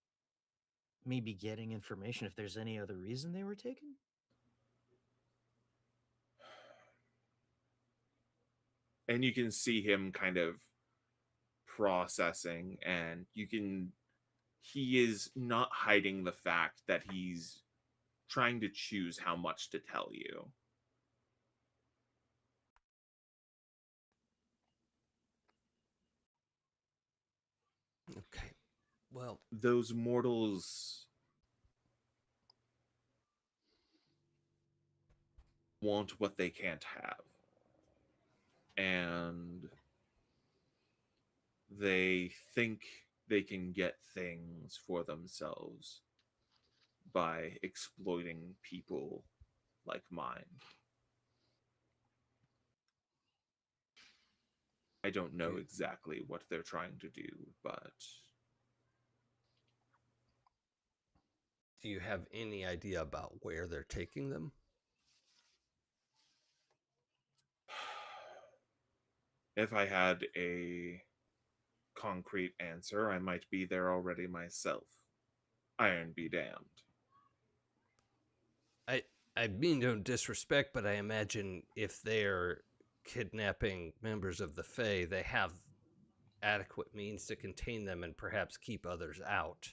maybe getting information, if there's any other reason they were taken? And you can see him kind of processing, and he is not hiding the fact that he's trying to choose how much to tell you. Okay. Well, Those mortals want what they can't have. And they think they can get things for themselves by exploiting people like mine. I don't know exactly what they're trying to do, but do you have any idea about where they're taking them? if I had a concrete answer, I might be there already myself. Iron be damned. I mean no disrespect, but I imagine if they're kidnapping members of the Fae, they have adequate means to contain them and perhaps keep others out.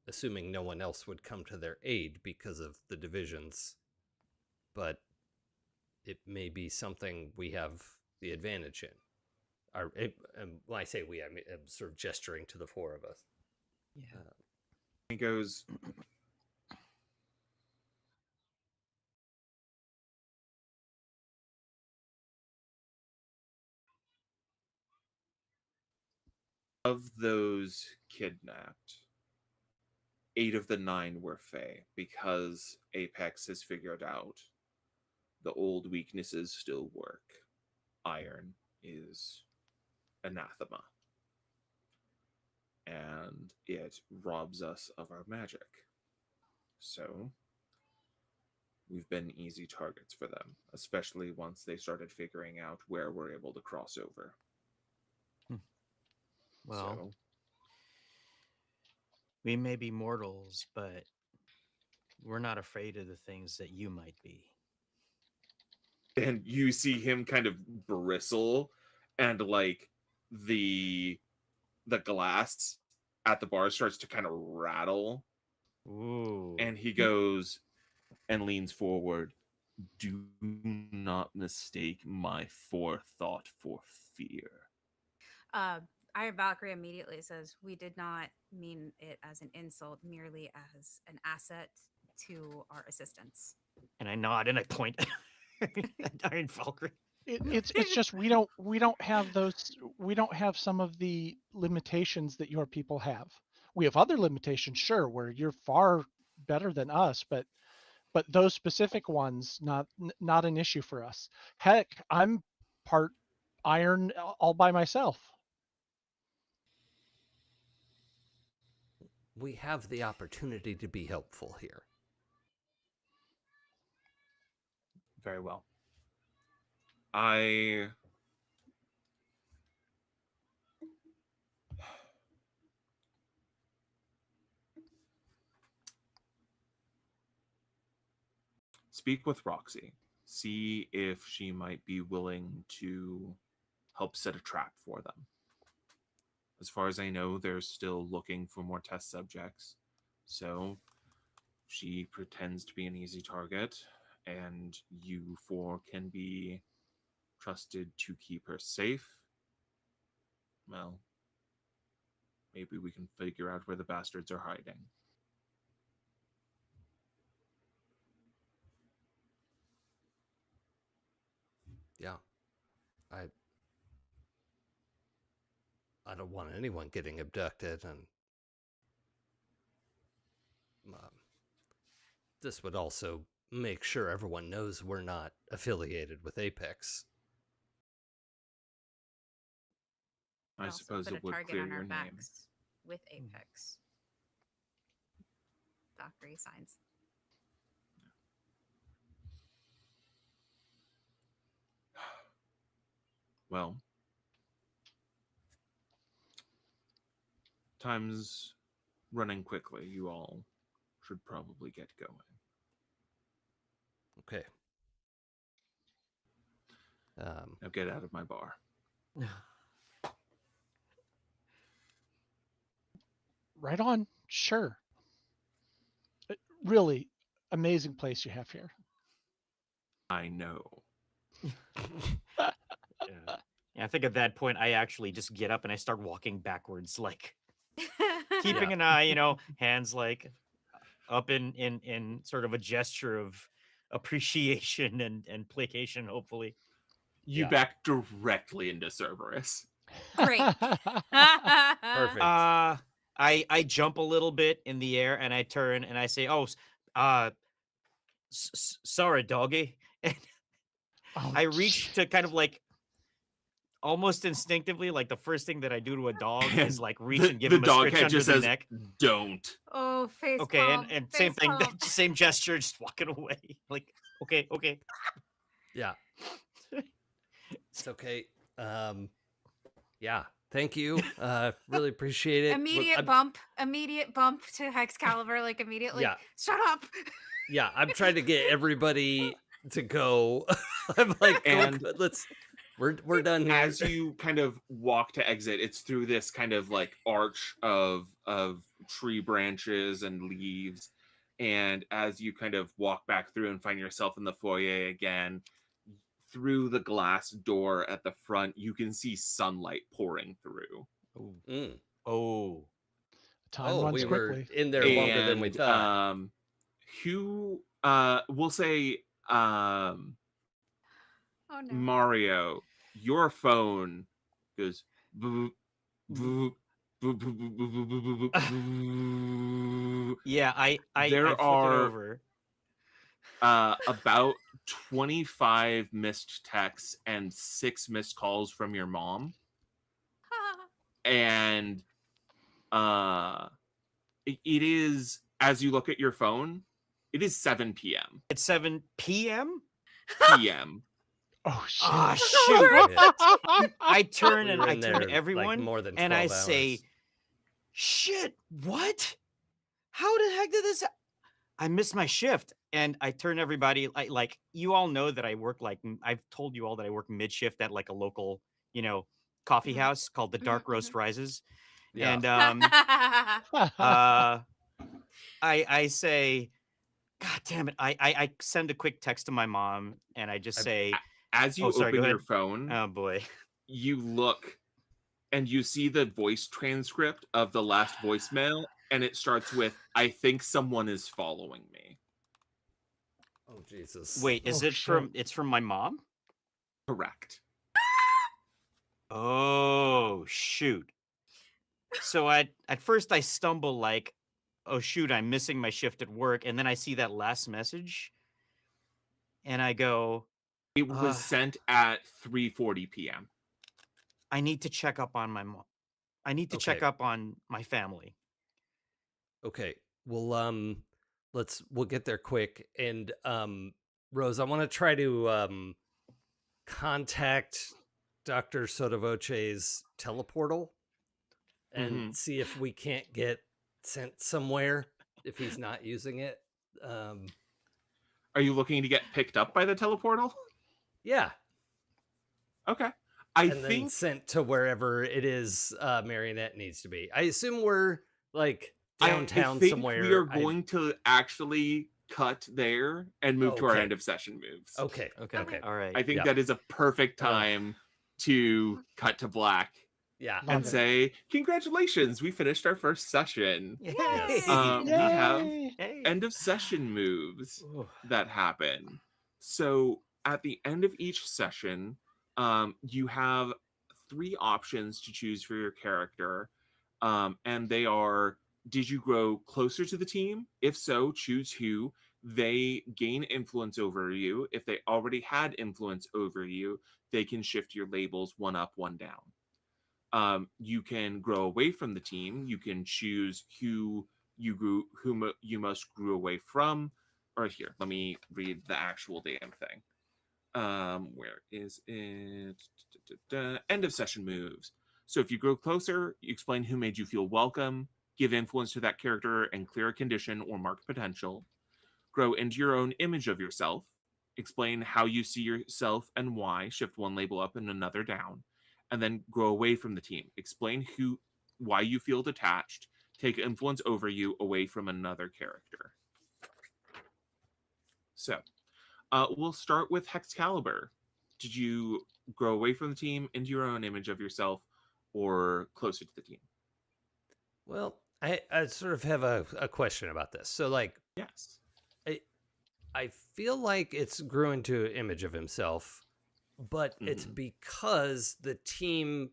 Assuming no one else would come to their aid because of the divisions. But it may be something we have the advantage in. When I say we, I'm sort of gesturing to the four of us. Yeah. He goes, of those kidnapped, 8 of the 9 were Fae because Apex has figured out the old weaknesses still work. Iron is anathema. And it robs us of our magic. So we've been easy targets for them, especially once they started figuring out where we're able to cross over. Well, So we may be mortals, but we're not afraid of the things that you might be. and you see him kind of bristle, and like the glass at the bar starts to kind of rattle. Ooh. And he goes and leans forward. Do not mistake my forethought for fear. Iron Valkyrie immediately says, "We did not mean it as an insult, merely as an asset to our assistance." And I nod and I point at Iron Valkyrie. It's just we don't have some of the limitations that your people have. We have other limitations, sure, where you're far better than us, but those specific ones not an issue for us. Heck, I'm part iron all by myself. we have the opportunity to be helpful here. Very well. I speak with Roxy. See if she might be willing to help set a trap for them. As far as I know, they're still looking for more test subjects. So she pretends to be an easy target, and you four can be trusted to keep her safe. Well, maybe we can figure out where the bastards are hiding. Yeah. I don't want anyone getting abducted, and this would also make sure everyone knows we're not affiliated with Apex. I Also suppose put it a would target clear on your our name. backs with Apex. Valkyrie signs. Well, time's running quickly. You all should probably get going. Okay. Now get out of my bar. Right on. Sure. Really amazing place you have here. I know. Yeah, I think at that point I actually just get up and I start walking backwards, like keeping an eye, hands like up in sort of a gesture of appreciation and placation, hopefully. You back directly into Cerberus. Great. Perfect. I jump a little bit in the air and I turn and I say, "Oh, sorry, doggy." And I reach to kind of like almost instinctively, like the first thing that I do to a dog is like reach and give him a dog scritch head under just the says, neck. "Don't." Oh, face Okay, palm, and face same thing, palm. same gesture, just walking away. Like, okay. Yeah. It's okay. Yeah. Thank you. Really appreciate it. Immediate bump to Hexcaliber, like immediately. Yeah. Shut up. Yeah, I'm trying to get everybody to go. I'm like, And we're done here. As you kind of walk to exit, it's through this kind of like arch of tree branches and leaves. And as you kind of walk back through and find yourself in the foyer again, through the glass door at the front, you can see sunlight pouring through. Oh. Time runs we quickly. were in there longer than we thought. Who we'll say Oh no. Mario, your phone goes boop, boop, boop, boop, boop, boop, boop, boop, boop, boop. Yeah, I There flip are it over. about 25 missed texts and 6 missed calls from your mom. And it is, as you look at your phone, it is 7 p.m. It's 7 p.m. p.m. Oh shit! Ah, shoot! I turn We and were I in turn there, to like, everyone more than and I 12 say, hours. "Shit! What? How the heck did this? I missed my shift." And I turn everybody like you all know that I work I've told you all that I work mid shift at like a local coffee house called the Dark Roast Rises. Yeah. And I say, God damn it! I send a quick text to my mom and I just say, as you sorry, go open your ahead. phone, Oh boy, you look and you see the voice transcript of the last voicemail, and it starts with, "I think someone is following me." Oh Jesus! Wait, is it shit. it's from my mom? Correct. Oh shoot! So at first I stumble like, oh shoot, I'm missing my shift at work, and then I see that last message, and I go, It was sent at 3:40 p.m. I need to check up on my mom. I need to check Okay. up on my family. Okay. We'll get there quick. And Rose, I want to try to contact Dr. Sotovoce's teleportal and see if we can't get sent somewhere if he's not using it. Are you looking to get picked up by the teleportal? Yeah. Okay. Then sent to wherever it is Marionette needs to be. I assume we're like downtown I think somewhere. We are going to actually cut there and move to our Okay. end of session moves. Okay. All right. I think that is a perfect time to cut to black. Yeah. And say, congratulations, we finished our first session. Yay! We have end of session moves that happen. So at the end of each session, you have 3 options to choose for your character. And they are, did you grow closer to the team? If so, choose who. They gain influence over you. If they already had influence over you, they can shift your labels 1 up, 1 down. You can grow away from the team. You can choose who you most grew away from. Or here, let me read the actual damn thing. Where is it? End of session moves. So if you grow closer, you explain who made you feel welcome, give influence to that character, and clear a condition or mark potential. Grow into your own image of yourself. Explain how you see yourself and why. Shift 1 label up and another down. And then grow away from the team. Explain why you feel detached. Take influence over you away from another character. So, we'll start with Hexcaliber. Did you grow away from the team into your own image of yourself or closer to the team? Well, I sort of have a question about this. So, like, yes, I feel like it's grew into an image of himself, but it's because the team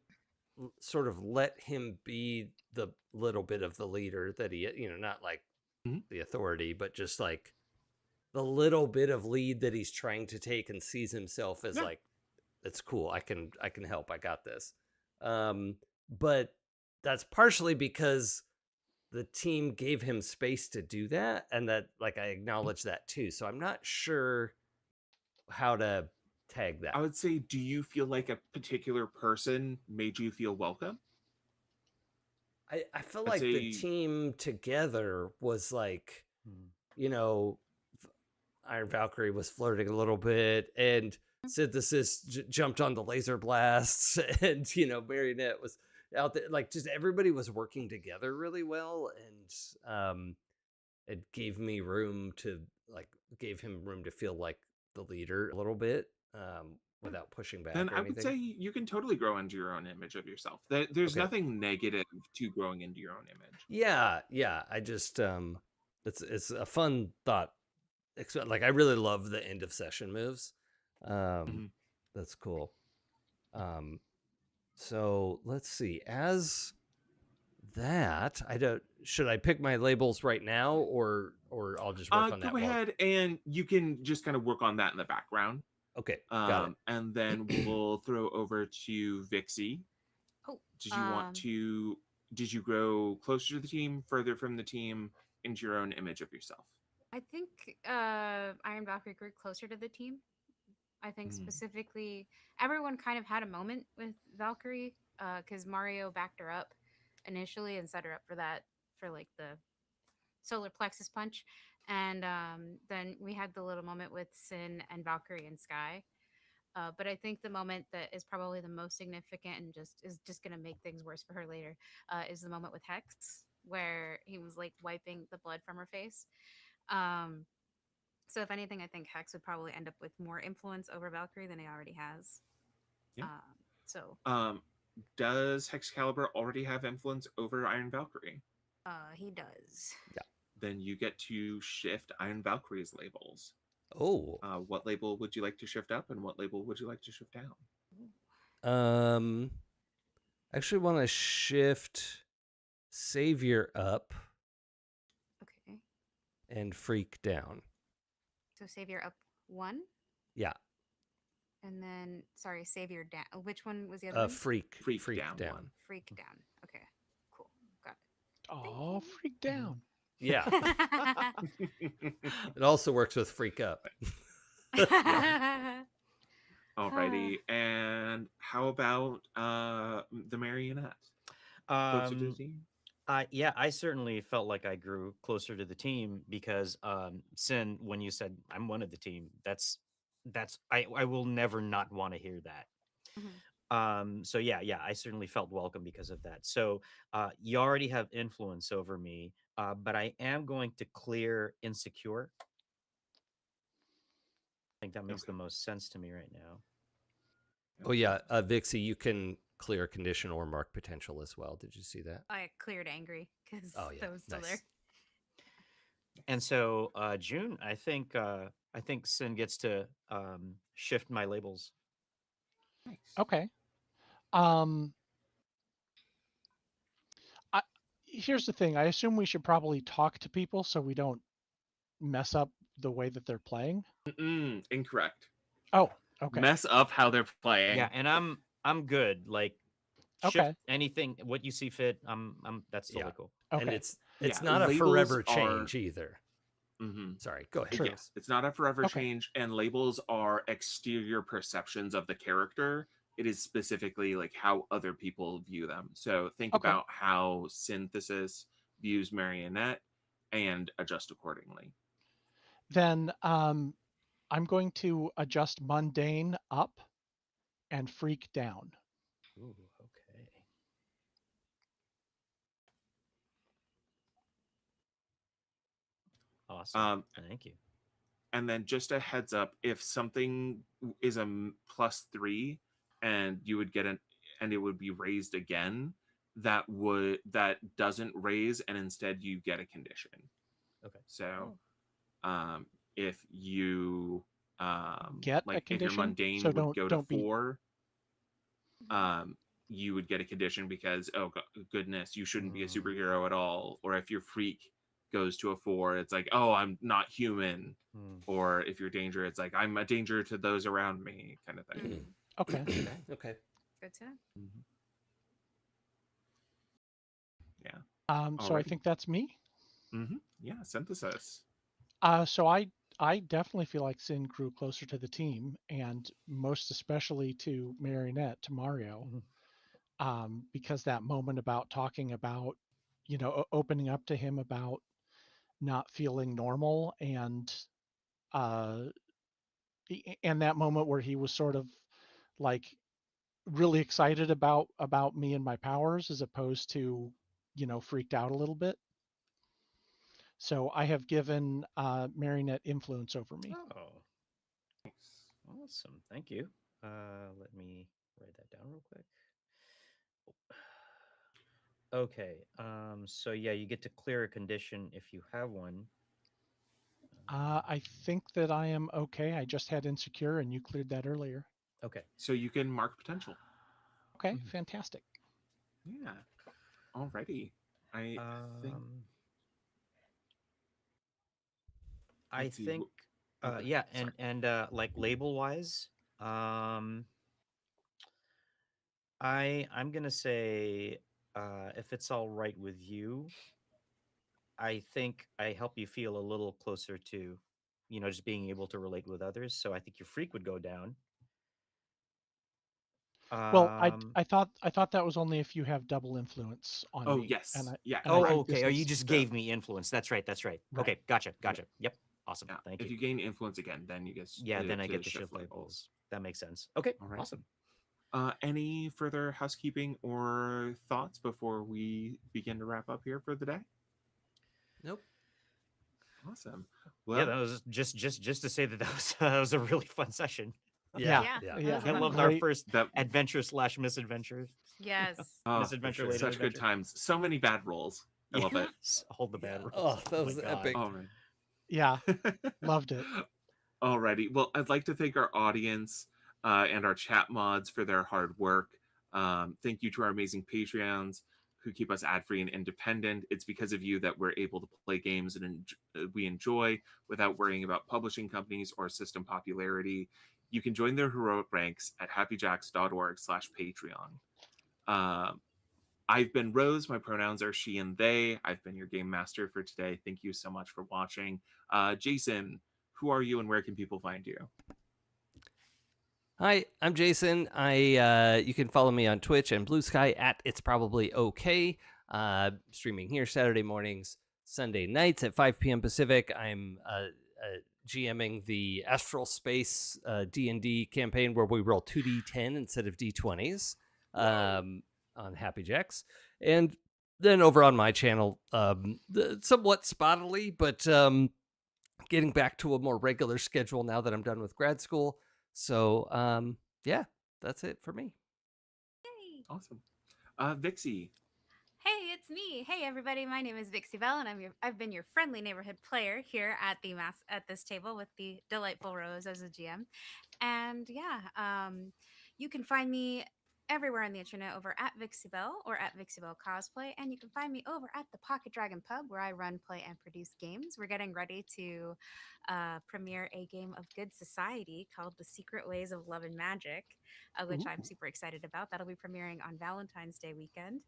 sort of let him be the little bit of the leader that he, not like the authority, but just like the little bit of lead that he's trying to take and sees himself as like, it's cool. I can help. I got this. But that's partially because the team gave him space to do that. And that, like, I acknowledge that too. So I'm not sure how to tag that. I would say, do you feel like a particular person made you feel welcome? I feel like the team together was like, Iron Valkyrie was flirting a little bit, and Synthesis jumped on the laser blasts, and Marionette was out there. Like, just everybody was working together really well, and it gave him room to feel like the leader a little bit, without pushing back. Then or I anything. would say you can totally grow into your own image of yourself. There's nothing negative to growing into your own image. Yeah. I just it's a fun thought. Like, I really love the end of session moves. That's cool. So let's see. As that, should I pick my labels right now, or I'll just work on that? Go ahead, and you can just kind of work on that in the background. Okay, got it. And then we'll throw over to Vixie. Oh, did you grow closer to the team, further from the team, into your own image of yourself? I think Iron Valkyrie grew closer to the team. I think specifically, everyone kind of had a moment with Valkyrie because Mario backed her up initially and set her up for like the solar plexus punch. And then we had the little moment with Cynn and Valkyrie and Sky. But I think the moment that is probably the most significant and is just going to make things worse for her later is the moment with Hex, where he was like wiping the blood from her face. So if anything, I think Hex would probably end up with more influence over Valkyrie than he already has. Yeah. Does Hexcaliber already have influence over Iron Valkyrie? He does. Yeah. Then you get to shift Iron Valkyrie's labels. Oh. What label would you like to shift up, and what label would you like to shift down? I actually want to shift Savior up. Okay. And Freak down. So Savior up 1? Yeah. And then, sorry, Savior down. Which one was the other one? Freak down. Freak down. Okay, cool. Got it. Oh, Freak down. Yeah. It also works with freak up. Alrighty. And how about the Marionette? Closer to the Um, team? yeah, I certainly felt like I grew closer to the team because Cynn, when you said I'm one of the team, that's I will never not want to hear that. Mhm. So yeah, I certainly felt welcome because of that. So you already have influence over me, but I am going to clear insecure. I think that makes the Okay. most sense to me right now. Oh yeah, Vixie, you can clear condition or mark potential as well. Did you see that? I cleared angry because Oh yeah, that was still nice. there. And so June, I think Cynn gets to shift my labels. Nice. Okay. I, here's the thing. I assume we should probably talk to people so we don't mess up the way that they're playing. Incorrect. Oh, okay. Mess up how they're playing. Yeah, and I'm good. Like shift Okay. anything what you see fit. I'm that's totally Yeah. cool. Okay. And it's Yeah, not a labels forever are- change either. Mhm. Sorry, go ahead. True. Yes, it's not a forever Okay. change, and labels are exterior perceptions of the character. It is specifically like how other people view them. So think Okay. about how Synthesis views Marionette and adjust accordingly. Then I'm going to adjust mundane up and freak down. Ooh, okay. Awesome. Thank you. And then just a heads up, if something is a +3 and you would get an and it would be raised again, that doesn't raise and instead you get a condition. Okay. So if you Get a like if your condition. mundane So would go to don't be 4, you would get a condition because goodness, you shouldn't be a superhero at all. Or if your freak goes to a 4, it's like, oh, I'm not human. Or if you're danger, it's like I'm a danger to those around me, kind of thing. Okay. Okay. Good to know. Mhm. Yeah. So I Alrighty. think that's me. Yeah, synthesis. So I definitely feel like Cynn grew closer to the team, and most especially to Marionette, to Mario, because that moment about talking about, opening up to him about not feeling normal, uh, and that moment where he was sort of like really excited about me and my powers as opposed to, freaked out a little bit. So I have given Marionette influence over me. Oh, awesome. Thank you. Let me write that down real quick. Okay. So yeah, you get to clear a condition if you have one. I think that I am okay. I just had insecure, and you cleared that earlier. Okay. So you can mark potential. Okay, fantastic. Yeah. Alrighty. I think. I Let's see, think. okay, Yeah, sorry. and like label wise, I'm gonna say, if it's all right with you, I think I help you feel a little closer to, just being able to relate with others. So I think your freak would go down. Well, I thought that was only if you have double influence on Oh me. yes. And Yeah. I think Okay. this Oh, you is just the- gave me influence. That's right. right. Okay, gotcha. Yep. Awesome. Yeah. Thank If you. you gain influence again, then you get Then I to get to shift shift labels. labels. That makes sense. Okay, All right. awesome. Any further housekeeping or thoughts before we begin to wrap up here for the day? Nope. Awesome. Yeah, Well, that was just to say that that was a really fun session. Yeah. Yeah. I loved Great. our first that adventure / misadventure. Yes. Misadventure, later such good adventure. times. So many bad rolls. I love it. Hold the bad Yeah. rolls. Oh, that was my God. epic. Oh man. Yeah, loved it. Alrighty. Well, I'd like to thank our audience and our chat mods for their hard work. Thank you to our amazing Patreons who keep us ad-free and independent. It's because of you that we're able to play games and we enjoy without worrying about publishing companies or system popularity. You can join their heroic ranks at happyjacks.org/Patreon. I've been Rose. My pronouns are she and they. I've been your game master for today. Thank you so much for watching. Jason, who are you and where can people find you? Hi, I'm Jason. You can follow me on Twitch and Blue Sky at It's Probably Okay. Streaming here Saturday mornings, Sunday nights at 5 p.m. Pacific. I'm GMing the Astral Space D&D campaign where we roll 2d10 instead of d20s on Happy Jacks. And then over on my channel, somewhat spottily, but getting back to a more regular schedule now that I'm done with grad school. So, yeah, that's it for me. Yay! Awesome. Vixie. Hey, it's me. Hey, everybody. My name is Vixie Bell, and I've been your friendly neighborhood player here at this table with the delightful Rose as a GM. And yeah, you can find me everywhere on the internet over at Vixie Bell or at Vixie Bell Cosplay, and you can find me over at the Pocket Dragon Pub where I run, play, and produce games. We're getting ready to premiere a game of Good Society called The Secret Ways of Love and Magic, which I'm super excited about. That'll be premiering on Valentine's Day weekend.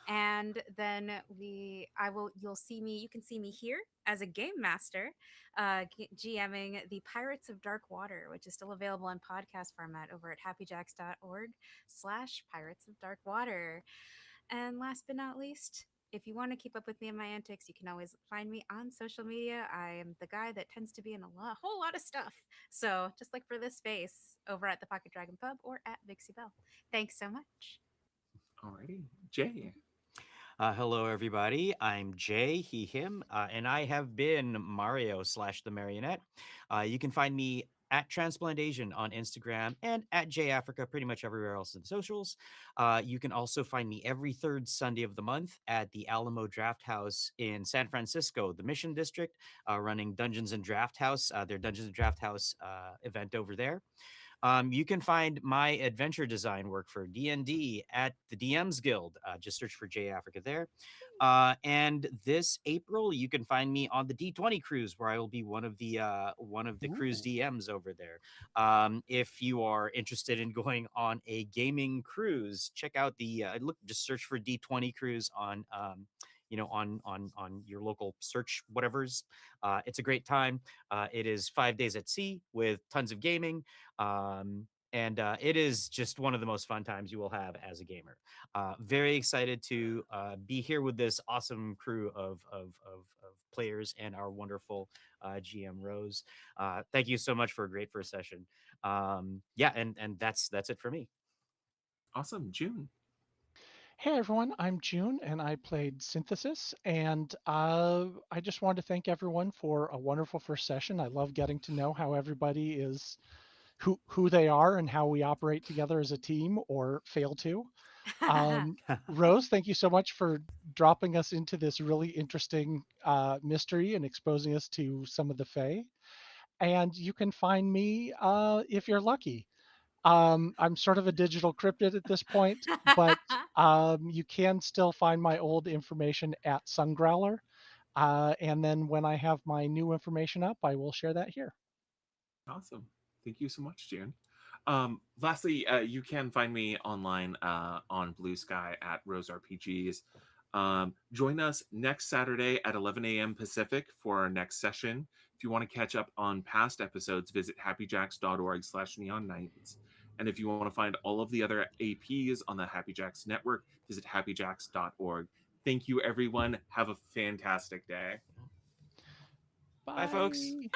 And then you'll see me, you can see me here as a game master, GMing the Pirates of Dark Water, which is still available in podcast format over at happyjacks.org/Pirates of Dark Water. And last but not least, if you want to keep up with me and my antics, you can always find me on social media. I am the guy that tends to be in a whole lot of stuff. So just like for this space, over at the Pocket Dragon Pub or at Vixie Bell. Thanks so much. Alrighty. Jay. Hello, everybody. I'm Jay, he, him, and I have been Mario / the Marionette. You can find me at Transplantation on Instagram and at JAfrica pretty much everywhere else in the socials. You can also find me every third Sunday of the month at the Alamo Draft House in San Francisco, the Mission District, running Dungeons and Draft House, their Dungeons and Draft House event over there. You can find my adventure design work for D&D at the DMs Guild. Just search for J Africa there. And this April, you can find me on the D20 cruise, where I will be one of the cruise DMs over there. If you are interested in going on a gaming cruise, check out just search for D20 cruise on on your local search whatever's. It's a great time. It is 5 days at sea with tons of gaming. And it is just one of the most fun times you will have as a gamer. Very excited to be here with this awesome crew of players and our wonderful GM Rose. Thank you so much for a great first session. Yeah, and that's it for me. Awesome. June. Hey everyone, I'm June and I played Synthesis, and I just wanted to thank everyone for a wonderful first session. I love getting to know how everybody is, who they are and how we operate together as a team or fail to. Rose, thank you so much for dropping us into this really interesting mystery and exposing us to some of the Fae. And you can find me if you're lucky. I'm sort of a digital cryptid at this point, but you can still find my old information at Sungrowler. And then when I have my new information up, I will share that here. Awesome. Thank you so much, June. Lastly, you can find me online on Blue Sky at Rose RPGs. Join us next Saturday at 11 a.m. Pacific for our next session. If you want to catch up on past episodes, visit happyjacks.org/neonnights. And if you want to find all of the other APs on the Happy Jacks network, visit happyjacks.org. Thank you, everyone. Have a fantastic day. Bye, Bye folks. Bye.